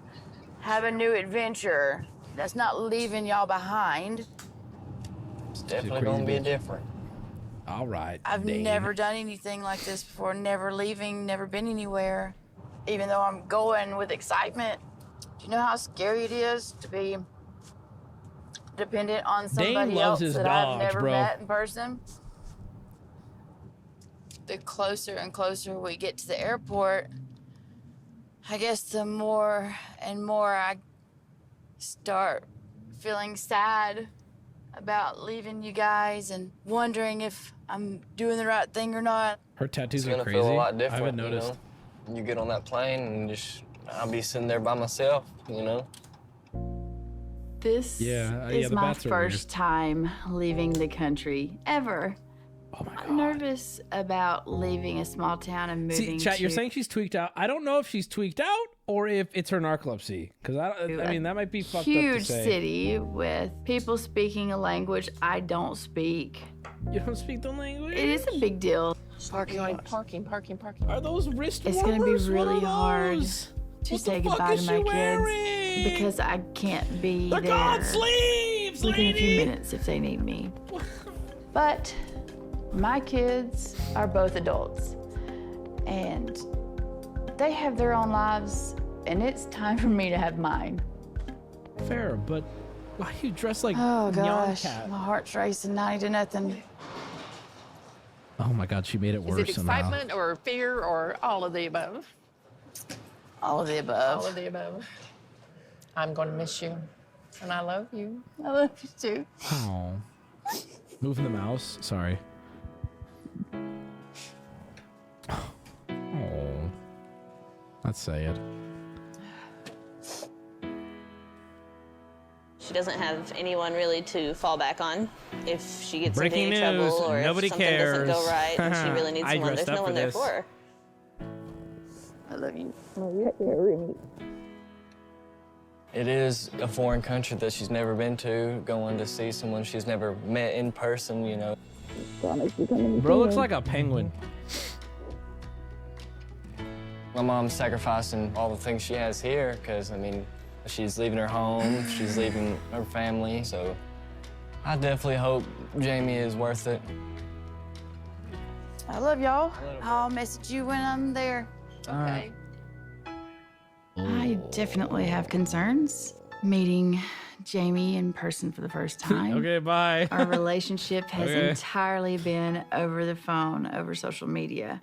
have a new adventure. That's not leaving y'all behind. It's definitely going to be different. All right. I've Dane. never done anything like this before. Never leaving, never been anywhere. even though I'm going with excitement. Do you know how scary it is to be dependent on somebody else that I've never met in person? The closer and closer we get to the airport, I guess the more and more I start feeling sad about leaving you guys and wondering if I'm doing the right thing or not. Her tattoos It's are gonna crazy. feel a lot I different, haven't noticed. You know? You get on that plane and I'll be sitting there by myself, you know? This is the my bats are weird. first time leaving the country ever. Oh my God. I'm nervous about leaving a small town and moving. See, chat, you're to saying she's tweaked out. I don't know if she's tweaked out or if it's her narcolepsy. Because I mean, that might be fucked up to huge say. city with people speaking a language I don't speak. You don't speak the language? It is a big deal. Parking. Are those wrist It's warmers? gonna be What are really hard those? to What say the fuck goodbye is to my she kids wearing? because I can't be They're there called sleeves, within a few lady. minutes if they need me. But my kids are both adults and they have their own lives, and it's time for me to have mine. Fair, but why are you dressed like Oh Nyan gosh, Cat? my heart's racing 90 to nothing. Oh my God, she made it Is worse it somehow. excitement or fear or all of the above? All of the above. All of the above. I'm going to miss you, and I love you. I love you too. Oh. Moving the mouse. Sorry. Oh. That's sad. She doesn't have anyone really to fall back on if she gets Breaking into any news, trouble or nobody if something doesn't go cares. right and she really needs I someone. dressed There's up no for one there this. for her. I love you. It is a foreign country that she's never been to, going to see someone she's never met in person, you know. Bro looks like a penguin. My mom's sacrificing all the things she has here because, I mean, she's leaving her home, she's leaving her family, so I definitely hope Jamie is worth it. I love y'all. I'll message you when I'm there. Okay. I definitely have concerns. Meeting Jamie in person for the first time. Okay, bye. Our relationship has Okay. entirely been over the phone, over social media.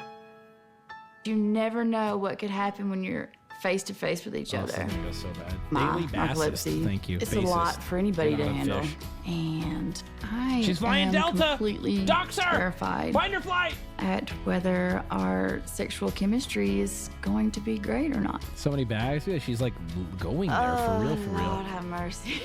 You never know what could happen when you're face to face with each other. Something goes so bad. My Daily bassist. narcolepsy. Thank you. It's a bassist. lot for anybody You're to not a handle. fish. And I She's flying am Delta. completely Dox her. terrified Find her flight. at whether our sexual chemistry is going to be great or not. So many bags. Yeah, she's like going there for real, for real. Lord have mercy.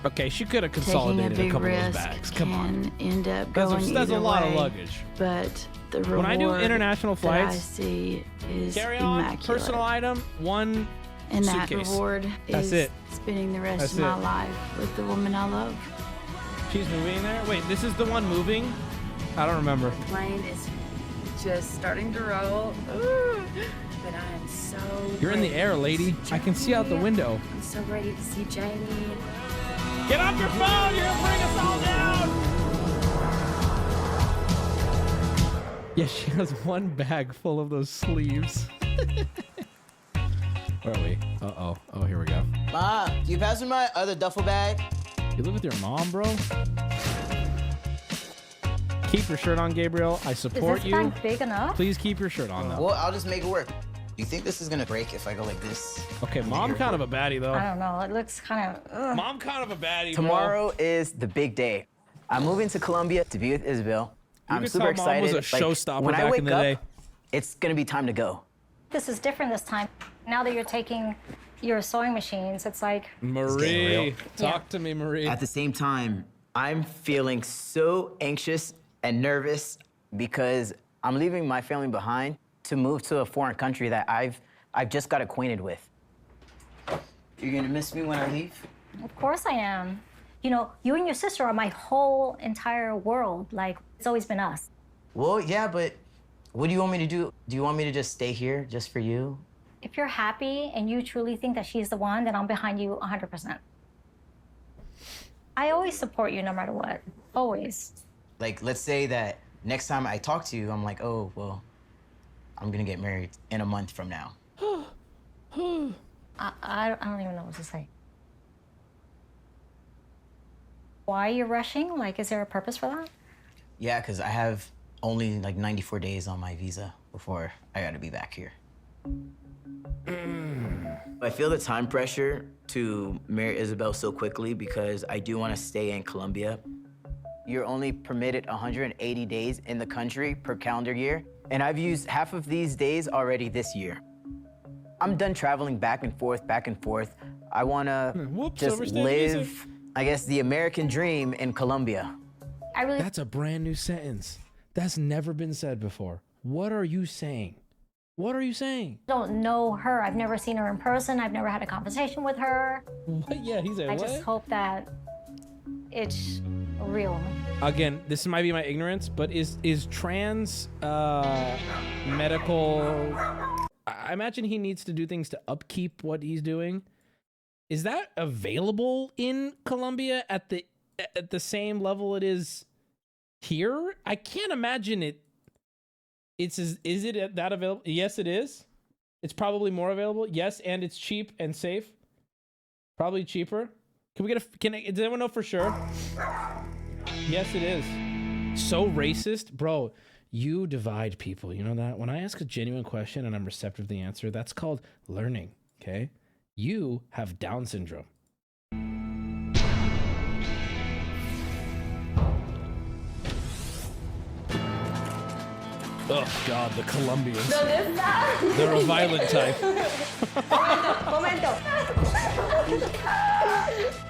Okay, she could have Taking a consolidated a big couple of those risk bags. Come on. can end up That's going a either lot of way, luggage. But the reward When I do international that I flights, see is Carry on, immaculate. personal item, one And that suitcase. reward That's is it. spending the rest That's of my it. life with the woman I love. She's moving there? Wait, this is the one moving? I don't remember. Plane is just starting to roll. Ooh, but I am so You're in the ready air, to lady. see I can see out the Jamie. window. I'm so ready to see Jamie. Get off your phone! You're gonna bring us all down! Yeah, she has one bag full of those sleeves. Where are we? Uh-oh. Oh, here we go. Ma, do you pass me my other duffel bag? You live with your mom, bro? Keep your shirt on, Gabriel. I support you. big enough? Please keep your shirt on, though. Well, I'll just make it work. Do you think this is gonna break if I go like this? Okay, mom kind of a baddie, though. I don't know. It looks kind of. Mom kind of a baddie, Tomorrow is the big day. I'm moving to Colombia to be with Isabel. You I'm could super tell Mom was excited. a showstopper when I back wake in the up, day. it's gonna be time to go. This is different this time. Now that you're taking your sewing machines, it's like. Marie, talk to me, Marie. At the same time, I'm feeling so anxious and nervous because I'm leaving my family behind to move to a foreign country that I've just got acquainted with. You're gonna miss me when I leave? Of course I am. You know, you and your sister are my whole entire world. Like, it's always been us. Well, yeah, but what do you want me to do? Do you want me to just stay here just for you? If you're happy and you truly think that she's the one, then I'm behind you 100%. I always support you no matter what. Always. Like, let's say that next time I talk to you, I'm like, oh, well, I'm gonna get married in a month from now. I don't even know what to say. Why are you rushing? Like, is there a purpose for that? Yeah, because I have only like 94 days on my visa before I gotta be back here. I feel the time pressure to marry Isabel so quickly because I do want to stay in Colombia. You're only permitted 180 days in the country per calendar year, and I've used half of these days already this year. I'm done traveling back and forth, back and forth. I want to just live, I guess, the American dream in Colombia. That's a brand new sentence. That's never been said before. What are you saying? What are you saying? I don't know her. I've never seen her in person. I've never had a conversation with her. What? Yeah, he's a I what? just hope that it's real. Again, this might be my ignorance, but is trans medical? I imagine he needs to do things to upkeep what he's doing. Is that available in Colombia at the same level it is here? I can't imagine it. Is it that available? Yes, it is. It's probably more available. Yes, and it's cheap and safe. Probably cheaper. Can we get does anyone know for sure? Yes, it is. So racist, bro. You divide people. You know that? When I ask a genuine question and I'm receptive to the answer, that's called learning. Okay? You have Down syndrome. Oh God, the Colombians. ¿Dónde está? They're a violent type. Momento.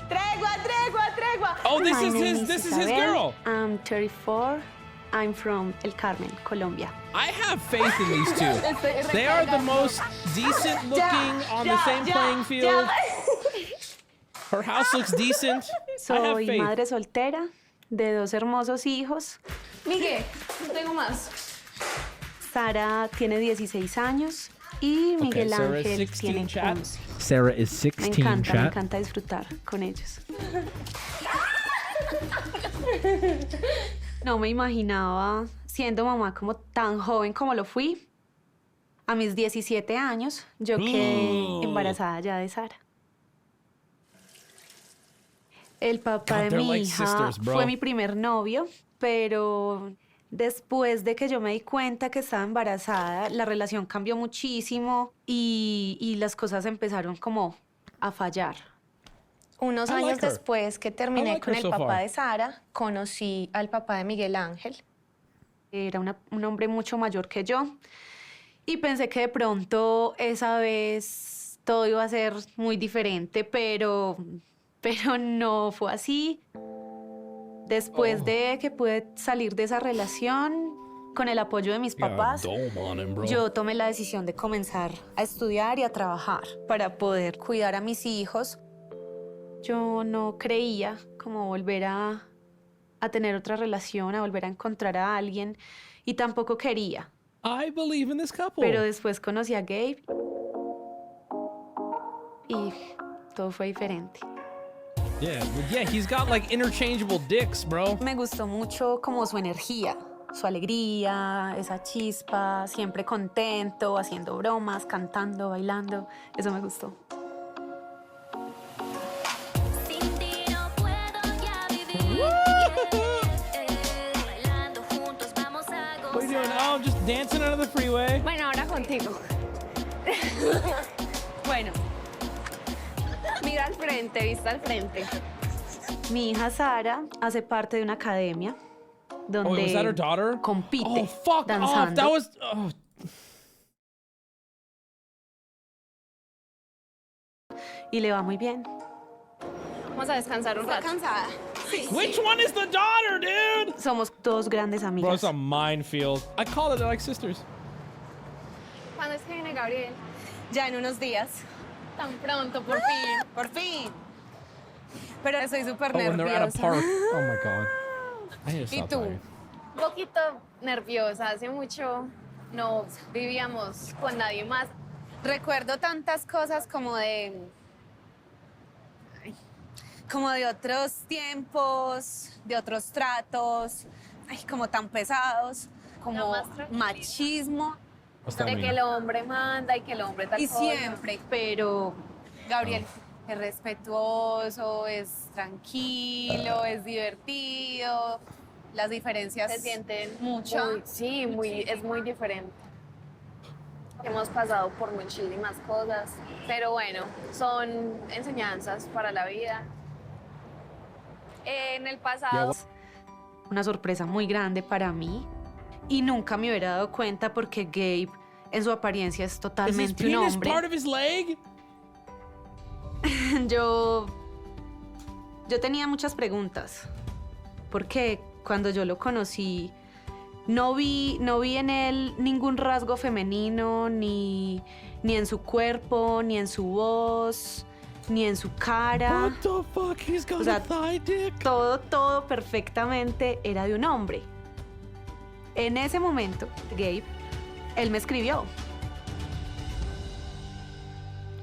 Tregua. Oh, this is his girl. I'm 34. I'm from El Carmen, Colombia. I have faith in these two. They are the most decent looking on the same playing field. Her house looks decent. I have Soy faith. madre soltera de dos hermosos hijos. Miguel, no tengo más. Sara tiene 16 años y Miguel Sarah is Ángel 16, tiene chat. 11. Sarah is Me 16, me chat. encanta disfrutar con ellos. No me imaginaba siendo mamá como tan joven como lo fui. A mis 17 años, yo quedé embarazada ya de Sara. El papá God, de they're mi like hija sisters, bro. fue mi primer novio, pero después de que yo me di cuenta que estaba embarazada, la relación cambió muchísimo y las cosas empezaron como a fallar. Unos I like años her. después que terminé I like con her el so papá far. de Sara, conocí al papá de Miguel Ángel. Era un hombre mucho mayor que yo y pensé que de pronto esa vez todo iba a ser muy diferente, pero no fue así. Después de que pude salir de esa relación, con el apoyo de mis papás, yo tomé la decisión de comenzar a estudiar y a trabajar para poder cuidar a mis hijos. Yo no creía como volver a tener otra relación, a volver a encontrar a alguien, y tampoco quería. I believe in this couple. Pero después conocí a Gabe y todo fue diferente. Yeah, he's got like interchangeable dicks, bro. Me gustó mucho como su energía, su alegría, esa chispa, siempre contento, haciendo bromas, cantando, bailando. Eso me gustó. What are you doing? Oh, I'm just dancing under the freeway. Bueno, ahora contigo. Bueno, mira al frente, vista al frente. Mi hija Sara hace parte de una academia donde was that her daughter? compite Oh, fuck danzando. off. That was... Oh. Y le va muy bien. Vamos a descansar un rato. cansada? Which one is the daughter, dude? Somos dos grandes Bro, amigas. it's a minefield. I call it, they're like sisters. ¿Cuándo es que viene Gabriel? Ya en unos días. Tan pronto, por fin. Por fin. Pero estoy súper Oh, when they're at a nerviosa. park. Oh my God. I need to ¿Y stop tú? lying. Un poquito nerviosa. Hace mucho no vivíamos con nadie más. Recuerdo tantas cosas como de otros tiempos, de otros tratos. ay, como tan pesados, como machismo, De que el hombre manda y que el hombre tal cosa. Siempre, pero Gabriel es respetuoso, es tranquilo, es divertido. Las diferencias se sienten mucho. Sí, es muy diferente. Hemos pasado por muchísimas cosas, pero bueno, son enseñanzas para la vida. En el pasado... Una sorpresa muy grande para mí y nunca me hubiera dado cuenta porque Gabe en su apariencia es totalmente un hombre. Part of his leg? Yo tenía muchas preguntas porque cuando yo lo conocí no vi en él ningún rasgo femenino, ni en su cuerpo, ni en su voz, ni en su cara. What the fuck? He's got a thigh dick? Todo perfectamente era de un hombre. En ese momento, Gabe, él me escribió.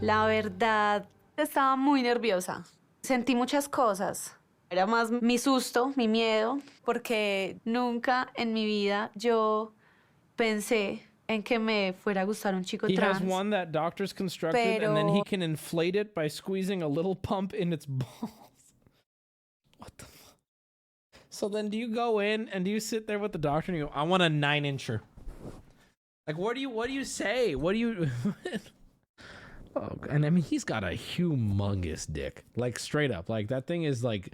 La verdad, estaba muy nerviosa. Sentí muchas cosas. Era más mi susto, mi miedo, porque nunca en mi vida yo pensé en que me fuera a gustar un chico He trans. has one that doctors constructed, and then he can inflate it by squeezing a little pump in its balls. What the fuck? So then do you go in and do you sit there with the doctor and you go, I want a 9-incher? Like, what do you say? What do you... Oh, and I mean, he's got a humongous dick. Like, straight up. Like, that thing is like...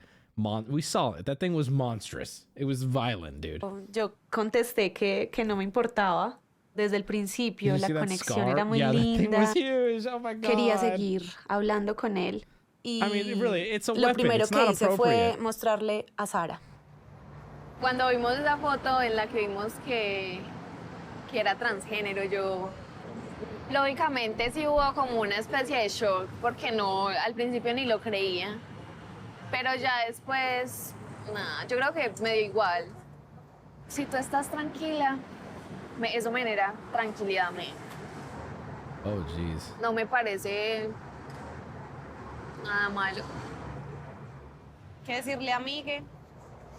we saw it. That thing was monstrous. It was violent, dude. Yo contesté que no me importaba. Desde el principio, Did you la see that conexión scar? era muy Yeah, that thing linda. was huge. Oh my God. Quería seguir hablando con él. Y I mean, really, it's a lo weapon. primero It's que not hice fue appropriate. mostrarle a Sara. Cuando vimos esa foto en la que vimos que era transgénero, yo... Lógicamente sí hubo como una especie de shock, porque no, al principio ni lo creía. Pero ya después, nada, yo creo que me dio igual. Si tú estás tranquila, eso me genera tranquilidad. Oh, jeez. No me parece nada malo. ¿Qué decirle a Miguel?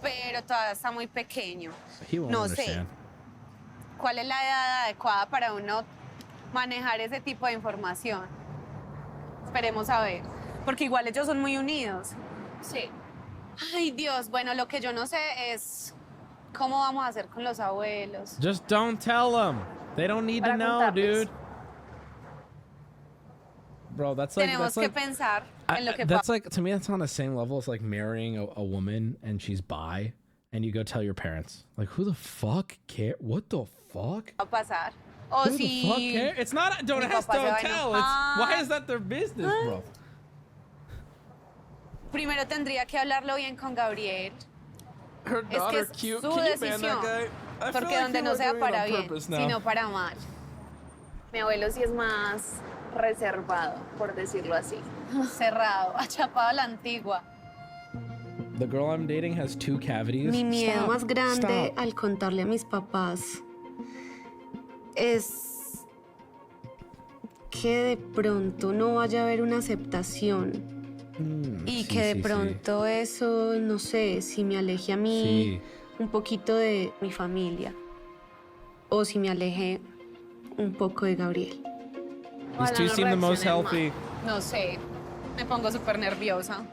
Pero todavía está muy pequeño. He won't No understand. sé cuál es la edad adecuada para uno manejar ese tipo de información. Esperemos a ver, porque igual ellos son muy unidos. Sí. Ay, Dios, bueno, lo que yo no sé es cómo vamos a hacer con los abuelos. Just don't tell them. They don't need to know, dude. Bro, that's like... Tenemos que pensar en lo que that's like, to me, that's on the same level as like marrying a woman and she's bi and you go tell your parents. Like, who the fuck care? What the fuck? va a pasar. O Who si the fuck care? It's not, don't ask, don't tell. It's, why is that their business, bro? Primero tendría que hablarlo bien con Gabriel. Her Es que es cute. su Can you ban that decisión. guy? I feel Porque like donde people no are sea doing it para on bien, purpose now. sino para mal. Mi abuelo sí es más reservado, por decirlo así. Cerrado, achapado a la antigua. The girl I'm dating has 2 cavities. Mi miedo Stop. más grande Stop. al contarle a mis papás es que de pronto no vaya a haber una aceptación y que de pronto eso, no sé, si me aleje a mí un poquito de mi familia o si me aleje un poco de Gabriel. These two seem the most healthy. No sé, me pongo súper nerviosa.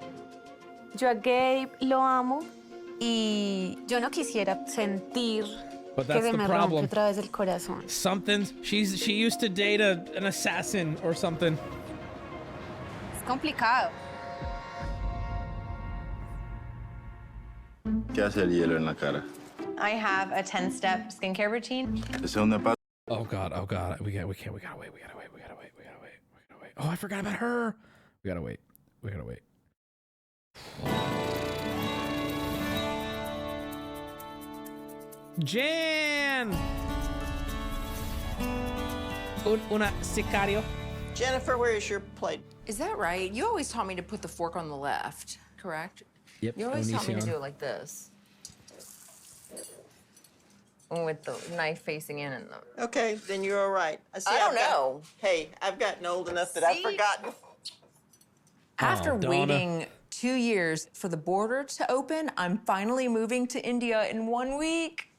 Yo a Gabe lo amo y yo no quisiera sentir But que that's se the me rompe problem. otra vez el corazón. She used to date an assassin or something. Es complicado. ¿Qué hace el hielo en la cara? I have a 10-step skincare routine. ¿Es una pa- Oh God. We gotta wait. Oh, I forgot about her. We gotta wait. Jan! Una sicario. Jennifer, where is your plate? Is that right? You always taught me to put the fork on the left, correct? Yep. You always taught me to Onision. do it like this. With the knife facing in and the... Okay, then you're all right. See, I don't I've got- know. Hey, I've gotten old enough that I've forgotten. After Donna. waiting 2 years for the border to open. I'm finally moving to India in 1 week.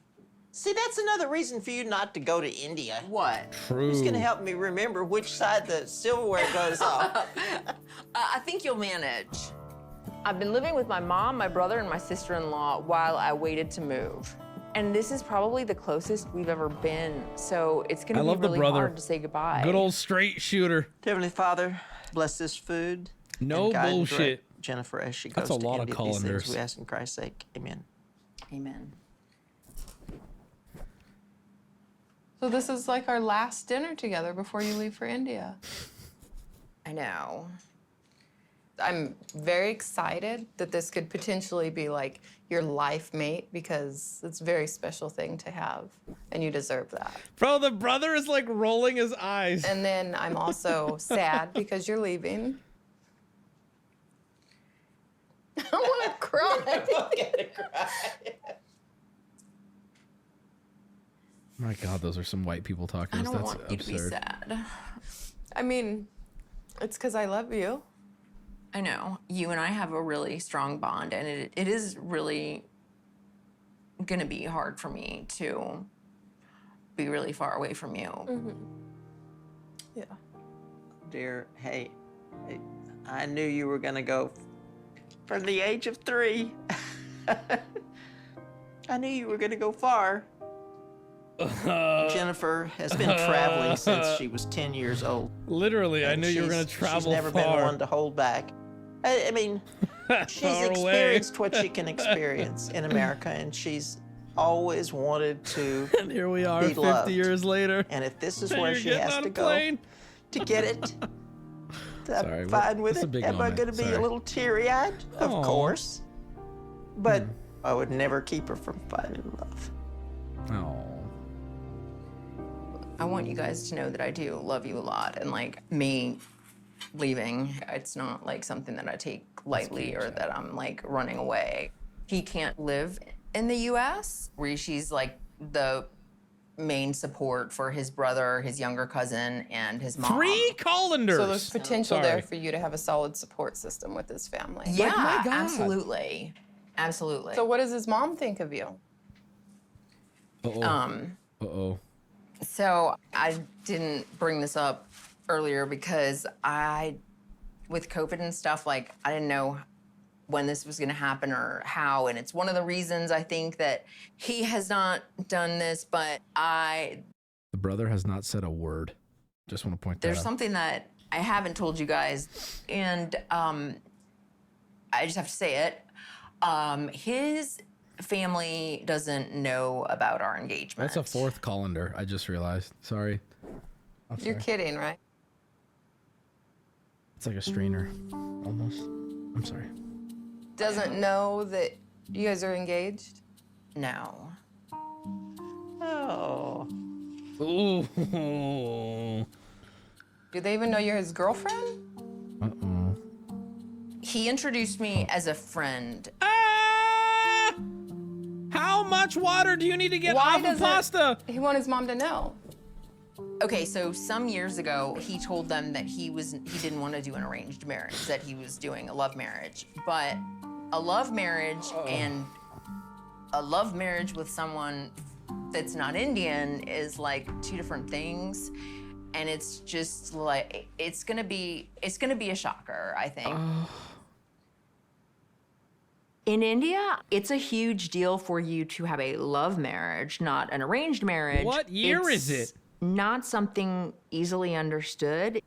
See, that's another reason for you not to go to India. What? True. Who's gonna help me remember which side the silverware goes off? I think you'll manage. I've been living with my mom, my brother, and my sister-in-law while I waited to move. And this is probably the closest we've ever been, so it's gonna be really hard to say goodbye. Good old straight shooter. Heavenly Father, bless this food. No and guide and bullshit. direct Jennifer as she goes That's a to lot of India. These things colanders. we ask in Christ's sake. Amen. Amen. So this is like our last dinner together before you leave for India. I know. I'm very excited that this could potentially be like your life mate because it's a very special thing to have and you deserve that. Bro, the brother is like rolling his eyes. And then I'm also sad because you're leaving. I want to cry. I'm gonna cry. My God, those are some white people talking. I don't That's want you absurd. to be sad. I mean, it's because I love you. I know. You and I have a really strong bond, and it is really gonna be hard for me to be really far away from you. Mm-hmm. Yeah. Dear, hey, I knew you were gonna go from the age of 3. I knew you were gonna go far. Jennifer has been traveling since she was 10 years old. Literally, I And knew you were gonna she's travel never far. been one to hold back. I mean, she's Far away. experienced what she can experience in America, and she's always wanted to And here we are, be 50 loved. years later. And if this is And where you're she getting has on to a go plane. to get it, Sorry, I'm fine with that's a it. big Am I moment. going to be Sorry. a little teary-eyed? Of Aw. course. But I would never keep her from finding love. Oh. I want you guys to know that I do love you a lot, and like me leaving, it's not like something that I take lightly or that I'm like running away. He can't live in the US. Rishi's like the main support for his brother, his younger cousin, and his mom. 3 colanders. So there's potential there Sorry. for you to have a solid support system with this family. Yeah, my God. absolutely. Absolutely. So what does his mom think of you? Uh-oh. Uh-oh. So I didn't bring this up earlier because with COVID and stuff, like I didn't know when this was gonna happen or how, and it's one of the reasons I think that he has not done this, but The brother has not said a word. Just want to point that there's out. something that I haven't told you guys, and I just have to say it. His family doesn't know about our engagement. That's a 4th colander, I just realized. Sorry. I'm You're sorry. kidding, right? It's like a strainer, almost. I'm sorry. Doesn't know that you guys are engaged? No. Oh. Ooh. Do they even know you're his girlfriend? Uh-oh. He introduced me as a friend. How much water do you need to get Why off of doesn't pasta? he want his mom to know? Okay, so some years ago, he told them that he didn't want to do an arranged marriage, that he was doing a love marriage. But a love marriage and a love marriage with someone that's not Indian is like 2 different things. And it's just like, it's gonna be a shocker, I think. In India, it's a huge deal for you to have a love marriage, not an arranged marriage. What year is it? Not something easily understood.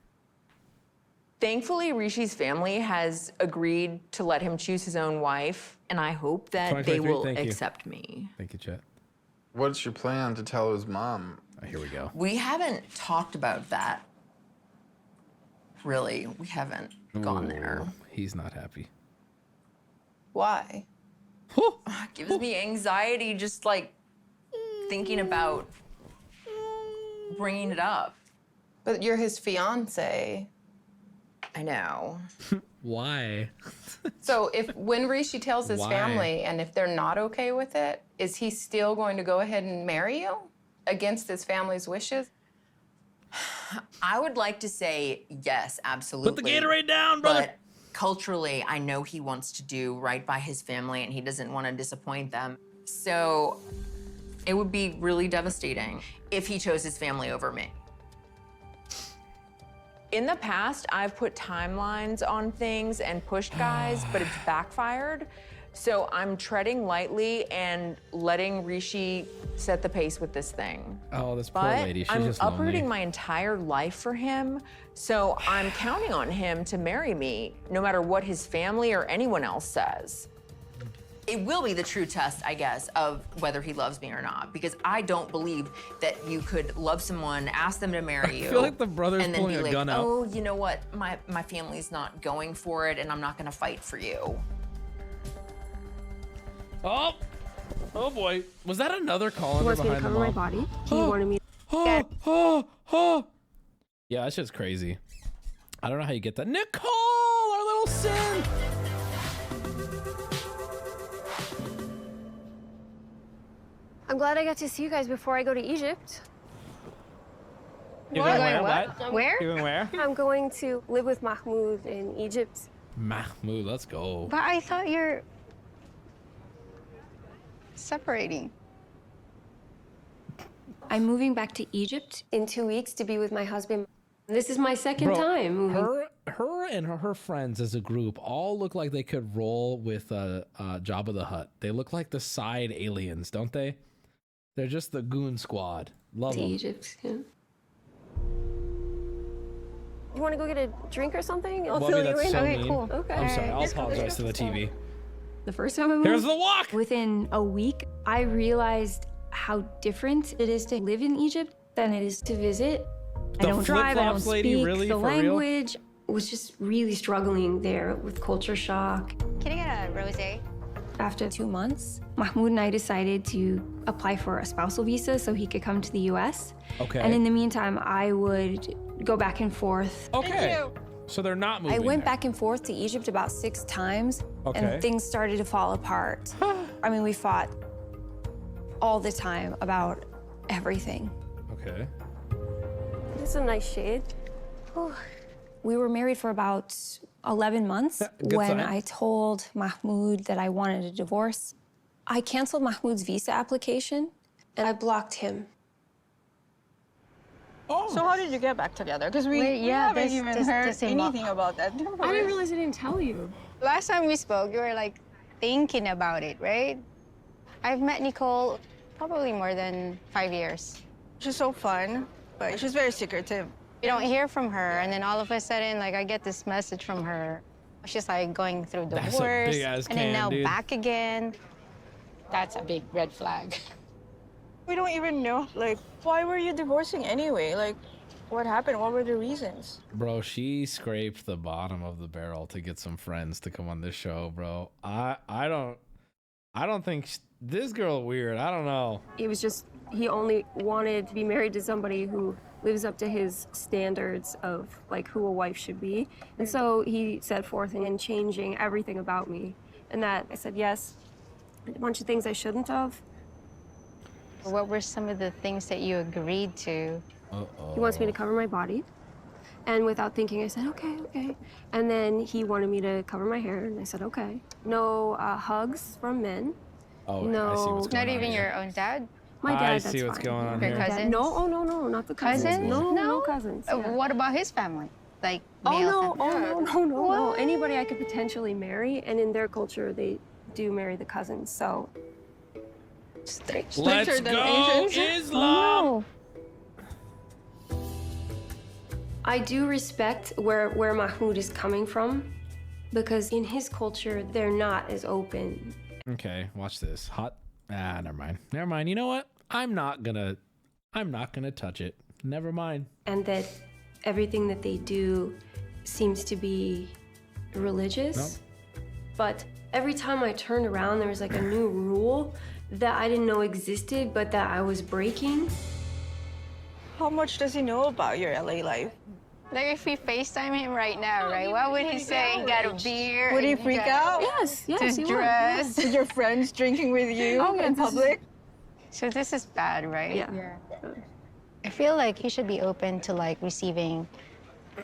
Thankfully, Rishi's family has agreed to let him choose his own wife. And I hope that they will accept me. Thank you, Chet. What's your plan to tell his mom? Here we go. We haven't talked about that. Really, we haven't gone there. He's not happy. Why? Gives me anxiety just like thinking about bringing it up. But you're his fiance. I know. Why? So when Rishi tells his Why? family and if they're not okay with it, is he still going to go ahead and marry you against his family's wishes? I would like to say yes, absolutely. Put the Gatorade down, brother. But culturally, I know he wants to do right by his family and he doesn't want to disappoint them. So it would be really devastating if he chose his family over me. In the past, I've put timelines on things and pushed guys, but it's backfired. So I'm treading lightly and letting Rishi set the pace with this thing. Oh, this poor But lady. She's I'm just lonely. uprooting my entire life for him, so I'm counting on him to marry me, no matter what his family or anyone else says. It will be the true test, I guess, of whether he loves me or not, because I don't believe that you could love someone, ask them to marry you, I feel like the brother's and then pulling be a like, gun out. oh, you know what, my family's not going for it, and I'm not gonna fight for you. Oh, oh boy. Was that another call He wants me to behind the cover my mom? body. He wanted me Yeah, that's just crazy. I don't know how you get that. Nicole, our little sin. I'm glad I got to see you guys before I go to Egypt. You're going where? What? Where? You're going where? I'm going to live with Mahmoud in Egypt. Mahmoud, let's go. But I thought you're separating. I'm moving back to Egypt in 2 weeks to be with my husband. This is my second Bro, time moving. Her and her friends as a group all look like they could roll with Jabba the Hutt. They look like the side aliens, don't they? They're just the goon squad. Love to them. Egypt, yeah. You want to go get a drink or something? I'll Wubby, fill you that's in. so Okay, mean. cool. Okay. I'm sorry. I'll apologize to the TV. The first time I moved, Here's the walk. Within a week, I realized how different it is to live in Egypt than it is to visit. I The don't drive, I don't flip-flops lady, speak really? the For real? language. Was just really struggling there with culture shock. Can I get a rosé? After 2 months, Mahmoud and I decided to apply for a spousal visa so he could come to the US. Okay. And in the meantime, I would go back and forth. Okay. So they're not moving. I went there. back and forth to Egypt about 6 times, Okay. and things started to fall apart. I mean, we fought all the time about everything. Okay. This is a nice shade. We were married for about 11 months Good when sign. I told Mahmoud that I wanted a divorce. I canceled Mahmoud's visa application, and I blocked him. So how did you get back together? Because we haven't even heard anything about that. I didn't realize I didn't tell you. Last time we spoke, you were like thinking about it, right? I've met Nicole probably more than 5 years. She's so fun, but she's very secretive. You don't hear from her, and then all of a sudden, like, I get this message from her. She's like going through the That's a worst, big-ass and then can, now dude. back again. That's a big red flag. We don't even know, like, why were you divorcing anyway? Like, what happened? What were the reasons? Bro, she scraped the bottom of the barrel to get some friends to come on this show, bro. I don't think this girl weird. I don't know. It was just, he only wanted to be married to somebody who lives up to his standards of like who a wife should be. And so he set forth in changing everything about me. And that I said yes, a bunch of things I shouldn't have. What were some of the things that you agreed to? He wants me to cover my body. And without thinking, I said, okay, okay. And then he wanted me to cover my hair, and I said, okay. No hugs from men. Oh, no, I see what's going Not on even here. your own dad? My dad, I that's see what's fine. going on Your here. cousins? No, oh, no, not the cousins. Cousins? No cousins. yeah. What about his family? Like, Oh, male no, family? no. Anybody I could potentially marry, and in their culture, they do marry the cousins, so. Let's Stricter than go, Asians. Islam! I do respect where Mahmoud is coming from, because in his culture, they're not as open. Okay, watch this. Hot. Never mind. Never mind. You know what? I'm not gonna touch it. Never mind. And that everything that they do seems to be religious. But every time I turned around, there was like a new rule that I didn't know existed, but that I was breaking. How much does he know about your LA life? Like, if we FaceTime him right now, right? What would he say? He got a beer. Would he and freak got out? Yes, to he would. dress. With your friends drinking with you in public? So this is bad, right? Yeah. I feel like he should be open to like receiving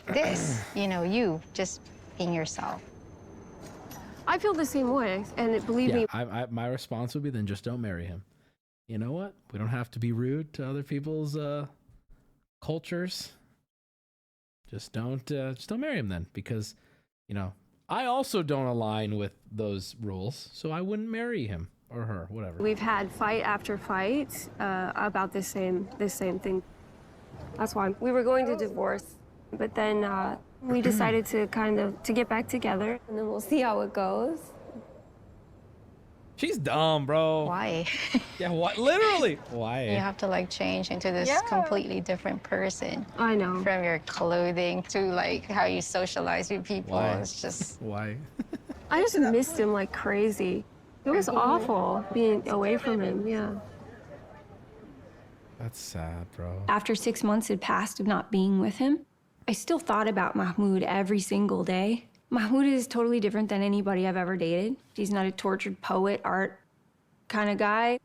this, you know, you just being yourself. I feel the same way, and believe me. My response would be then just don't marry him. You know what? We don't have to be rude to other people's cultures. Just don't marry him then, because, you know, I also don't align with those rules, so I wouldn't marry him or her, whatever. We've had fight after fight about this same thing. That's why we were going to divorce, but then we decided to to get back together, and then we'll see how it goes. She's dumb, bro. Why? Yeah, what? Literally. Why? You have to like change into this completely different person. I know. From your clothing to like how you socialize with people. Why? It's just. Why? I just missed him like crazy. It was awful being away from him, yeah. That's sad, bro. After 6 months had passed of not being with him, I still thought about Mahmoud every single day. Mahmoud is totally different than anybody I've ever dated. He's not a tortured poet, art kind of guy.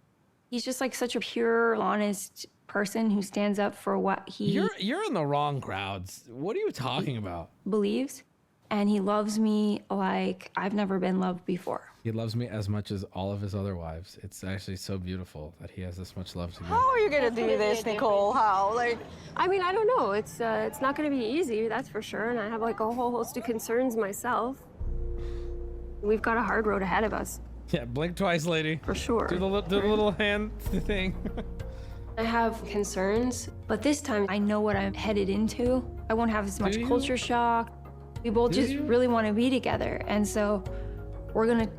He's just like such a pure, honest person who stands up for what he You're in the wrong crowds. What are you talking about? believes. And he loves me like I've never been loved before. He loves me as much as all of his other wives. It's actually so beautiful that he has this much love to give. How are you gonna do this, Nicole? How? Like, I mean, I don't know. It's not going to be easy, that's for sure. And I have like a whole host of concerns myself. We've got a hard road ahead of us. Yeah, blink twice, lady. For sure. Do the little hand thing. I have concerns, but this time I know what I'm headed into. I won't have as much culture shock. We both just really want to be together. And so we're going to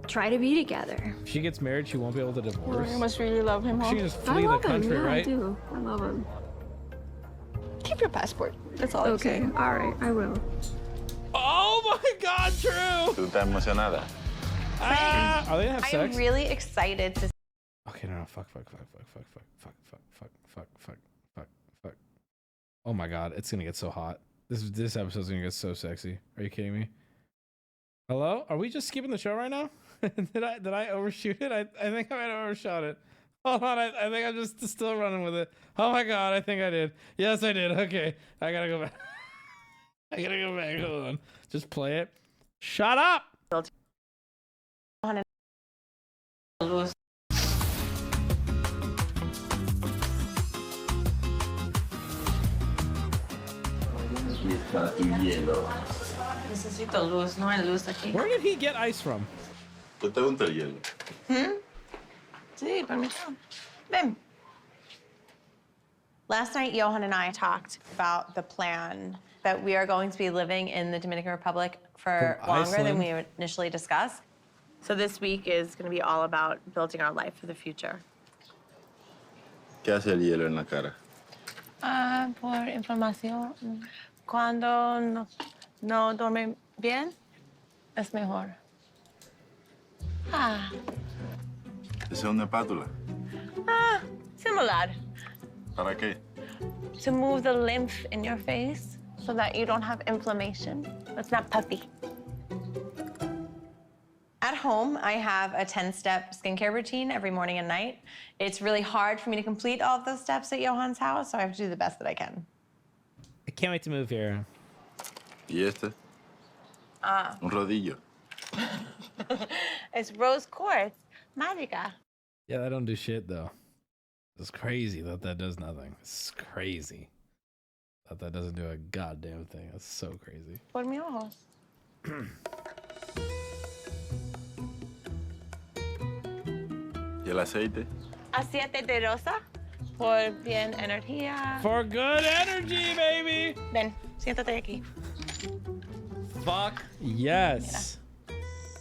try to be together. If she gets married, she won't be able to divorce. you must really love him, huh? She can just flee the country, right? I do. I love him. Keep your passport. That's all I'm saying. Okay, all right, I will. Oh my God, True! ¿Tú estás emocionada? Are they gonna have sex? I'm really excited to. Okay, no, fuck. Oh my God, it's gonna get so hot. This episode's gonna get so sexy. Are you kidding me? Hello? Are we just skipping the show right now? did I overshoot it? I think I might have overshot it. Hold on, I think I'm just still running with it. Oh my God, I think I did. Yes, I did. Okay, I gotta go back. I gotta go back. Hold on. Just play it. Shut up! Necesito luz, no hay luz aquí. Where did he get ice from? ¿Tú te gusta el hielo? Sí, permítame. Ven. Last night, Johan and I talked about the plan that we are going to be living in the Dominican Republic for longer than we initially discussed. So this week is going to be all about building our life for the future. ¿Qué hace el hielo en la cara? Por información, cuando no duerme bien, es mejor. ¿Esa es una espátula? Similar. ¿Para qué? To move the lymph in your face so that you don't have inflammation. It's not puffy. At home, I have a 10-step skincare routine every morning and night. It's really hard for me to complete all of those steps at Johan's house, so I have to do the best that I can. I can't wait to move here. ¿Y este? Un rodillo. It's rose quartz. Magica. Yeah, that don't do shit though. It's crazy that does nothing. It's crazy that doesn't do a goddamn thing. That's so crazy. Por mis ojos. ¿Y el aceite? Aceite de rosa por bien energía. For good energy, baby. Ven, siéntate aquí. Fuck yes.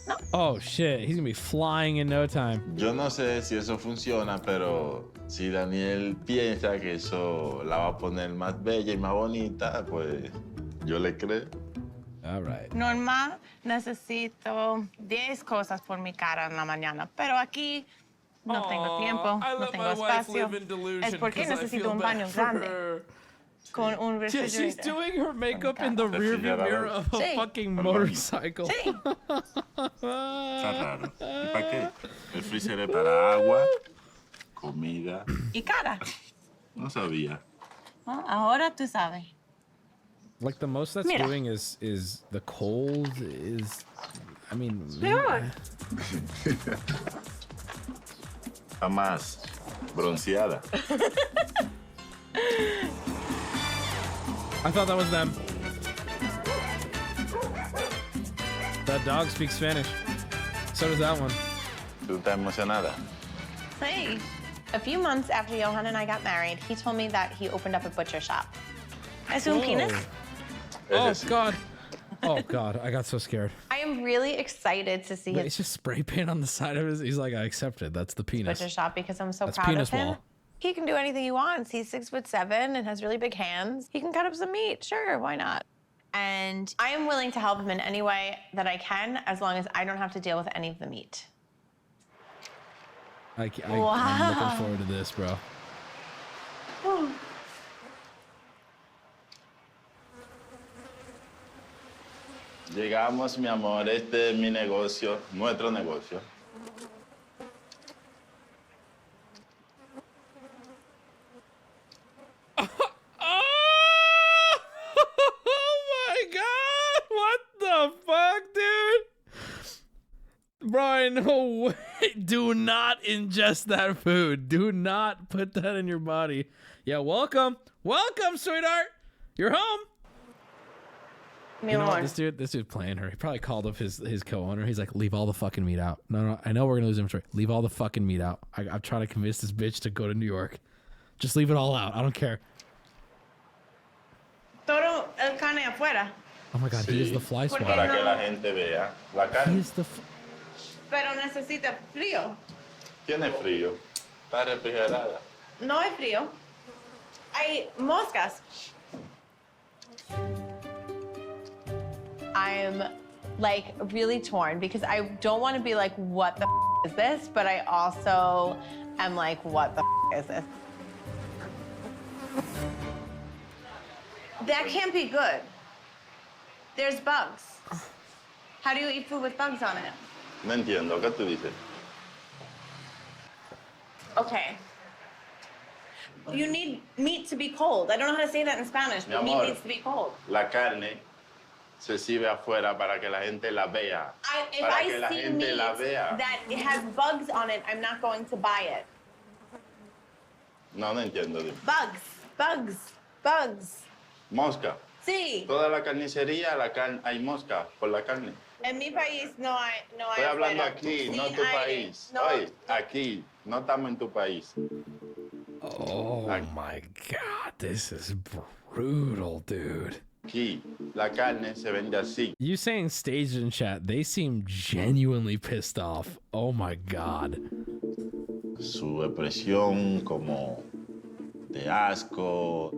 No. Oh shit, he's gonna be flying in no time. Yo no sé si eso funciona, pero si Daniel piensa que eso la va a poner más bella y más bonita, pues yo le creo. All right. Normal, necesito 10 cosas por mi cara en la mañana, pero aquí no tengo tiempo, no tengo espacio. Es porque necesito un baño grande. Con un refrigerator. She's doing her makeup in the rearview mirror of a fucking motorcycle. Sí. Está raro. ¿Y para qué? El freezer es para agua, comida. Y cara. No sabía. Ahora tú sabes. Like the most that's doing is the cold is. I mean, Sure. Está más bronceada. I thought that was them. That dog speaks Spanish. So does that one. ¿Tú estás emocionada? Hey. A few months after Johan and I got married, he told me that he opened up a butcher shop. ¿Es un penis? Oh, God. Oh, God. I got so scared. I am really excited to see Wait, his it's just spray paint on the side of his. He's like, I accepted. That's the penis. butcher shop because I'm so That's proud penis of him. wall. He can do anything he wants. He's 6'7" and has really big hands. He can cut up some meat. Sure, why not? And I am willing to help him in any way that I can, as long as I don't have to deal with any of the meat. I'm Wow. looking forward to this, bro. Llegamos, mi amor. Este es mi negocio, nuestro negocio. Oh my God! What the fuck, dude? Bro, no way. Do not ingest that food. Do not put that in your body. Yeah, welcome. Welcome, sweetheart. You're home. Mi You know what? amor. This dude's playing her. He probably called up his co-owner. He's like, leave all the fucking meat out. No, I know we're gonna lose inventory. Leave all the fucking meat out. I'm trying to convince this bitch to go to New York. Just leave it all out. I don't care. Todo el carne afuera. Oh my God, he is the fly ¿Por qué swatter. Para que la gente vea la carne. He is the. Pero necesita frío. Tiene frío. Está refrigerada. No hay frío. Hay moscas. I'm like really torn because I don't want to be like, what the is this? But I also am like, what the is this? That can't be good. There's bugs. How do you eat food with bugs on it? No entiendo. ¿Qué tú dices? Okay. You need meat to be cold. I don't know how to say that in Spanish, but Mi meat amor. needs to be cold. La carne se sirve afuera para que la gente la vea. If Para I que la see gente meat la vea. that it has bugs on it, I'm not going to buy it. No entiendo. Dime. Bugs. Mosca. Sí. Toda la carnicería hay mosca por la carne. En mi país no hay Estoy hablando afuera. aquí, no Sin tu aire. país. No. Oye, aquí. No estamos en tu país. Oh my God, this is brutal, dude. Aquí, la carne se vende así. You saying staged in chat, they seem genuinely pissed off. Oh my God. Su expresión como de asco.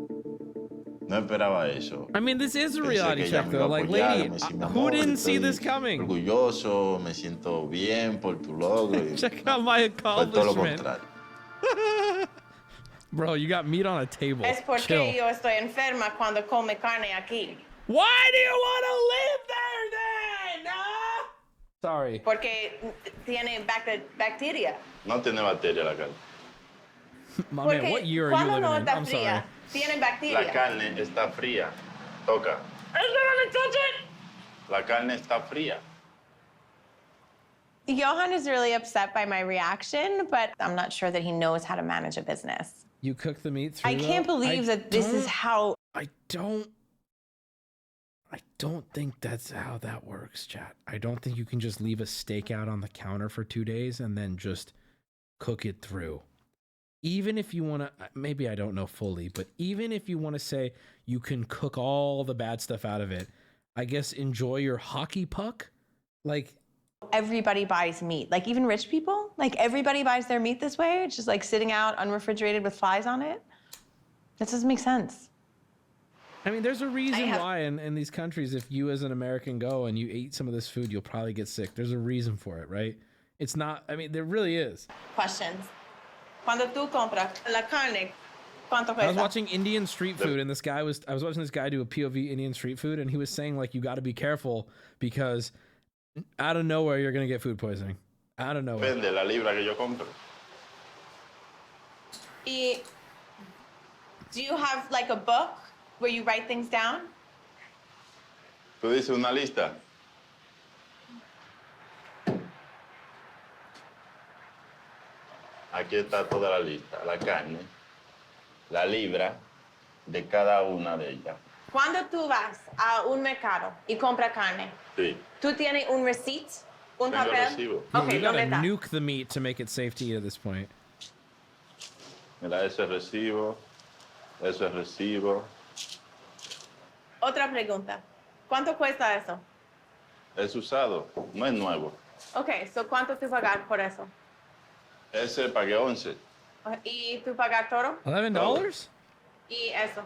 No esperaba eso. I mean, this is a Pensé reality que ella check, me though. iba a Like, apoyar, lady, me decía, mi who amor, didn't see estoy this coming? Orgulloso, me siento bien por tu logro. y Check out my fue todo lo accomplishment. contrario. Bro, you got meat on a table. Es porque Chill. yo estoy enferma cuando come carne aquí. Why do you want to live there then? Huh? Sorry. Porque tiene bacteria. No tiene bacteria la carne. My Porque man, what year are you cuando living no in? está I'm fría, sorry. tiene La bacteria. carne está fría. Toca. La carne está fría. Johan is really upset by my reaction, but I'm not sure that he knows how to manage a business. You cook the meat through. I can't believe that this is how. I don't think that's how that works, chat. I don't think you can just leave a steak out on the counter for 2 days and then just cook it through. Even if you want to, maybe I don't know fully, but even if you want to say you can cook all the bad stuff out of it, I guess enjoy your hockey puck. Like, Everybody buys meat. Like even rich people, like everybody buys their meat this way. It's just like sitting out unrefrigerated with flies on it. That doesn't make sense. I mean, there's a reason why in these countries, if you as an American go and you eat some of this food, you'll probably get sick. There's a reason for it, right? It's not, I mean, there really is. Questions. Cuando tú compras la carne, ¿cuánto cuesta? I was watching Indian street food and I was watching this guy do a POV Indian street food and he was saying like, you got to be careful because out of nowhere, you're going to get food poisoning. Out of nowhere. Depende la libra que yo compro. Y do you have like a book where you write things down? Tú dices una lista. aquí está toda la lista, la carne, la libra de cada una de ellas. Cuando tú vas a un mercado y compras carne, Sí. ¿tú tienes un receipt? ¿Un Tengo papel? recibo. Ok, You gotta ¿dónde está? nuke the meat to make it safe to eat at this point. Mira, ese recibo, eso es recibo. Otra pregunta. ¿Cuánto cuesta eso? Es usado, no es nuevo. Ok, so ¿cuánto tú pagas por eso? Ese pagué 11. ¿Y tú pagas todo? $11? ¿Y eso?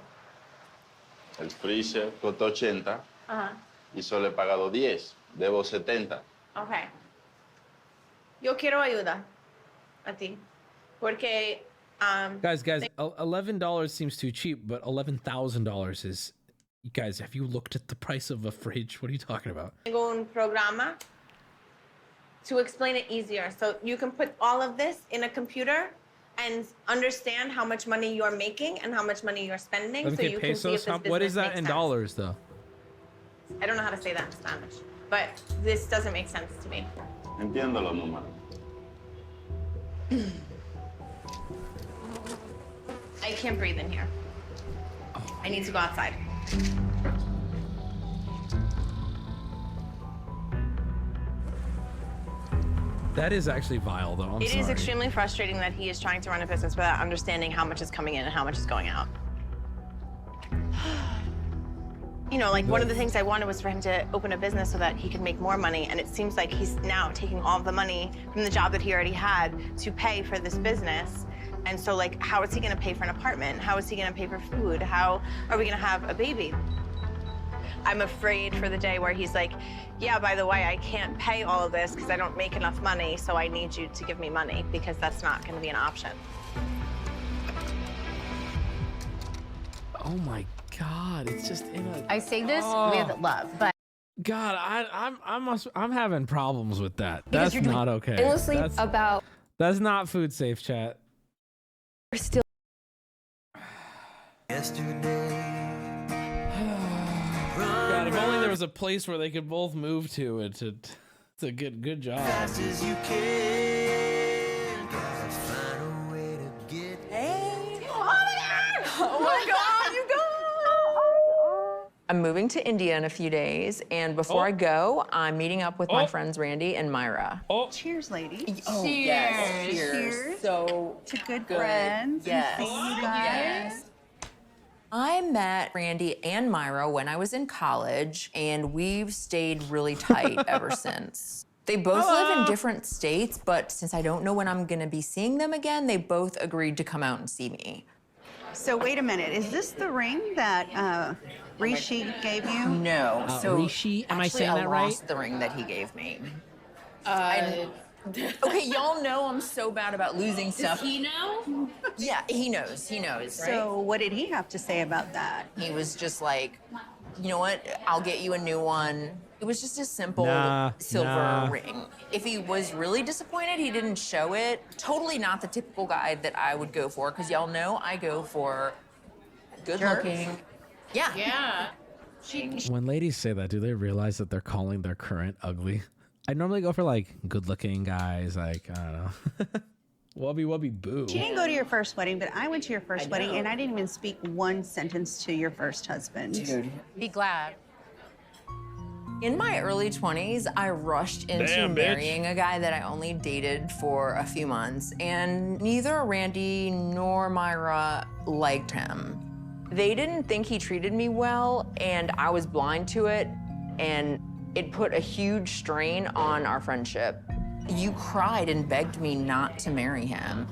El freezer costó 80 Ajá. y solo he pagado 10. Debo 70. Ok. Yo quiero ayuda a ti. Porque... Guys, $11 seems too cheap, but $11,000 is... Guys, have you looked at the price of a fridge? What are you talking about? Tengo un programa to explain it easier. So you can put all of this in a computer and understand how much money you're making and how much money you're spending. So you can see if this What is business that makes in sense. dollars, though? I don't know how to say that in Spanish, but this doesn't make sense to me. Entiendo los números. I can't breathe in here. I need to go outside. That is actually vile, though. I'm It sorry. is extremely frustrating that he is trying to run a business without understanding how much is coming in and how much is going out. You know, like one of the things I wanted was for him to open a business so that he could make more money, and it seems like he's now taking all of the money from the job that he already had to pay for this business. And so, like, how is he gonna pay for an apartment? How is he gonna pay for food? How are we gonna have a baby? I'm afraid for the day where he's like, yeah, by the way, I can't pay all of this because I don't make enough money, so I need you to give me money because that's not gonna be an option. Oh my God! It's just in a. I say this Oh. with love, but God, I'm having problems with that. Because That's you're doing not okay. endlessly That's, about that's not food safe, chat. still. God, if only there was a place where they could both move to. It's a good job. Oh my God, you guys! I'm moving to India in a few days, and before I go, I'm meeting up with my friends Randy and Myra. Cheers, ladies. Oh, yes, cheers. So to good friends. Yes. And seeing you guys. I met Randy and Myra when I was in college, and we've stayed really tight ever since. They both live in different states, but since I don't know when I'm gonna be seeing them again, they both agreed to come out and see me. So wait a minute. Is this the ring that Rishi gave you? No. So Rishi, am I actually, saying that right? lost the ring that he gave me. Okay, y'all know I'm so bad about losing stuff. Does he know? Yeah, he knows. He knows. So what did he have to say about that? He was just like, you know what? I'll get you a new one. It was just a simple silver ring. If he was really disappointed, he didn't show it. Totally not the typical guy that I would go for, because y'all know I go for good looking. Yeah. Yeah. When ladies say that, do they realize that they're calling their current ugly? I normally go for like good-looking guys, like I don't know. Wubby boo. She didn't go to your first wedding, but I went to your first wedding, and I didn't even speak one sentence to your first husband. Dude. Be glad. In my early 20s, I rushed into Damn, bitch. marrying a guy that I only dated for a few months, and neither Randy nor Myra liked him. They didn't think he treated me well, and I was blind to it, and it put a huge strain on our friendship. You cried and begged me not to marry him.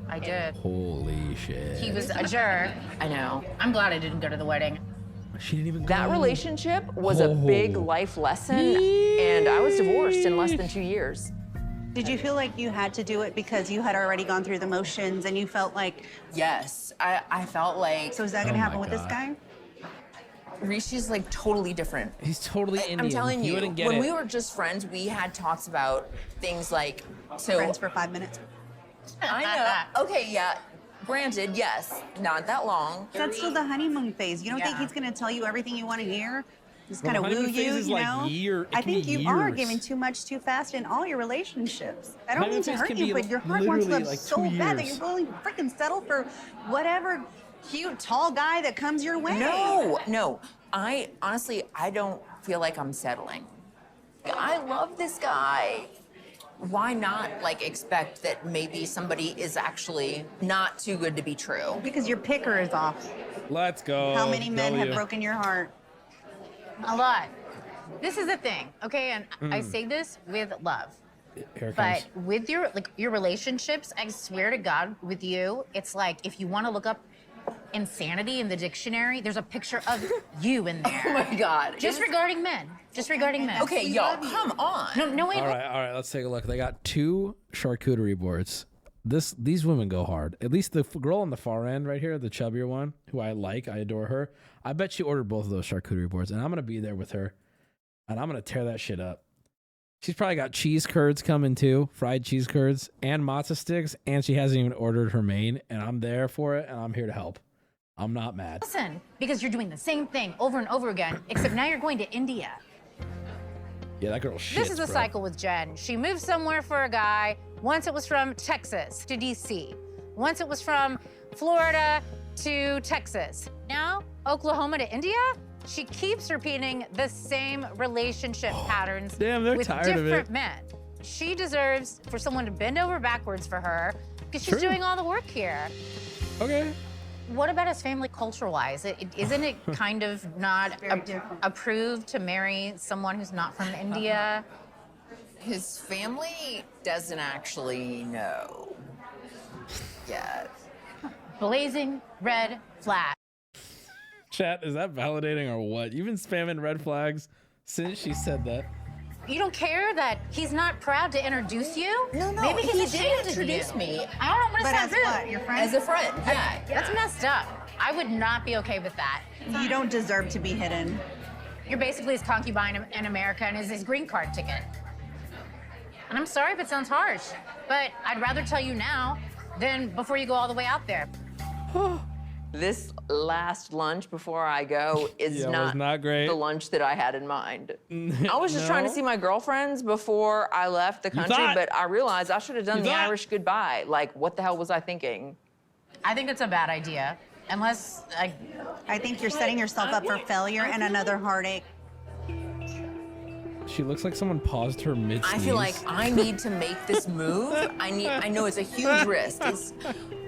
I did. Holy shit. He was a jerk. I know. I'm glad I didn't go to the wedding. She didn't even go. That relationship was a big life lesson, and I was divorced in less than 2 years. Did you feel like you had to do it because you had already gone through the motions and you felt like... Yes, I felt like... So is that going to happen with this guy? Rishi's like totally different. He's totally Indian. I'm telling you, wouldn't get when it. we were just friends, we had talks about things like... So, Friends for 5 minutes. I know. Okay, yeah. Granted, yes, not that long. That's still the honeymoon phase. You don't think he's going to tell you everything you want to hear? Just Well, kind the of woo honeymoon phase you, is you like know? it I can be think you are years. giving too much too fast in all your relationships. I don't mean Honeymoon to phase hurt can you, be but your heart wants literally love like so 2 bad that years. you're willing to freaking settle for whatever cute, tall guy that comes your way. No. I honestly, I don't feel like I'm settling. I love this guy. Why not like expect that maybe somebody is actually not too good to be true? Because your picker is off. Let's go. How many men have W. broken your heart? A lot. This is the thing, okay? And I Mm. say this with love. Here it But comes. with your relationships, I swear to God, with you, it's like if you want to look up insanity in the dictionary, there's a picture of you in there. Oh my God. Just regarding men. Just regarding men. Okay, y'all, come on. No, wait. All right, let's take a look. They got 2 charcuterie boards. These women go hard. At least the girl on the far end right here, the chubbier one, who I like, I adore her. I bet she ordered both of those charcuterie boards, and I'm gonna be there with her, and I'm gonna tear that shit up. She's probably got cheese curds coming too, fried cheese curds, and matzo sticks, and she hasn't even ordered her main, and I'm there for it, and I'm here to help. I'm not mad. Listen, because you're doing the same thing over and over again, except now you're going to India. Yeah, that girl shits, This is the bro. cycle with Jen. She moved somewhere for a guy. Once it was from Texas to DC. Once it was from Florida to Texas. Now, Oklahoma to India? She keeps repeating the same relationship patterns Damn, they're with tired of it. different men. She deserves for someone to bend over backwards for her because she's True. doing all the work here. Okay. What about his family culture-wise? Isn't it kind of not approved to marry someone who's not from India? His family doesn't actually know yet. Blazing red flag. Chat, is that validating or what? You've been spamming red flags since she said that. You don't care that he's not proud to introduce you? No, Maybe he he's did ashamed of introduce you. me. I don't know what But to as what, your friend? As a friend, yeah. That's messed up. I would not be okay with that. You don't deserve to be hidden. You're basically his concubine in America and is his green card ticket. And I'm sorry if it sounds harsh, but I'd rather tell you now than before you go all the way out there. This last lunch before I go is Yeah, was not great. the lunch that I had in mind. I was just trying to No? see my girlfriends before I left the country, thought- but I realized I should have done You the thought- Irish goodbye. Like, what the hell was I thinking? I think it's a bad idea, unless I think you're setting yourself up for failure and another heartache. She looks like someone paused her mid I feel like I need to make this move. I know it's a huge risk,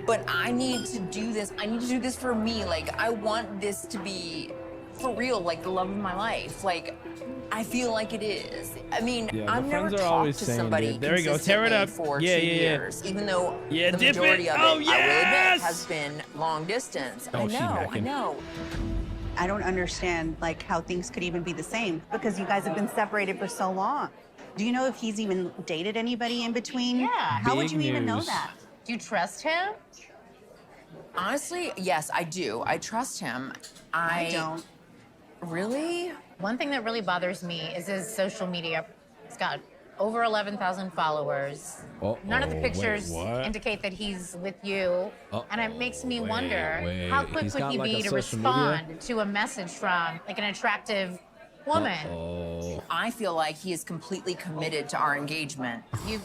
but I need to do this. I need to do this for me. Like, I want this to be for real, like the love of my life. Like, I feel like it is. I mean, Yeah, I've the never friends are talked always to saying, somebody dude. There we go. Tear it consistently up. for Yeah, 2 yeah, yeah. years, even though Yeah, the dip majority it. of it, Oh, I will admit, yes! has been long distance. Oh, I she know, I macking. know. I don't understand like how things could even be the same because you guys have been separated for so long. Do you know if he's even dated anybody in between? Yeah. How would Big you even know news. that? do you trust him? Honestly, yes, I do. I trust him. I don't. Really? One thing that really bothers me is his social media. He's got over 11,000 followers. None of the Uh-oh, pictures wait, what? indicate that he's with you. And it makes me Wait, wonder wait. how quick He's would got, he like, be a to social media? respond to a message from like an attractive woman. Oh. I feel like he is completely committed to our engagement. You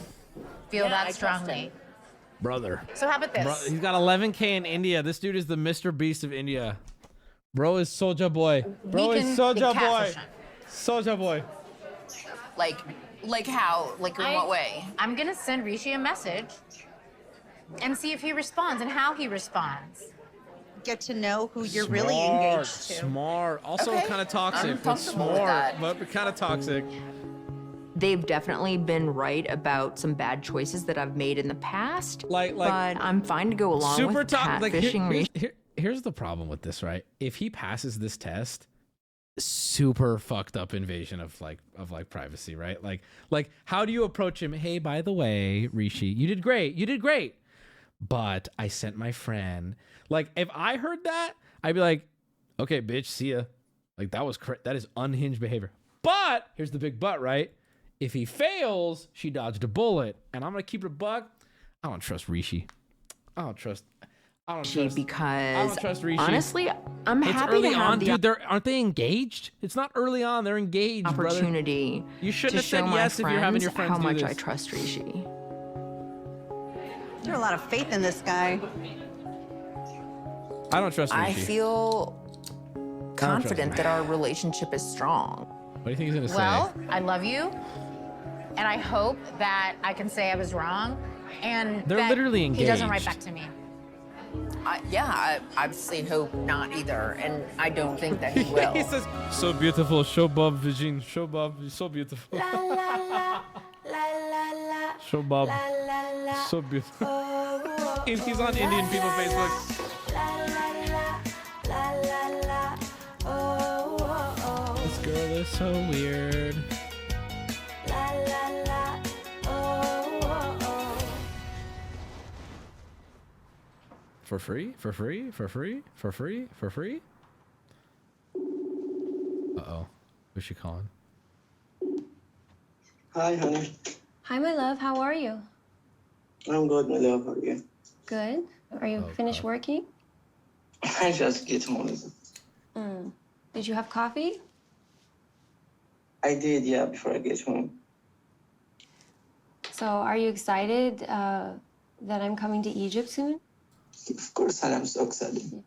feel Yeah, I that trust strongly. him. Brother. So how about this? Bro, he's got 11K in India. This dude is the Mr. Beast of India. Bro is Soulja Boy. Bro is Soulja Boy. Soulja Boy. Like how? Like in what way? I'm gonna send Rishi a message and see if he responds and how he responds. Get to know who you're really engaged to. Smart. Also Okay. kind of toxic, I'm but comfortable with smart, that. but kind of toxic. They've definitely been right about some bad choices that I've made in the past. Like but I'm fine to go along Super with top. Like catfishing. here's the problem with this, right? If he passes this test, super fucked up invasion of privacy, right? Like how do you approach him? Hey, by the way, Rishi, you did great. You did great. But I sent my friend. Like if I heard that, I'd be like, okay, bitch, see ya. Like that is unhinged behavior. But here's the big but, right? If he fails, she dodged a bullet. And I'm gonna keep it a buck. I don't trust Rishi. I because trust Rishi. honestly, I'm It's happy early to have on, the dude. Aren't they engaged? It's not early on. They're engaged, opportunity brother. You shouldn't to have show said my yes if you're having your friends how do much this. I trust Rishi. You have a lot of faith in this guy. I don't trust Rishi. I feel confident that our relationship is strong. What do you think he's gonna say? Well, I love you, and I hope that I can say I was wrong, and They're that literally he doesn't write engaged. back to me. I obviously hope not either, and I don't think that he will. He says, "So beautiful, so Bob, Virgin, so Bob, you're so beautiful." So Bob, so beautiful. And he's on Indian people Facebook. This girl is so weird. For free? For free? For free? For free? For free? Uh-oh. Who's she calling? Hi, honey. Hi, my love. How are you? I'm good, my love. How are you? Good. Are you finished working? I just get home. Did you have coffee? I did, yeah, before I get home. So, are you excited that I'm coming to Egypt soon? Of course, honey, I'm so excited.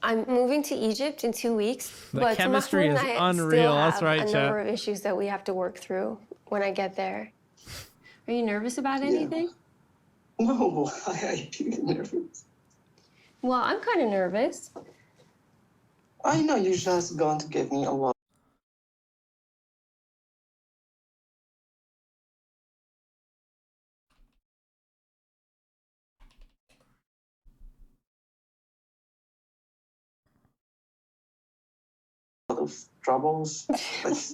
I'm moving to Egypt in 2 weeks. The but chemistry Mahmoud is and I unreal. still That's have right, a chat. number of issues that we have to work through when I get there. Are you nervous about anything? No, I feel nervous. Well, I'm kind of nervous. I know you're just going to give me a lot. Of troubles.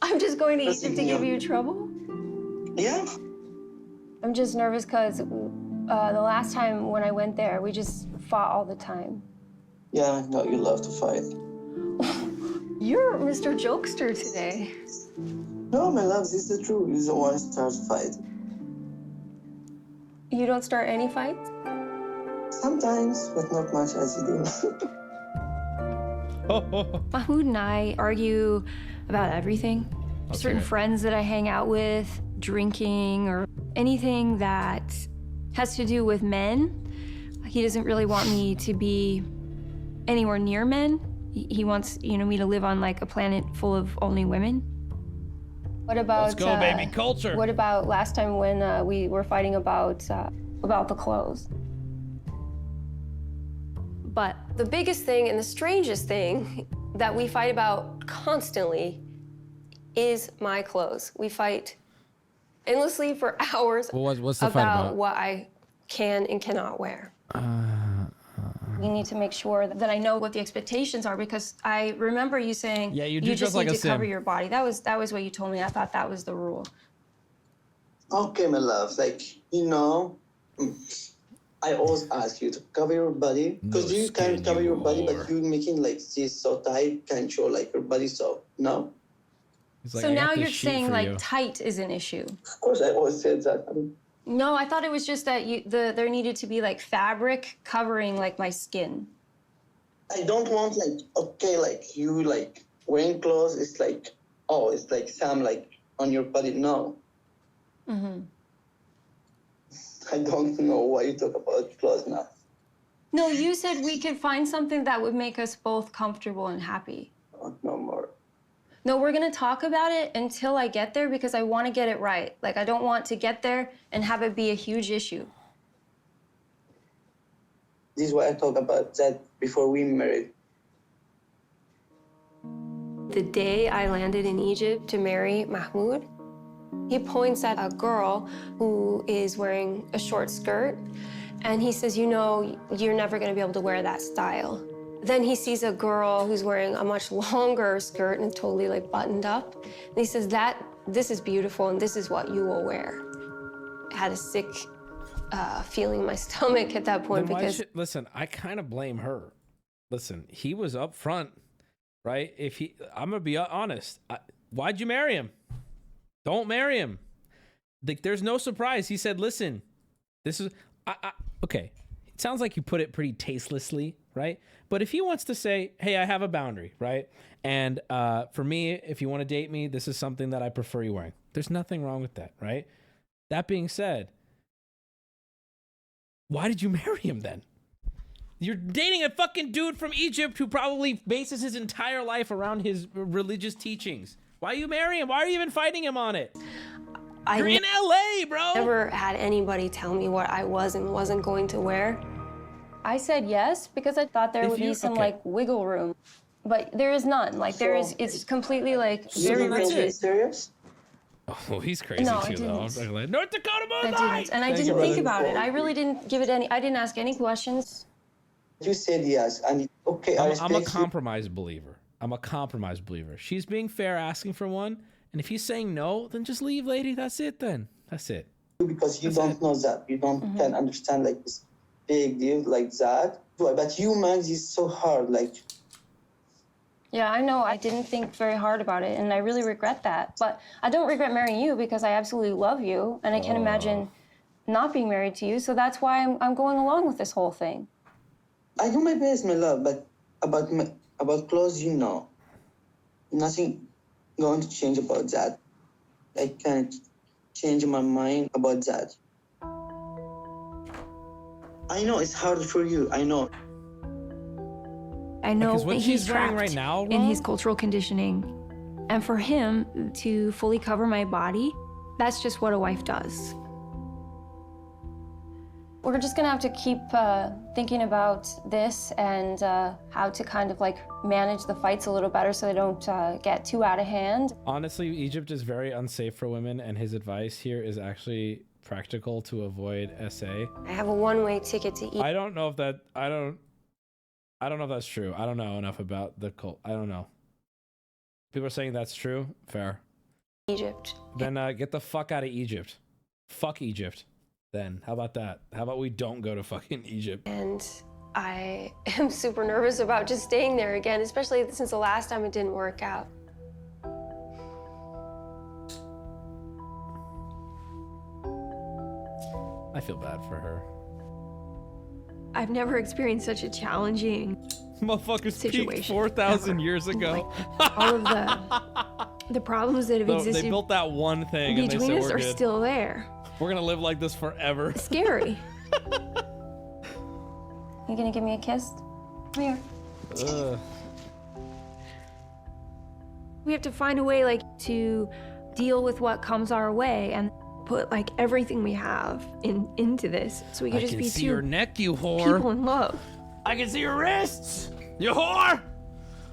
I'm just going to Egypt to give you trouble? Yeah. I'm just nervous because the last time when I went there, we just fought all the time. Yeah, I know you love to fight. You're Mr. Jokester today. No, my love, this is the truth. You're the one who starts fight. You don't start any fights? Sometimes, but not much as you do. Mahmoud and I argue about everything. Certain friends that I hang out with, drinking, or anything that has to do with men. He doesn't really want me to be anywhere near men. He wants, me to live on like a planet full of only women. What about Let's go, baby, culture. What about last time when we were fighting about the clothes? But the biggest thing and the strangest thing that we fight about constantly is my clothes. We fight endlessly for hours What's the fight about? what I can and cannot wear. We need to make sure that I know what the expectations are, because I remember you saying you do just dress like need a to sim. cover your body. That was what you told me. I thought that was the rule. Okay, my love, I always ask you to cover your body, because you can't cover your body, but you making this so tight, can't show your body, so no. So now you're saying tight is an issue. Of course, I always said that. No, I thought it was just that there needed to be fabric covering my skin. I don't want you wearing clothes. It's it's some on your body. No. Mm-hmm. I don't know why you talk about clothes now. No, you said we could find something that would make us both comfortable and happy. No more. No, we're gonna talk about it until I get there, because I want to get it right. I don't want to get there and have it be a huge issue. This is why I talk about that before we married. The day I landed in Egypt to marry Mahmoud, he points at a girl who is wearing a short skirt, and he says, you're never gonna be able to wear that style. Then he sees a girl who's wearing a much longer skirt and totally buttoned up. And he says, this is beautiful and this is what you will wear. I had a sick feeling in my stomach at that point because... Listen, I kind of blame her. Listen, he was up front, right? I'm gonna be honest. Why'd you marry him? Don't marry him. There's no surprise. He said, listen, this is, okay. sounds like you put it pretty tastelessly, right? But if he wants to say, hey, I have a boundary, right? And for me, if you want to date me, this is something that I prefer you wearing. There's nothing wrong with that, right? That being said, why did you marry him then? You're dating a fucking dude from Egypt who probably bases his entire life around his religious teachings. Why you marry him? Why are you even fighting him on it? You're in LA, bro. I never had anybody tell me what I was and wasn't going to wear. I said yes because I thought there would be some like wiggle room, but there is none. Like there is, it's completely like very rigid. Serious? Oh, he's crazy No, I too, though. didn't. Like, North Dakota I didn't, and I didn't think about it. I really didn't give it any. I didn't ask any questions. You said yes, and okay, I'm a compromise believer. I'm a compromise believer. She's being fair, asking for one, and if he's saying no, then just leave, lady. That's it, then. That's it. Because you don't know that. You don't can understand like this big deal like that. But you, man, is so hard. Like. Yeah, I know. I didn't think very hard about it, and I really regret that. But I don't regret marrying you because I absolutely love you, and I can't imagine not being married to you. So that's why I'm going along with this whole thing. I do my best, my love, but about clothes, you know, nothing going to change about that. I can't change my mind about that. I know it's hard for you. I know. I know that he's wearing trapped right now, in his cultural conditioning. And for him to fully cover my body, that's just what a wife does. We're just gonna have to keep thinking about this and how to kind of like manage the fights a little better so they don't get too out of hand. Honestly, Egypt is very unsafe for women, and his advice here is actually practical to avoid SA. I have a one-way ticket to Egypt. I don't know if that, I don't know if that's true. I don't know enough about the cult. I don't know. People are saying that's true. Fair. Egypt. Then get the fuck out of Egypt. Fuck Egypt. Then how about that? How about we don't go to fucking Egypt? And I am super nervous about just staying there again, especially since the last time it didn't work out. I feel bad for her. I've never experienced such a challenging Motherfuckers peaked situation 4,000 years ago. all of the problems that have No, existed they built that one thing and they between said us we're are good. still there. We're gonna live like this forever. Scary. You gonna give me a kiss? Come here. Ugh. We have to find a way like to deal with what comes our way and put like everything we have into this so we can just be see two your neck, you whore. people in love. I can see your wrists, you whore.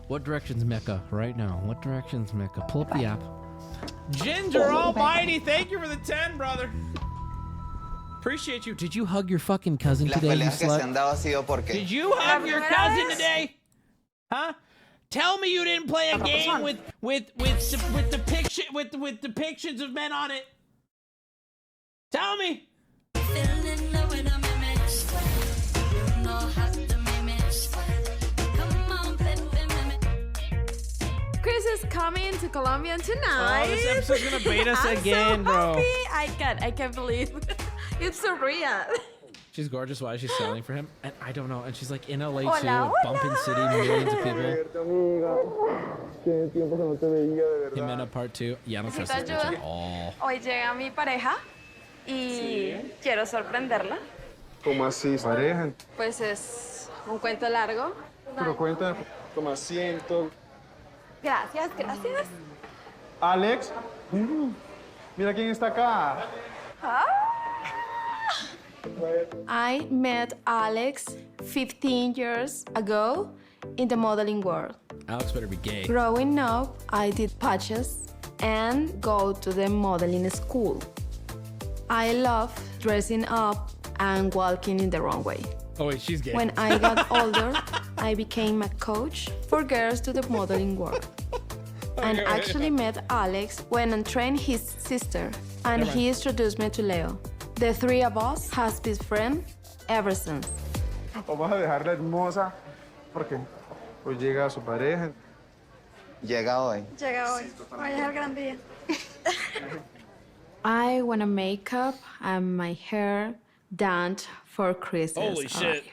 What direction's Mecca right now? What direction's Mecca? Pull up the app. Ginger Almighty, thank you for the 10, brother. Appreciate you. Did you hug your fucking cousin today, you slut? Did you hug your cousin today? Huh? Tell me you didn't play a game with depictions of men on it. Tell me. Chris is coming to Colombia tonight. Oh, this episode's gonna bait us again, so bro. Happy. I can't believe it's so real. She's gorgeous. Why is she selling for him? And I don't know. And she's like in LA too, Hola, bumping city, millions of people. Jimena part 2. Yeah, I don't trust this bitch at all. Hoy llega mi pareja y quiero sorprenderla. ¿Cómo así, pareja? Pues es un cuento largo. Pero cuenta, toma asiento. Gracias, gracias. Alex, mira quién está acá. I met Alex 15 years ago in the modeling world. Alex better be gay. Growing up, I did patches and go to the modeling school. I love dressing up and walking in the wrong way. Oh wait, she's gay. When I got older, I became a coach for girls to the modeling world. And actually met Alex when I trained his sister, and he introduced me to Leo. The three of us has been friends ever since. Vamos a dejarla hermosa porque hoy llega su pareja. Llega hoy. Llega hoy. Hoy es el gran día. I want to make up and my hair dance for Christmas. Holy shit.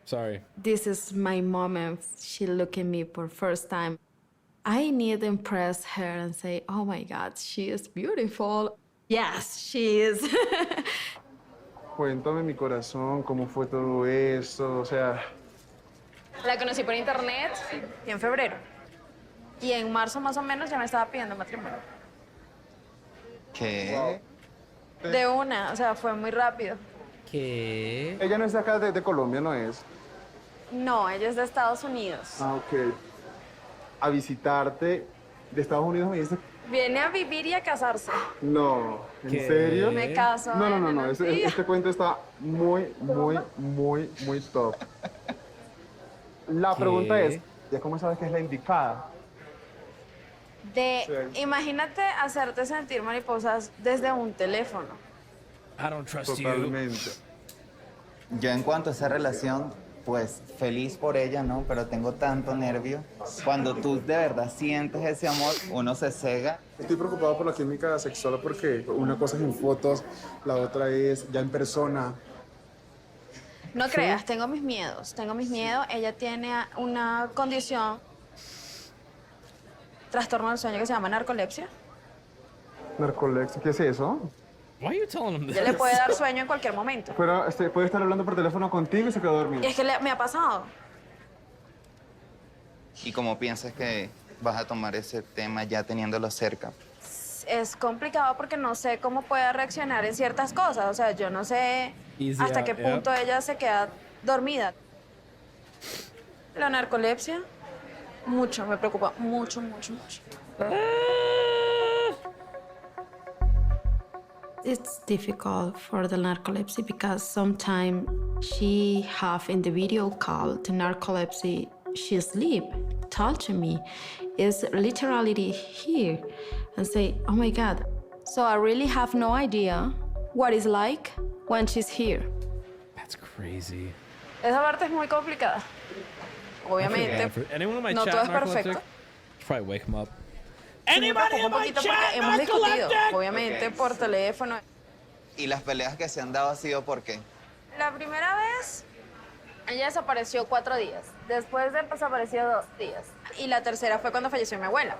Sorry. This is my moment. She looked at me for first time. I need to impress her and say, oh my God, she is beautiful. Yes, she is. Cuéntame mi corazón, cómo fue todo eso, o sea... La conocí por internet y en febrero. Y en marzo más o menos ya me estaba pidiendo matrimonio. ¿Qué? De una, o sea, fue muy rápido. ¿Qué? Ella no es de acá, de Colombia, ¿no es? No, ella es de Estados Unidos. Ah, ok. A visitarte de Estados Unidos me dice... Viene a vivir y a casarse. No, ¿en ¿Qué? serio? Me caso. No. Este cuento está muy top. La pregunta es, ¿ya cómo sabes que es la indicada? Imagínate hacerte sentir mariposas desde un teléfono. I don't trust Totalmente. Yo en cuanto a esa relación, pues feliz por ella, ¿no? Pero tengo tanto nervio. Cuando tú de verdad sientes ese amor, uno se cega. Estoy preocupado por la química sexual porque una cosa es en fotos, la otra es ya en persona. No creas, tengo mis miedos. Ella tiene una condición, trastorno del sueño que se llama narcolepsia. Narcolepsia, ¿qué es eso? Why are you telling him this? Ya le puede dar sueño en cualquier momento. Pero puede estar hablando por teléfono contigo y se quedó dormido. Y es que me ha pasado. ¿Y cómo piensas que vas a tomar ese tema ya teniéndolo cerca? Es complicado porque no sé cómo pueda reaccionar en ciertas cosas. O sea, yo no sé hasta qué punto ella se queda dormida. La narcolepsia, mucho, me preocupa. Mucho. It's difficult for the narcolepsy because sometimes she have in the video call the narcolepsy, she sleep, talk to me. It's literally here and say, oh my God. So I really have no idea what it's like when she's here. That's crazy. Esa parte es muy complicada. Obviamente, Anyone in my no chat todo es narcoleptic? perfecto. Should probably wake him up. Anybody in my chat hemos discutido, obviamente, por teléfono. ¿Y las peleas que se han dado ha sido por qué? La primera vez, ella desapareció 4 días. Después desapareció 2 días. Y la tercera fue cuando falleció mi abuela.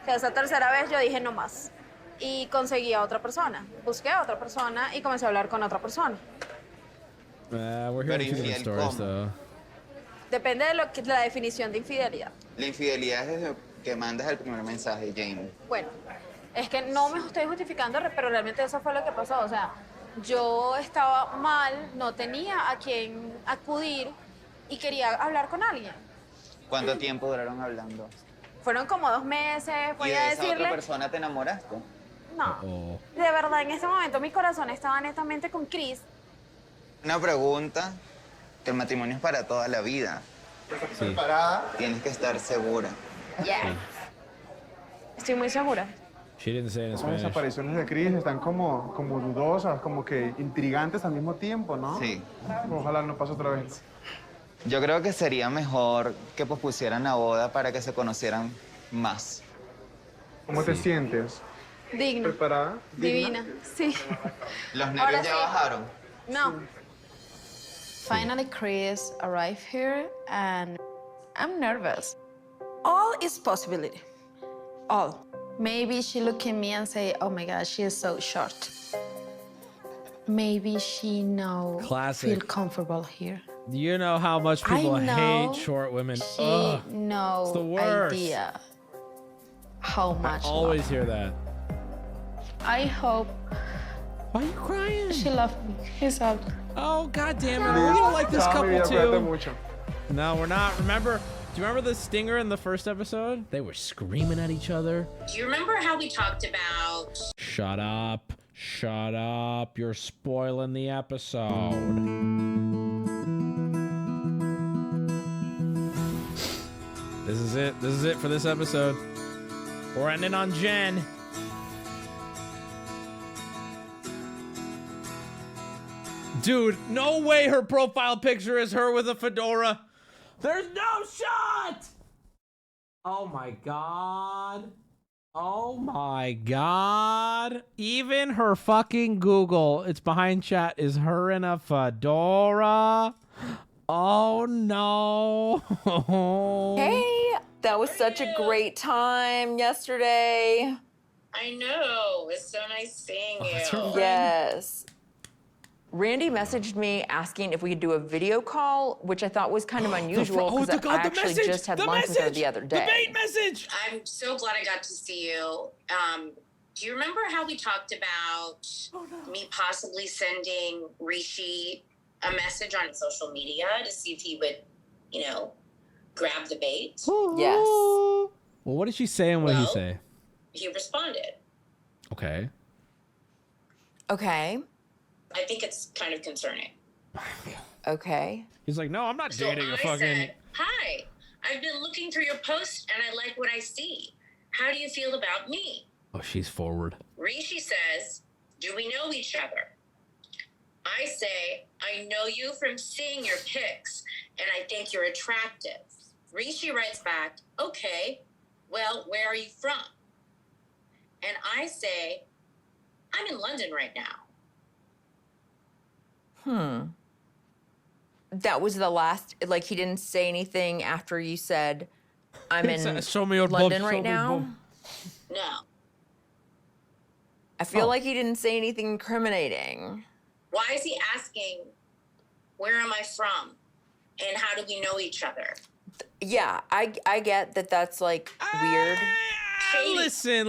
O sea, esa tercera vez yo dije no más. Y conseguí a otra persona. Busqué a otra persona y comencé a hablar con otra persona. We're hearing two different stories, though. Depende de la definición de infidelidad. La infidelidad es desde que mandas el primer mensaje, Jamie. Bueno, es que no me estoy justificando, pero realmente eso fue lo que pasó. O sea, yo estaba mal, no tenía a quién acudir y quería hablar con alguien. ¿Cuánto tiempo duraron hablando? Fueron como 2 meses, voy ¿Y a de esa decirle... otra persona te enamoraste? No, de verdad, en ese momento mi corazón estaba netamente con Chris. Una pregunta, que el matrimonio es para toda la vida. ¿Estás preparada? Tienes que estar segura. Yeah. Estoy muy segura. She didn't say it in Las Spanish. apariciones de Chris están como dudosas, como que intrigantes al mismo tiempo, ¿no? Sí. Ojalá no pase otra vez. Yo creo que sería mejor que pospusieran la boda para que se conocieran más. ¿Cómo te sientes? Digna. ¿Preparada? Divina, sí. ¿Los Ahora nervios ya sí. bajaron? No. Finally, Chris arrived here and I'm nervous. All is possibility. All. Maybe she look at me and say, oh my God, she is so short. Maybe she Classic. feel comfortable here. You know how much people I know hate short women. She Ugh. no It's the worst. idea how much I always hear that. I hope. Why are you crying? She loved me. He's out. Oh, God damn it. We're gonna like this Chao, mi couple vida, cuídate too. mucho. No, we're not. Remember, do you remember the stinger in the first episode? They were screaming at each other. Do you remember how we talked about... Shut up. Shut up. You're spoiling the episode. This is it. This is it for this episode. We're ending on Jen. Dude, no way her profile picture is her with a fedora. There's no shot! Oh my God. Oh my God. Even her fucking Google, it's behind chat, is her in a fedora. Oh no. Hey, that was such a great time yesterday. I know. It's so nice seeing you. Yes. Randy messaged me asking if we could do a video call, which I thought was kind of unusual because I actually just had lunch with her the other day. The bait message. I'm so glad I got to see you. Do you remember how we talked about me possibly sending Rishi a message on social media to see if he would, you know, grab the bait? Yes. Well, what did she say and what did he say? He responded. Okay. Okay. I think it's kind of concerning. Okay. He's like, no, I'm not dating a fucking... said, hi, I've been looking through your posts and I like what I see. How do you feel about me? Oh, she's forward. Rishi says, do we know each other? I say, I know you from seeing your pics and I think you're attractive. Rishi writes back, okay, well, where are you from? And I say, I'm in London right now. That was the last, like, he didn't say anything after you said, I'm in Show me your London bum, right show me now. bum. No. I feel like he didn't say anything incriminating. Why is he asking, where am I from? And how do we know each other? Yeah, I get that that's, like, weird. Listen.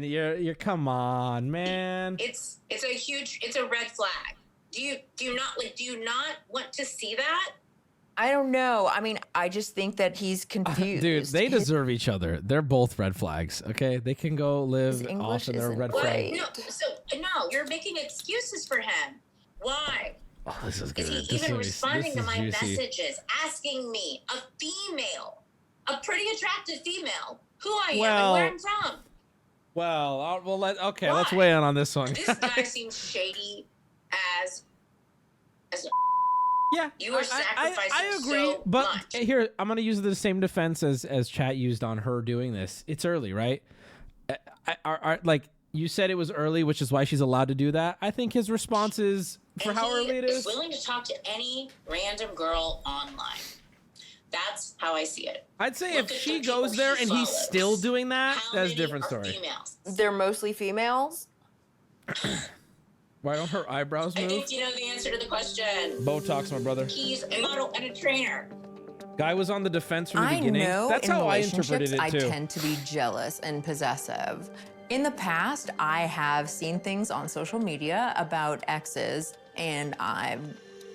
You're come on, man. It's a red flag. Do you not want to see that? I don't know. I mean, I just think that he's confused. Dude, they deserve each other. They're both red flags, okay? They can go live off in their red flag. No, you're making excuses for him. Why? Oh, this is good. Is he even responding to my messages, asking me, a female, a pretty attractive female, who I am and where I'm from? Well, let's weigh in on this one. This guy seems shady as yeah, you are sacrificing I agree, so but much. here, I'm going to use the same defense as chat used on her doing this. It's early, right? Like, you said it was early, which is why she's allowed to do that. I think his response is, for how early it is. He's willing to talk to any random girl online. That's how I see it. I'd say if she goes there and he's still doing that, that's a different story. They're mostly females? Why don't her eyebrows move? I think you know the answer to the question. Botox, my brother. He's a model and a trainer. Guy was on the defense from the beginning. That's how I interpreted it, too. I tend to be jealous and possessive. In the past, I have seen things on social media about exes, and I've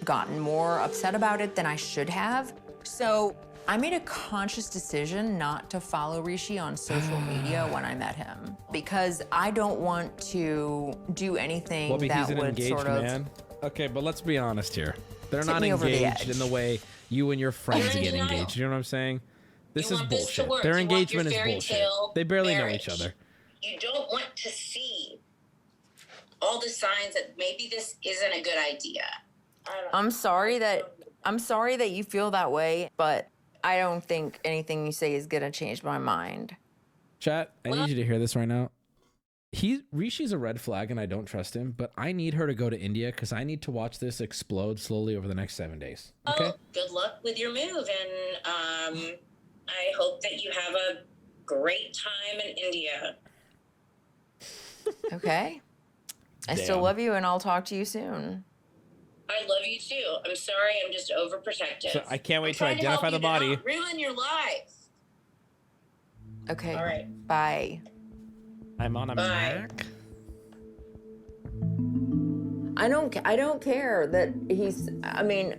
gotten more upset about it than I should have. So I made a conscious decision not to follow Rishi on social media when I met him, because I don't want to do anything that would sort of... Man. Okay, but let's be honest here. They're not me over the engaged in the way you and your friends get engaged. You know what I'm saying? This is bullshit. Their engagement is bullshit. They barely know each other. You don't want to see all the signs that maybe this isn't a good idea. I'm sorry that you feel that way, but I don't think anything you say is gonna change my mind. Chat, I need you to hear this right now. Rishi's a red flag and I don't trust him, but I need her to go to India because I need to watch this explode slowly over the next 7 days. Okay? Oh, good luck with your move, and I hope that you have a great time in India. Okay. I still love you, and I'll talk to you soon. I love you too. I'm sorry, I'm just overprotective. So I can't wait to identify the body. Not ruin your life. Okay. All right. Bye. I'm on a Mac. I don't care that he's, I mean,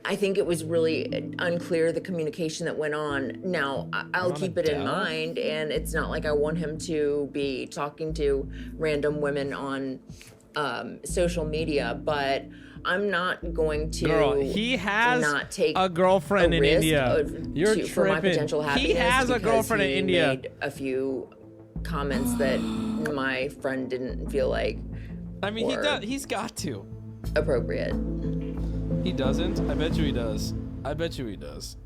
I think it was really unclear, the communication that went on. Now, I'll keep it in mind, and it's not like I want him to be talking to random women on social media, but I'm not going to he has not take a girlfriend in India. You're tripping. For my potential happiness. He has a girlfriend in India. Made a few comments that my friend didn't feel like. I mean, he's got to. Appropriate. He doesn't? I bet you he does. I bet you he does.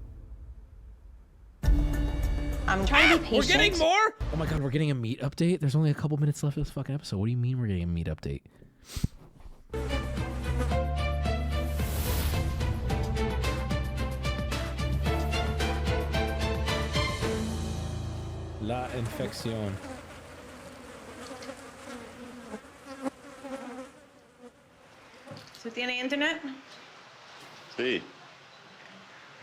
I'm trying to be patient. We're getting more? Oh my God, we're getting a meat update? There's only a couple minutes left of this fucking episode. What do you mean we're getting a meat update? La infección. ¿Tú tienes internet? Sí.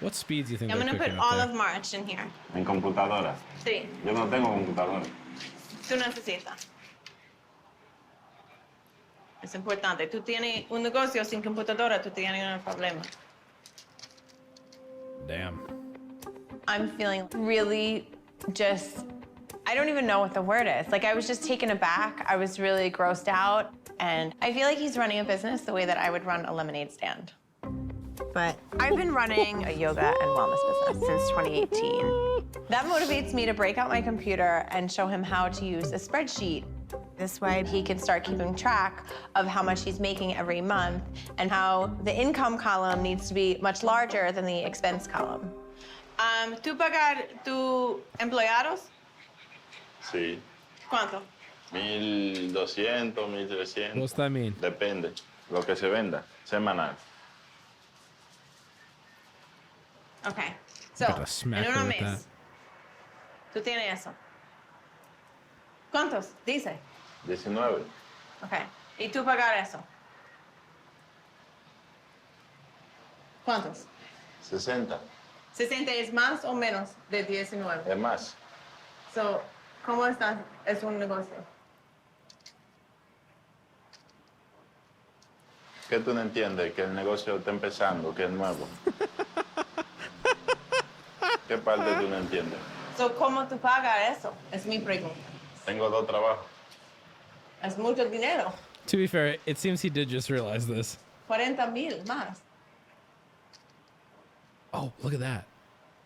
What speeds do you think I'm they're gonna put cooking up all there? of March in here. En computadora. Sí, Yo no tengo computadora. tú necesitas. Es importante. Tú tienes un negocio sin computadora, tú tienes un problema. Damn. I'm feeling really just, I don't even know what the word is. Like, I was just taken aback. I was really grossed out. And I feel like he's running a business the way that I would run a lemonade stand. But I've been running a yoga and wellness business since 2018. That motivates me to break out my computer and show him how to use a spreadsheet. This way he can start keeping track of how much he's making every month and how the income column needs to be much larger than the expense column. ¿Tú pagar tus empleados? Sí. ¿Cuánto? 1,200, 1,300. What's that mean? Depende. Lo que se venda, semanal. Okay. So, Gotta smack en her un with mes, tú tienes eso. ¿Cuántos? Dice. 19. Okay. ¿Y tú pagar eso? ¿Cuántos? 60. 60 es más o menos de 19. Es más. So, ¿cómo estás? Es un negocio. ¿Qué tú no entiendes? Que el negocio está empezando, que es nuevo. ¿Qué parte tú no entiendes? So, ¿cómo tú pagas eso? Es mi pregunta. Tengo 2 trabajos. Es mucho dinero. To be fair, it seems he did just realize this. 40,000 más. Oh, look at that.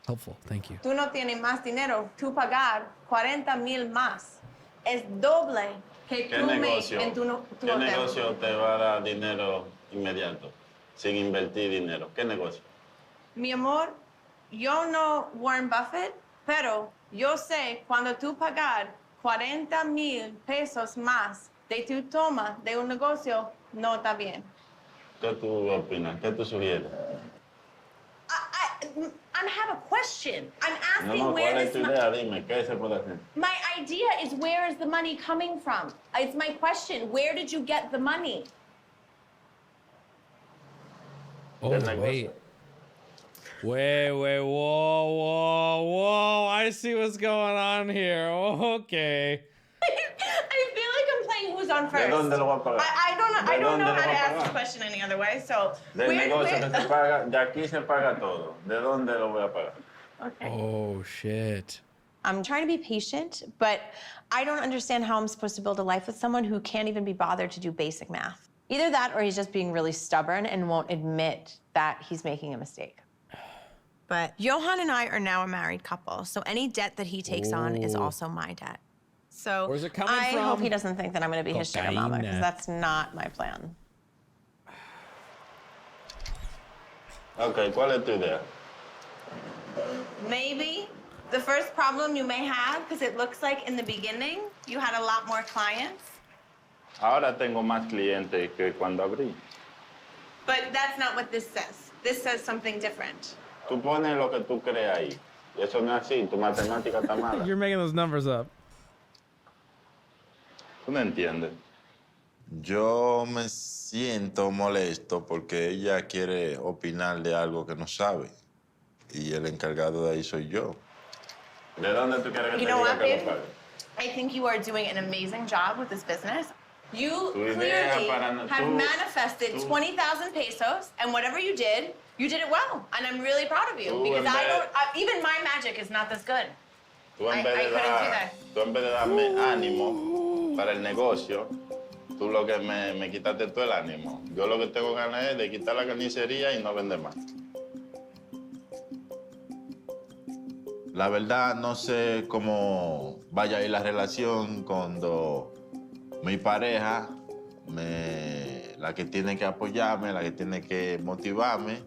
Helpful, thank you. Tú no tienes más dinero. Tú pagar 40,000 más. Es doble que ¿Qué tú negocio? en tu ¿Qué hotel. negocio te va a dar dinero inmediato? Sin invertir dinero. ¿Qué negocio? Mi amor, yo no Warren Buffett, pero yo sé cuando tú pagar 40,000 pesos más de tu toma de un negocio, no está bien. ¿Qué tú opinas? ¿Qué tú sugieres? I have a question. I'm No, asking no, where ¿cuál es this tu idea? Dime, ¿qué se puede hacer? My idea is where is the money coming from? It's my question. Where did you get the money? Oh, wait. Wait, whoa. I see what's going on here. Okay. I feel like I'm playing who's on first. ¿De dónde lo va a pagar? I don't know dónde how lo to va a ask pagar? this question any other way. So Del negocio que se paga, de aquí se paga todo. ¿De dónde lo voy a pagar? Okay. Oh, shit. I'm trying to be patient, but I don't understand how I'm supposed to build a life with someone who can't even be bothered to do basic math. Either that or he's just being really stubborn and won't admit that he's making a mistake. But Johan and I are now a married couple, so any debt that he takes on is also my debt. So Where's it coming I from? hope he doesn't think that I'm going to be his sugar mama, because Cocaine. that's not my plan. Ok, ¿cuál es tu idea? maybe the first problem you may have, because it looks like in the beginning you had a lot more clients, Ahora tengo más clientes que cuando abrí. but that's not what this says. This says something different. Tú pones lo que tú crees ahí. Y eso no es así, tu matemática está mala. You're making those numbers up. Tú no entiendes. Yo me siento molesto porque ella quiere opinar de algo que no sabe. Y el encargado de ahí soy yo. ¿De dónde tú quieres que You te know diga what, que babe? lo pague? I think you are doing an amazing job with this business. You Tu idea clearly para have tú- manifested tú- 20,000 pesos, and whatever you did it well. And I'm really proud of you, Tú because en I vez- don't, even my magic is not this good. Tú en I vez de couldn't do dar- that. tú en vez de darme ánimo para el negocio, tú lo que me quitaste todo el ánimo. Yo lo que tengo ganas es de quitar la carnicería y no vender más. La verdad no sé cómo vaya a ir la relación cuando mi pareja, la que tiene que apoyarme, la que tiene que motivarme,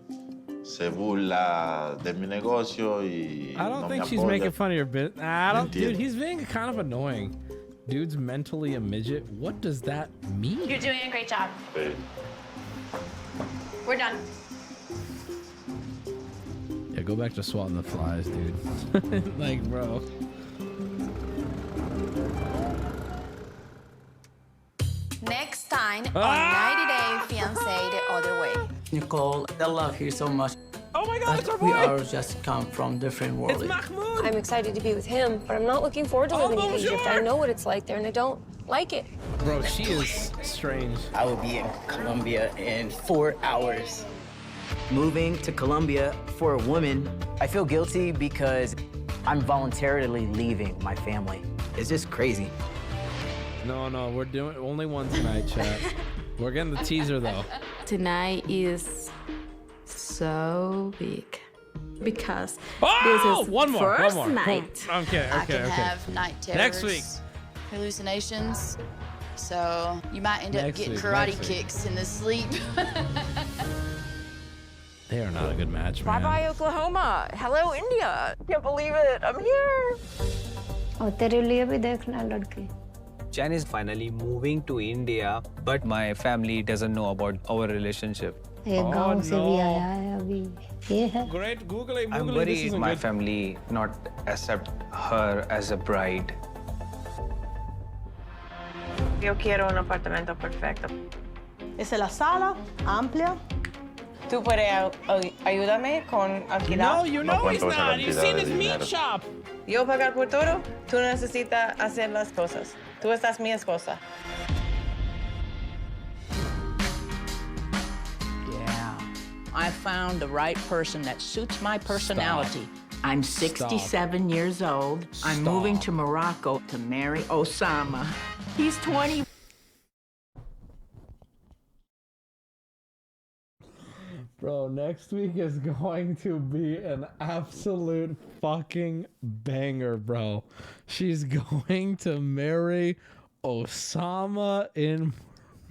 se burla de mi negocio y I don't no think me she's apoya. making fun of your bit. I don't, Entiendo. dude. He's being kind of annoying. Dude's mentally a midget. What does that mean? You're doing a great job. Sí. We're done. Yeah, go back to swatting the flies, dude. Like, bro. Next time on 90 Day Fiancé the other way. Nicole, I love you so much. Oh my God, it's our We boy! are just come from different worlds. I'm excited to be with him, but I'm not looking forward to living in bonjour. Egypt. I know what it's like there, and I don't like it. Bro, she is strange. I will be in Colombia in 4 hours. Moving to Colombia for a woman, I feel guilty because I'm voluntarily leaving my family. It's just crazy. No, we're doing only one tonight, chat. We're getting the teaser though. Tonight is so big because Oh! this is One more. first One more. night. Okay. I can have night terrors, Next week. hallucinations. So you might end up Next getting week, karate next week. kicks in the sleep. They are not a good match, man. Bye-bye, Oklahoma. Hello, India. Can't believe it. I'm here. और तेरे लिए भी देखना लड़की Jan is finally moving to India, but my family doesn't know about our relationship. एक गांव से भी आया है अभी ये है Great googling. I'm worried my family not accept her as a bride. Yo quiero un apartamento perfecto. Esa es la sala, amplia. ¿Tú puedes ayudarme con alquilar? No, you know he's not. You've seen his meat shop. Yo pagar por todo. Tú no necesitas hacer las cosas. Tú estás mi esposa. Yeah. I found the right person that suits my personality. I'm 67 years old. I'm moving to Morocco to marry Osama. He's 20. Bro, next week is going to be an absolute fucking banger, bro. She's going to marry Osama in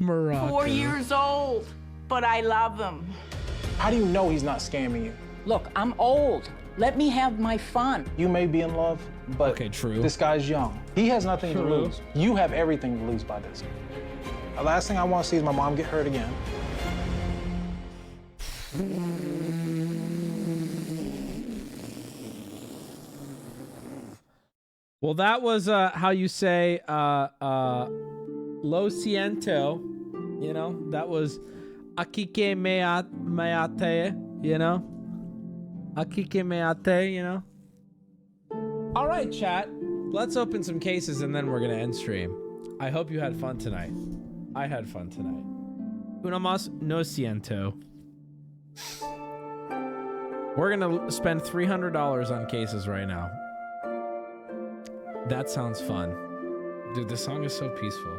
Morocco. 4 years old, but I love him. How do you know he's not scamming you? Look, I'm old. Let me have my fun. You may be in love, but okay, true. This guy's young. He has nothing to True. lose. You have everything to lose by this. The last thing I want to see is my mom get hurt again. Well, that was how you say lo siento, you know? That was akike meate, you know? Akike meate, you know? All right, chat. Let's open some cases and then we're going to end stream. I hope you had fun tonight. I had fun tonight. Una más no siento. We're going to spend $300 on cases right now. That sounds fun. Dude, this song is so peaceful.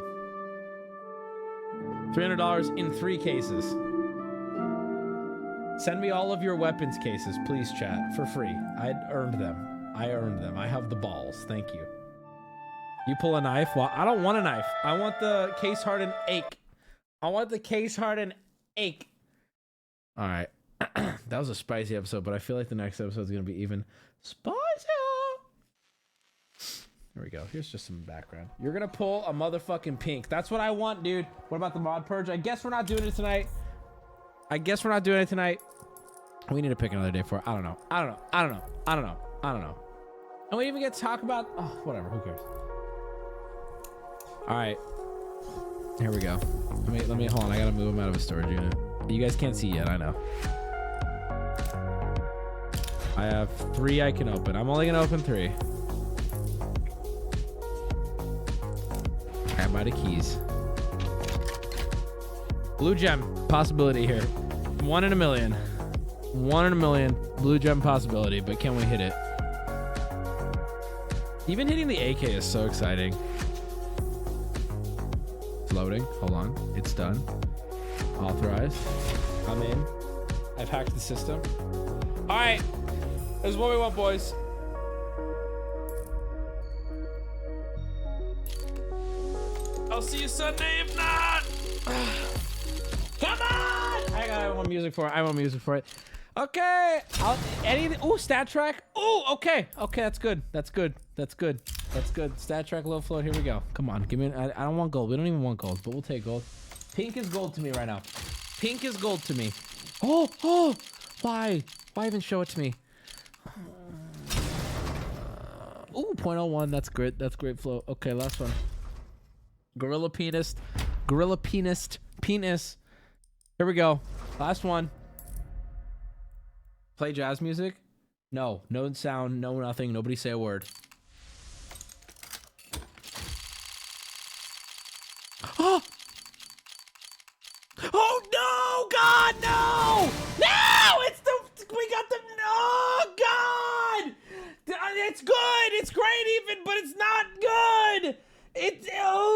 $300 in 3 cases. Send me all of your weapons cases, please, chat, for free. I earned them. I earned them. I have the balls. Thank you. You pull a knife? Well, I don't want a knife. I want the case hardened ache. I want the case hardened ache. All right. That was a spicy episode, but I feel like the next episode is going to be even spicier. There we go. Here's just some background. You're going to pull a motherfucking pink. That's what I want, dude. What about the mod purge? I guess we're not doing it tonight. We need to pick another day for it. I don't know. And we even get to talk about... Oh, whatever. Who cares? All right. Here we go. Let me hold on. I got to move him out of his storage unit. You guys can't see yet. I know. I have 3 I can open. I'm only going to open 3. Grab by the keys. Blue gem possibility here. 1 in a million. 1 in a million blue gem possibility, but can we hit it? Even hitting the AK is so exciting. It's loading. Hold on. It's done. Authorized. I'm in. I've hacked the system. All right. This is what we want, boys. I'll see you Sunday if not. Come on! I want music for it. Okay. Ooh, stat track. Ooh, okay. Okay, that's good. That's good. That's good. That's good. Stat track, low float. Here we go. Come on, give me. I don't want gold. We don't even want gold, but we'll take gold. Pink is gold to me right now. Pink is gold to me. Oh. Why? Why even show it to me? Ooh, 0.01. That's great. That's great flow. Okay, last one. Gorilla penis. Gorilla penis. Penis. Here we go. Last one. Play jazz music? No. No sound. No nothing. Nobody say a word. Oh! Oh no! God, no! No! It's the... We got the... Oh, God! It's good! It's great even, but it's not good! It's... Oh!